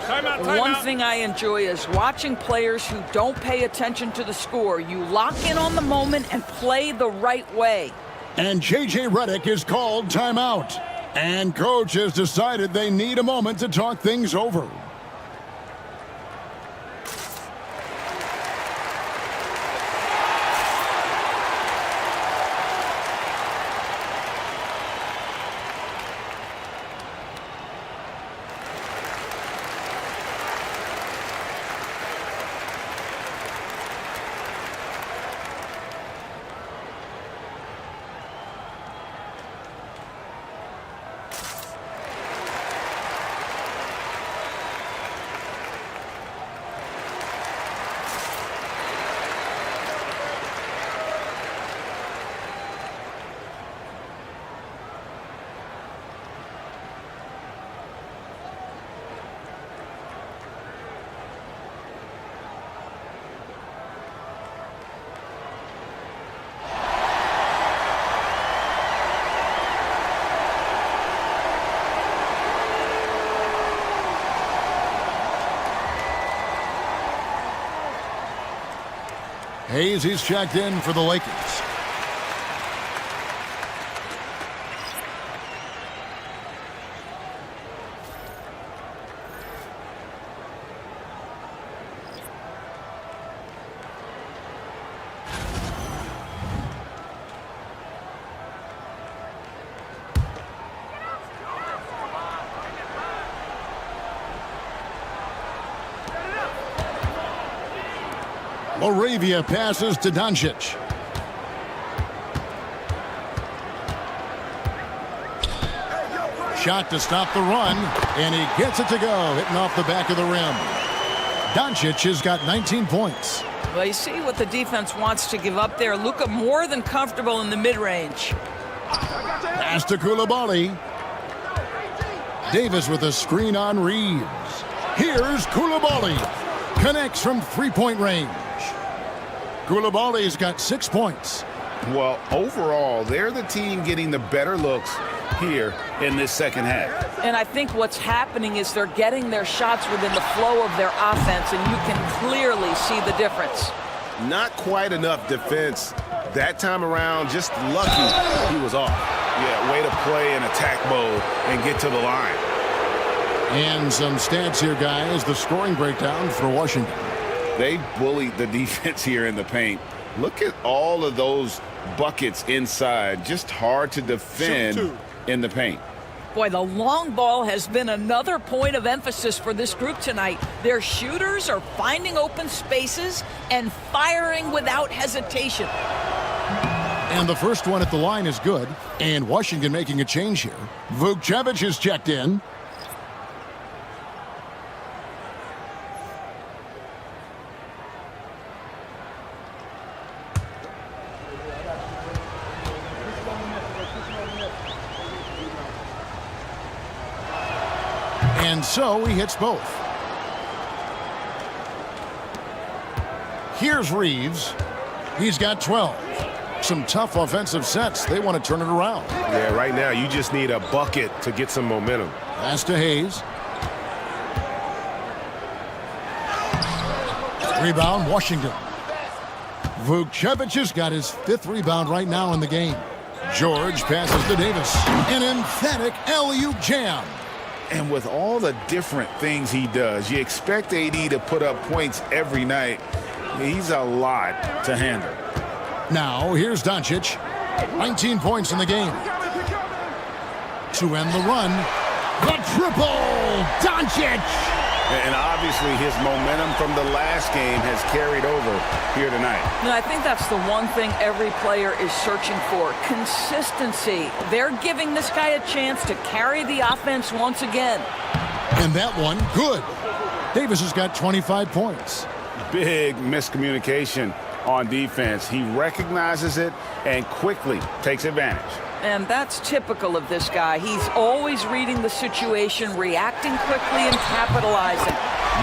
One thing I enjoy is watching players who don't pay attention to the score. You lock in on the moment and play the right way. And J.J. Redick is called timeout. And coach has decided they need a moment to talk things over. Hayes, he's checked in for the Lakers. Moravia passes to Doncic. Shot to stop the run, and he gets it to go, hitting off the back of the rim. Doncic has got 19 points. Well, you see what the defense wants to give up there. Luka more than comfortable in the mid-range. Pass to Koulibaly. Davis with a screen on Reeves. Here's Koulibaly. Connects from three-point range. Koulibaly's got 6 points. Well, overall, they're the team getting the better looks here in this second half. And I think what's happening is they're getting their shots within the flow of their offense, and you can clearly see the difference. Not quite enough defense that time around. Just lucky he was off. Yeah, way to play in attack mode and get to the line. And some stats here, guys. The scoring breakdown for Washington. They bullied the defense here in the paint. Look at all of those buckets inside. Just hard to defend in the paint. Boy, the long ball has been another point of emphasis for this group tonight. Their shooters are finding open spaces and firing without hesitation. And the first one at the line is good. And Washington making a change here. Vukcevic is checked in. And so he hits both. Here's Reeves. He's got 12. Some tough offensive sets. They want to turn it around. Yeah, right now you just need a bucket to get some momentum. Pass to Hayes. Rebound, Washington. Vukcevic has got his 5th rebound right now in the game. George passes to Davis. An emphatic alley-oop jam. And with all the different things he does, you expect AD to put up points every night. He's a lot to handle. Now, here's Doncic. 19 points in the game. To end the run, the triple! Doncic! And obviously his momentum from the last game has carried over here tonight. And I think that's the one thing every player is searching for. Consistency. They're giving this guy a chance to carry the offense once again. And that one, good. Davis has got 25 points. Big miscommunication on defense. He recognizes it and quickly takes advantage. And that's typical of this guy. He's always reading the situation, reacting quickly, and capitalizing.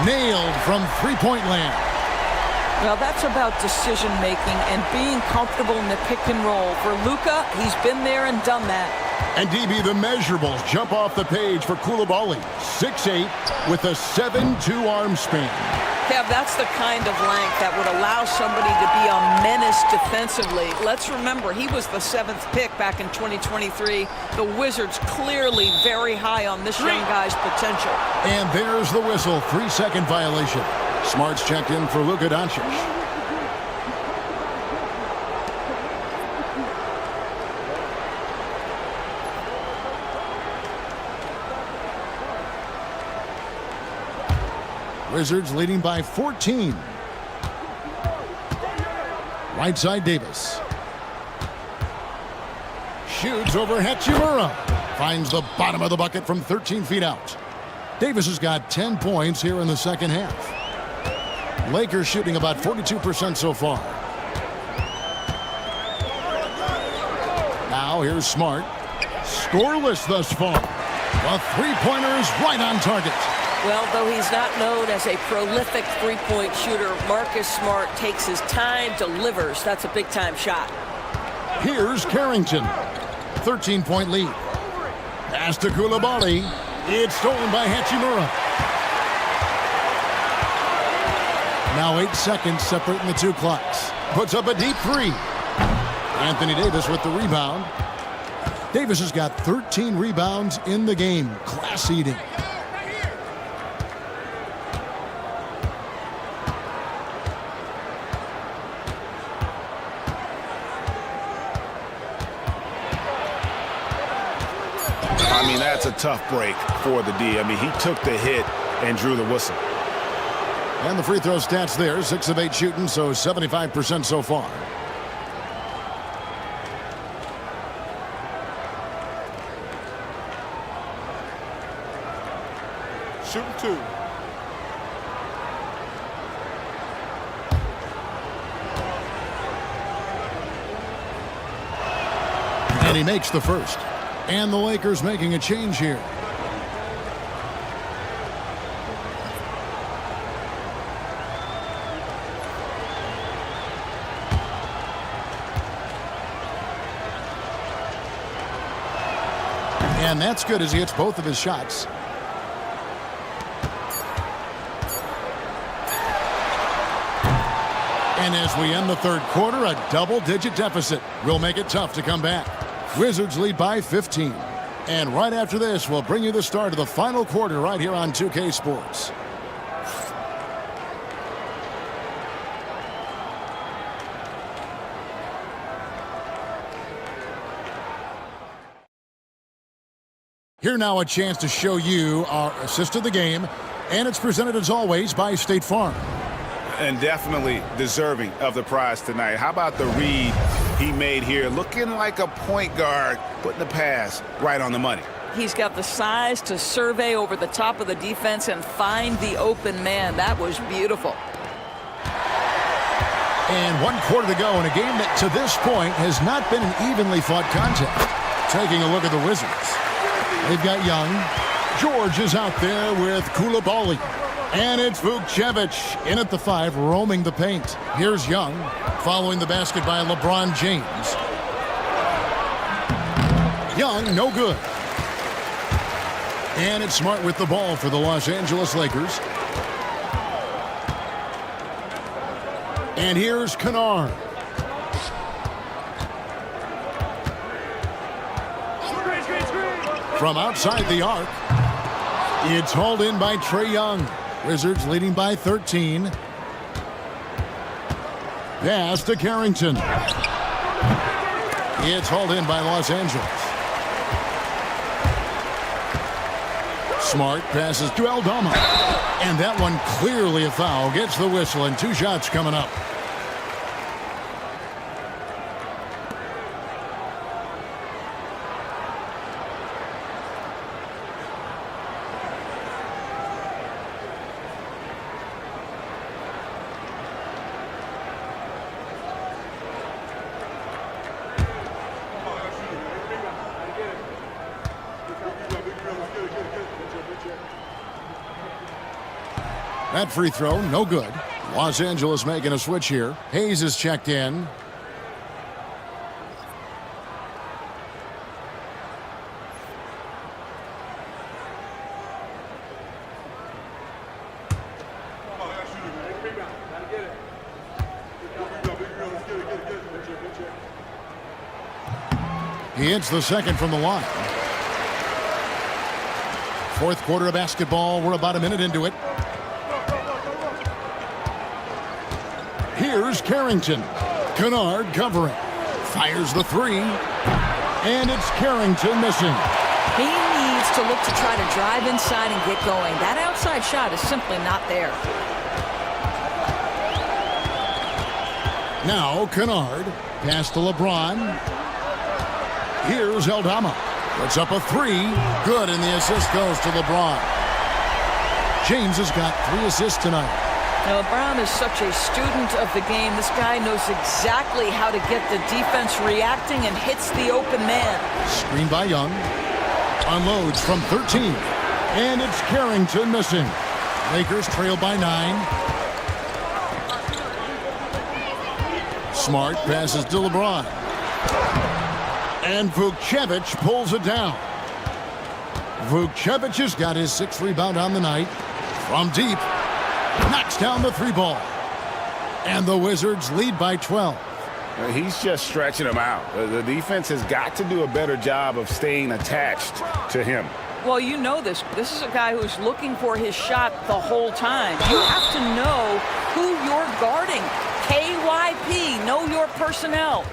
Nailed from three-point land. Well, that's about decision-making and being comfortable in the pick and roll. For Luka, he's been there and done that. And DB, the measurables jump off the page for Koulibaly. 6'8", with a 7'2" arm span. Kev, that's the kind of length that would allow somebody to be a menace defensively. Let's remember, he was the 7th pick back in 2023. The Wizards clearly very high on this young guy's potential. And there's the whistle. 3-second violation. Smart's checked in for Luka Doncic. Wizards leading by 14. Right side, Davis. Shoots over Hachimura. Finds the bottom of the bucket from 13 feet out. Davis has got 10 points here in the second half. Lakers shooting about 42% so far. Now here's Smart. Scoreless thus far. The three-pointer is right on target. Well, though he's not known as a prolific three-point shooter, Marcus Smart takes his time, delivers. That's a big-time shot. Here's Carrington. 13-point lead. Pass to Koulibaly. It's stolen by Hachimura. Now 8 seconds separating the two clocks. Puts up a deep three. Anthony Davis with the rebound. Davis has got 13 rebounds in the game. Class eating. I mean, that's a tough break for the D. I mean, he took the hit and drew the whistle. And the free throw stats there, 6 of 8 shooting, so 75% so far. Shooting 2. And he makes the first. And the Lakers making a change here. And that's good as he hits both of his shots. And as we end the third quarter, a double-digit deficit will make it tough to come back. Wizards lead by 15. And right after this, we'll bring you the start of the final quarter right here on 2K Sports. Here now a chance to show you our assist of the game. And it's presented as always by State Farm. And definitely deserving of the prize tonight. How about the read he made here? Looking like a point guard, putting the pass right on the money. He's got the size to survey over the top of the defense and find the open man. That was beautiful. And 1 quarter to go in a game that to this point has not been an evenly fought contest. Taking a look at the Wizards. They've got Young. George is out there with Koulibaly. And it's Vukcevic in at the 5, roaming the paint. Here's Young, following the basket by LeBron James. Young, no good. And it's Smart with the ball for the Los Angeles Lakers. And here's Kennard. From outside the arc, it's hauled in by Trae Young. Wizards leading by 13. Pass to Carrington. It's hauled in by Los Angeles. Smart passes to Aldama. And that one clearly a foul. Gets the whistle and 2 shots coming up. That free throw, no good. Los Angeles making a switch here. Hayes is checked in. He hits the second from the line. Fourth quarter of basketball. We're about a minute into it. Here's Carrington. Kennard covering. Fires the three. And it's Carrington missing. He needs to look to try to drive inside and get going. That outside shot is simply not there. Now Kennard. Pass to LeBron. Here's Eldama. Puts up a three. Good, and the assist goes to LeBron. James has got 3 assists tonight. Now, LeBron is such a student of the game. This guy knows exactly how to get the defense reacting and hits the open man. Screen by Young. Unloads from 13. And it's Carrington missing. Lakers trail by 9. Smart passes to LeBron. And Vukcevic pulls it down. Vukcevic has got his 6th rebound on the night. From deep. Knocks down the 3 ball. And the Wizards lead by 12. He's just stretching him out. The defense has got to do a better job of staying attached to him. Well, you know this. This is a guy who's looking for his shot the whole time. You have to know who you're guarding. KYP, know your personnel.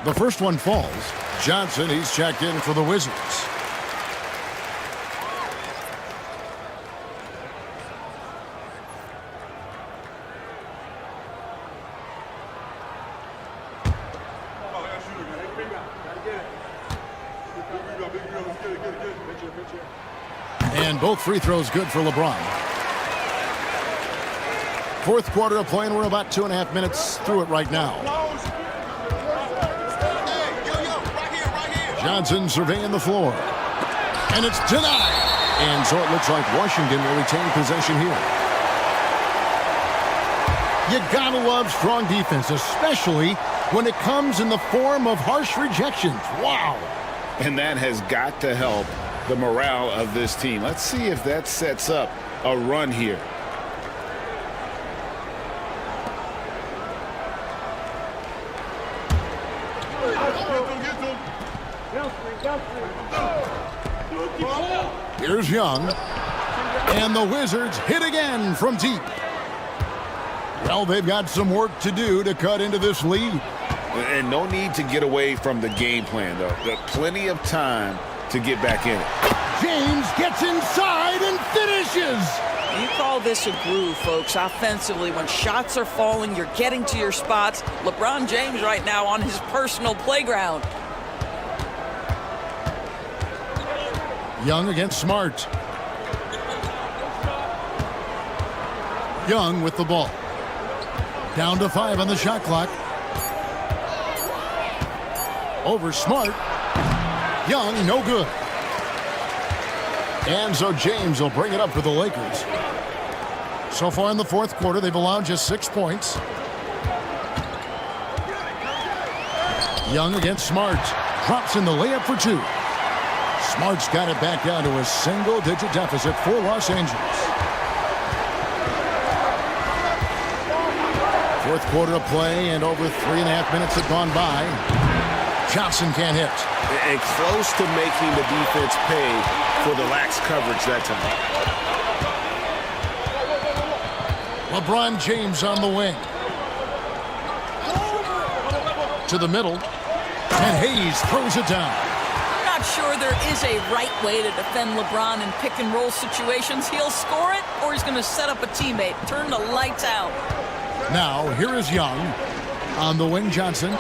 The first one falls. Johnson, he's checked in for the Wizards. And both free throws good for LeBron. Fourth quarter of play, and we're about 2.5 minutes through it right now. Johnson surveying the floor. And it's denied. And so it looks like Washington will retain possession here. You gotta love strong defense, especially when it comes in the form of harsh rejections. Wow. And that has got to help the morale of this team. Let's see if that sets up a run here. Here's Young. And the Wizards hit again from deep. Well, they've got some work to do to cut into this lead. And no need to get away from the game plan, though. There's plenty of time to get back in it. James gets inside and finishes. You call this a groove, folks. Offensively, when shots are falling, you're getting to your spots. LeBron James right now on his personal playground. Young against Smart. Young with the ball. Down to 5 on the shot clock. Over Smart. Young, no good. And so James will bring it up for the Lakers. So far in the fourth quarter, they've allowed just 6 points. Young against Smart. Drops in the layup for 2. Smart's got it back down to a single-digit deficit for Los Angeles. Fourth quarter of play, and over 3.5 minutes have gone by. Johnson can't hit. And close to making the defense pay for the lax coverage that time. LeBron James on the wing. To the middle. And Hayes throws it down. I'm not sure there is a right way to defend LeBron in pick-and-roll situations. He'll score it, or he's going to set up a teammate. Turn the lights out. Now, here is Young. On the wing, Johnson.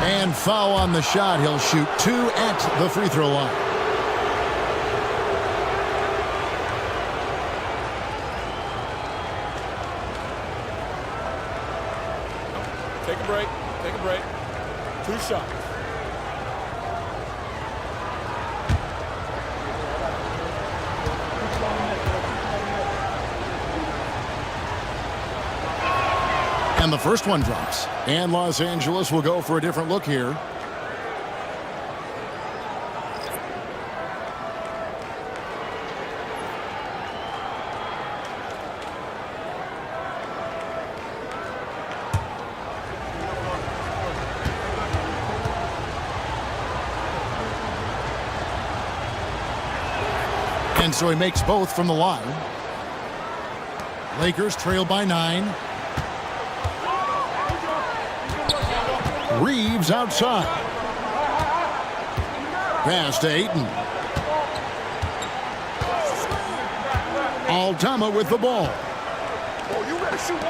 And foul on the shot. He'll shoot 2 at the free throw line. Take a break. Take a break. 2 shots. And the first one drops. And Los Angeles will go for a different look here. And so he makes both from the line. Lakers trail by 9. Reeves outside. Pass to Ayton. Aldama with the ball.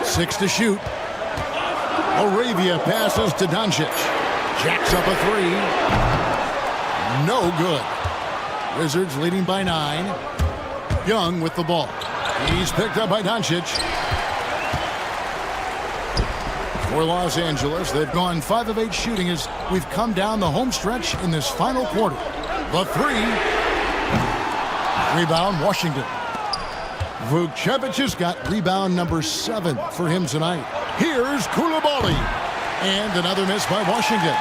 6 to shoot. Arabia passes to Doncic. Jacks up a 3. No good. Wizards leading by 9. Young with the ball. He's picked up by Doncic. For Los Angeles, they've gone 5 of 8 shooting as we've come down the home stretch in this final quarter. The 3. Rebound, Washington. Vukcevic has got rebound number 7 for him tonight. Here's Koulibaly. And another miss by Washington.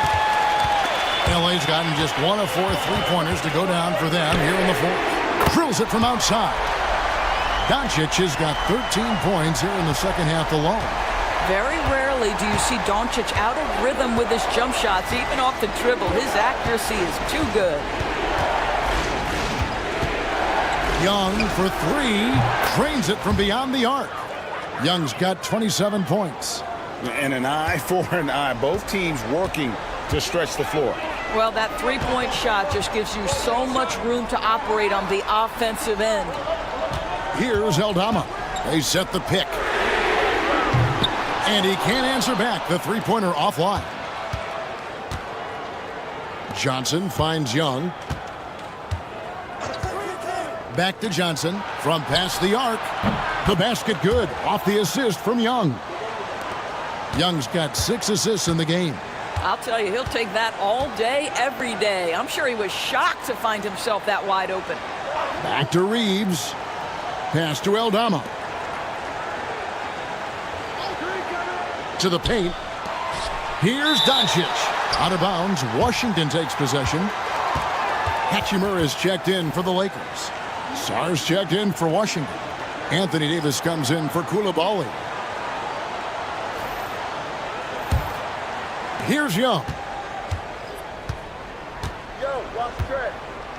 LA's gotten just 1 of 4 3-pointers to go down for them here in the fourth. Drills it from outside. Doncic has got 13 points here in the second half alone. Very rarely do you see Doncic out of rhythm with his jump shots, even off the dribble. His accuracy is too good. Young for 3. Drains it from beyond the arc. Young's got 27 points. And an eye for an eye. Both teams working to stretch the floor. Well, that three-point shot just gives you so much room to operate on the offensive end. Here's Aldama. They set the pick. And he can't answer back. The three-pointer offline. Johnson finds Young. Back to Johnson from past the arc. The basket good. Off the assist from Young. Young's got 6 assists in the game. I'll tell you, he'll take that all day, every day. I'm sure he was shocked to find himself that wide open. Back to Reeves. Pass to Aldama. To the paint. Here's Doncic. Out of bounds. Washington takes possession. Hachimura is checked in for the Lakers. Sarr's checked in for Washington. Anthony Davis comes in for Koulibaly. Here's Young.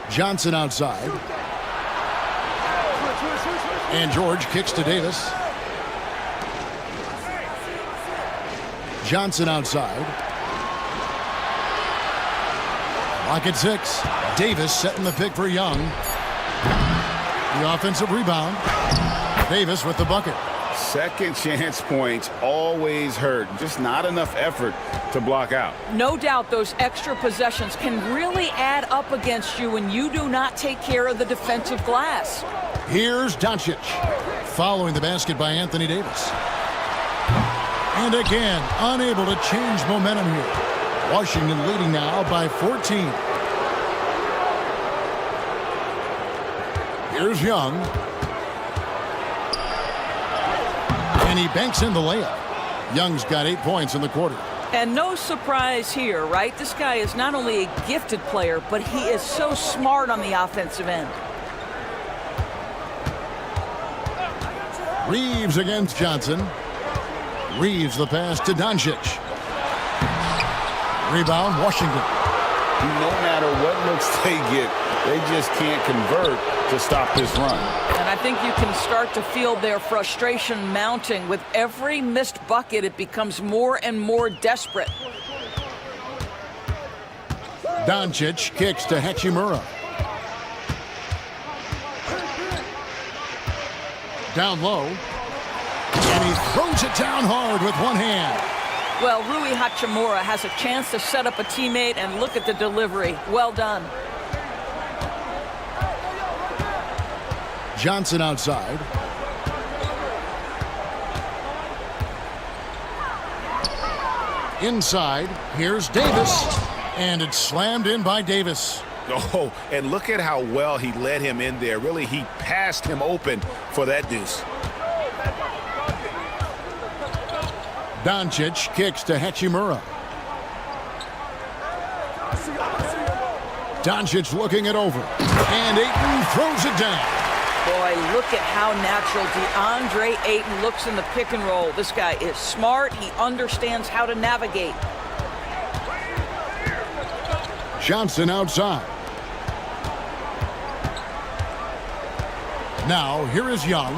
Johnson outside. And George kicks to Davis. Johnson outside. Lock at 6. Davis setting the pick for Young. The offensive rebound. Davis with the bucket. Second chance points always hurt. Just not enough effort to block out. No doubt those extra possessions can really add up against you when you do not take care of the defensive glass. Here's Doncic. Following the basket by Anthony Davis. And again, unable to change momentum here. Washington leading now by 14. Here's Young. And he banks in the layup. Young's got 8 points in the quarter. And no surprise here, right? This guy is not only a gifted player, but he is so smart on the offensive end. Reeves against Johnson. Reeves the pass to Doncic. Rebound, Washington. No matter what looks they get, they just can't convert to stop this run. And I think you can start to feel their frustration mounting. With every missed bucket, it becomes more and more desperate. Doncic kicks to Hachimura. Down low. And he throws it down hard with one hand. Well, Rui Hachimura has a chance to set up a teammate, and look at the delivery. Well done. Johnson outside. Inside, here's Davis. And it's slammed in by Davis. Oh, and look at how well he led him in there. Really, he passed him open for that deuce. Doncic kicks to Hachimura. Doncic looking it over. And Ayton throws it down. Boy, look at how natural DeAndre Ayton looks in the pick and roll. This guy is smart. He understands how to navigate. Johnson outside. Now, here is Young.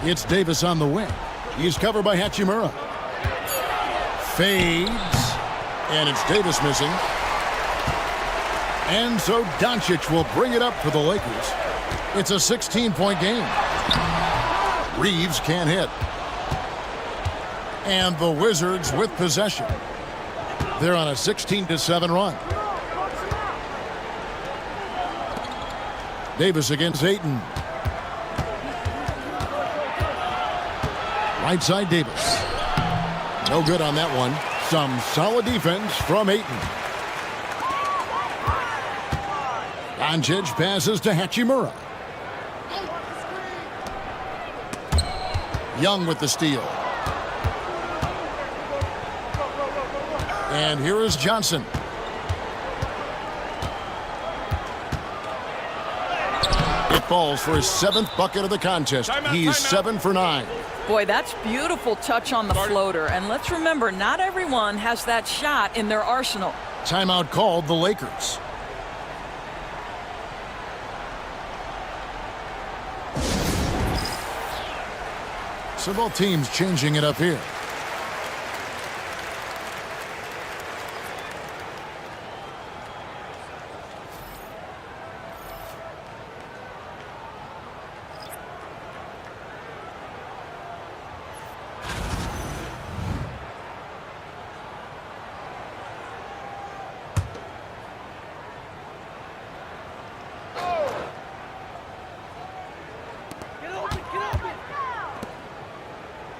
It's Davis on the wing. He's covered by Hachimura. Fades. And it's Davis missing. And so Doncic will bring it up for the Lakers. It's a 16-point game. Reeves can't hit. And the Wizards with possession. They're on a 16-7 run. Davis against Ayton. Right side Davis. No good on that one. Some solid defense from Ayton. Doncic passes to Hachimura. Young with the steal. And here is Johnson. It falls for his 7th bucket of the contest. He's 7 for 9. Boy, that's beautiful touch on the floater. And let's remember, not everyone has that shot in their arsenal. Timeout called the Lakers. So both teams changing it up here.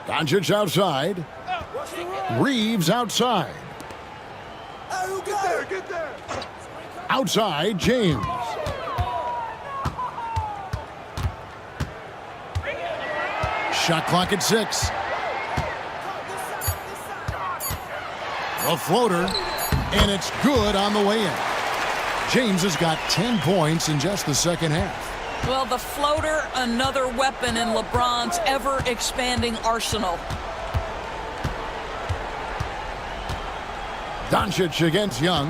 Doncic outside. Reeves outside. Get there. Outside, James. Shot clock at 6. The floater, and it's good on the way in. James has got 10 points in just the second half. Well, the floater, another weapon in LeBron's ever-expanding arsenal. Doncic against Young.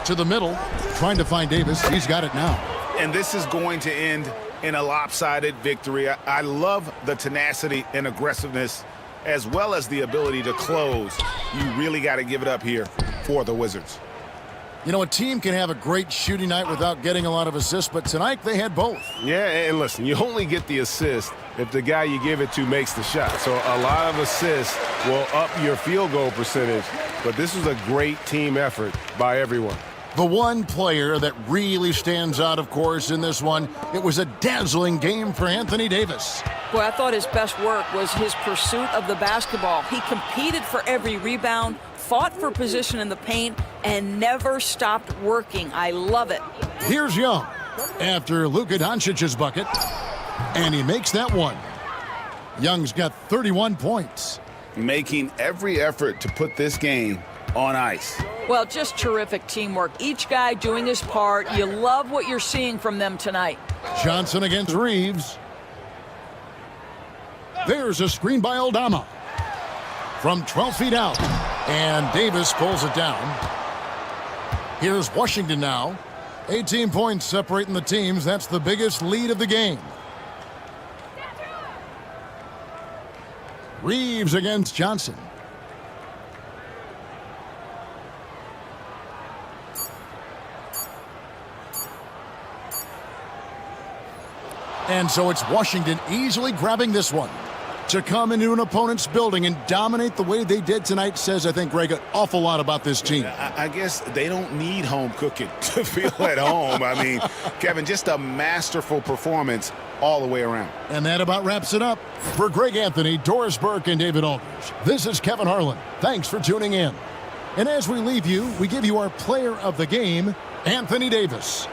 To the middle, trying to find Davis. He's got it now. And this is going to end in a lopsided victory. I love the tenacity and aggressiveness as well as the ability to close. You really got to give it up here for the Wizards. You know, a team can have a great shooting night without getting a lot of assists, but tonight they had both. Yeah, and listen, you only get the assist if the guy you give it to makes the shot. So a lot of assists will up your field goal percentage, but this was a great team effort by everyone. The one player that really stands out, of course, in this one, it was a dazzling game for Anthony Davis. Boy, I thought his best work was his pursuit of the basketball. He competed for every rebound, fought for position in the paint, and never stopped working. I love it. Here's Young after Luka Doncic's bucket, and he makes that one. Young's got 31 points. Making every effort to put this game on ice. Well, just terrific teamwork. Each guy doing his part. You love what you're seeing from them tonight. Johnson against Reeves. There's a screen by Aldama. From 12 feet out. And Davis pulls it down. Here's Washington now. 18 points separating the teams. That's the biggest lead of the game. Reeves against Johnson. And so it's Washington easily grabbing this one. To come into an opponent's building and dominate the way they did tonight says, I think, Greg, an awful lot about this team. I guess they don't need home cooking to feel at home. I mean, Kevin, just a masterful performance all the way around. And that about wraps it up. For Greg Anthony, Doris Burke, and David Aldridge, this is Kevin Harlan. Thanks for tuning in. And as we leave you, we give you our player of the game, Anthony Davis.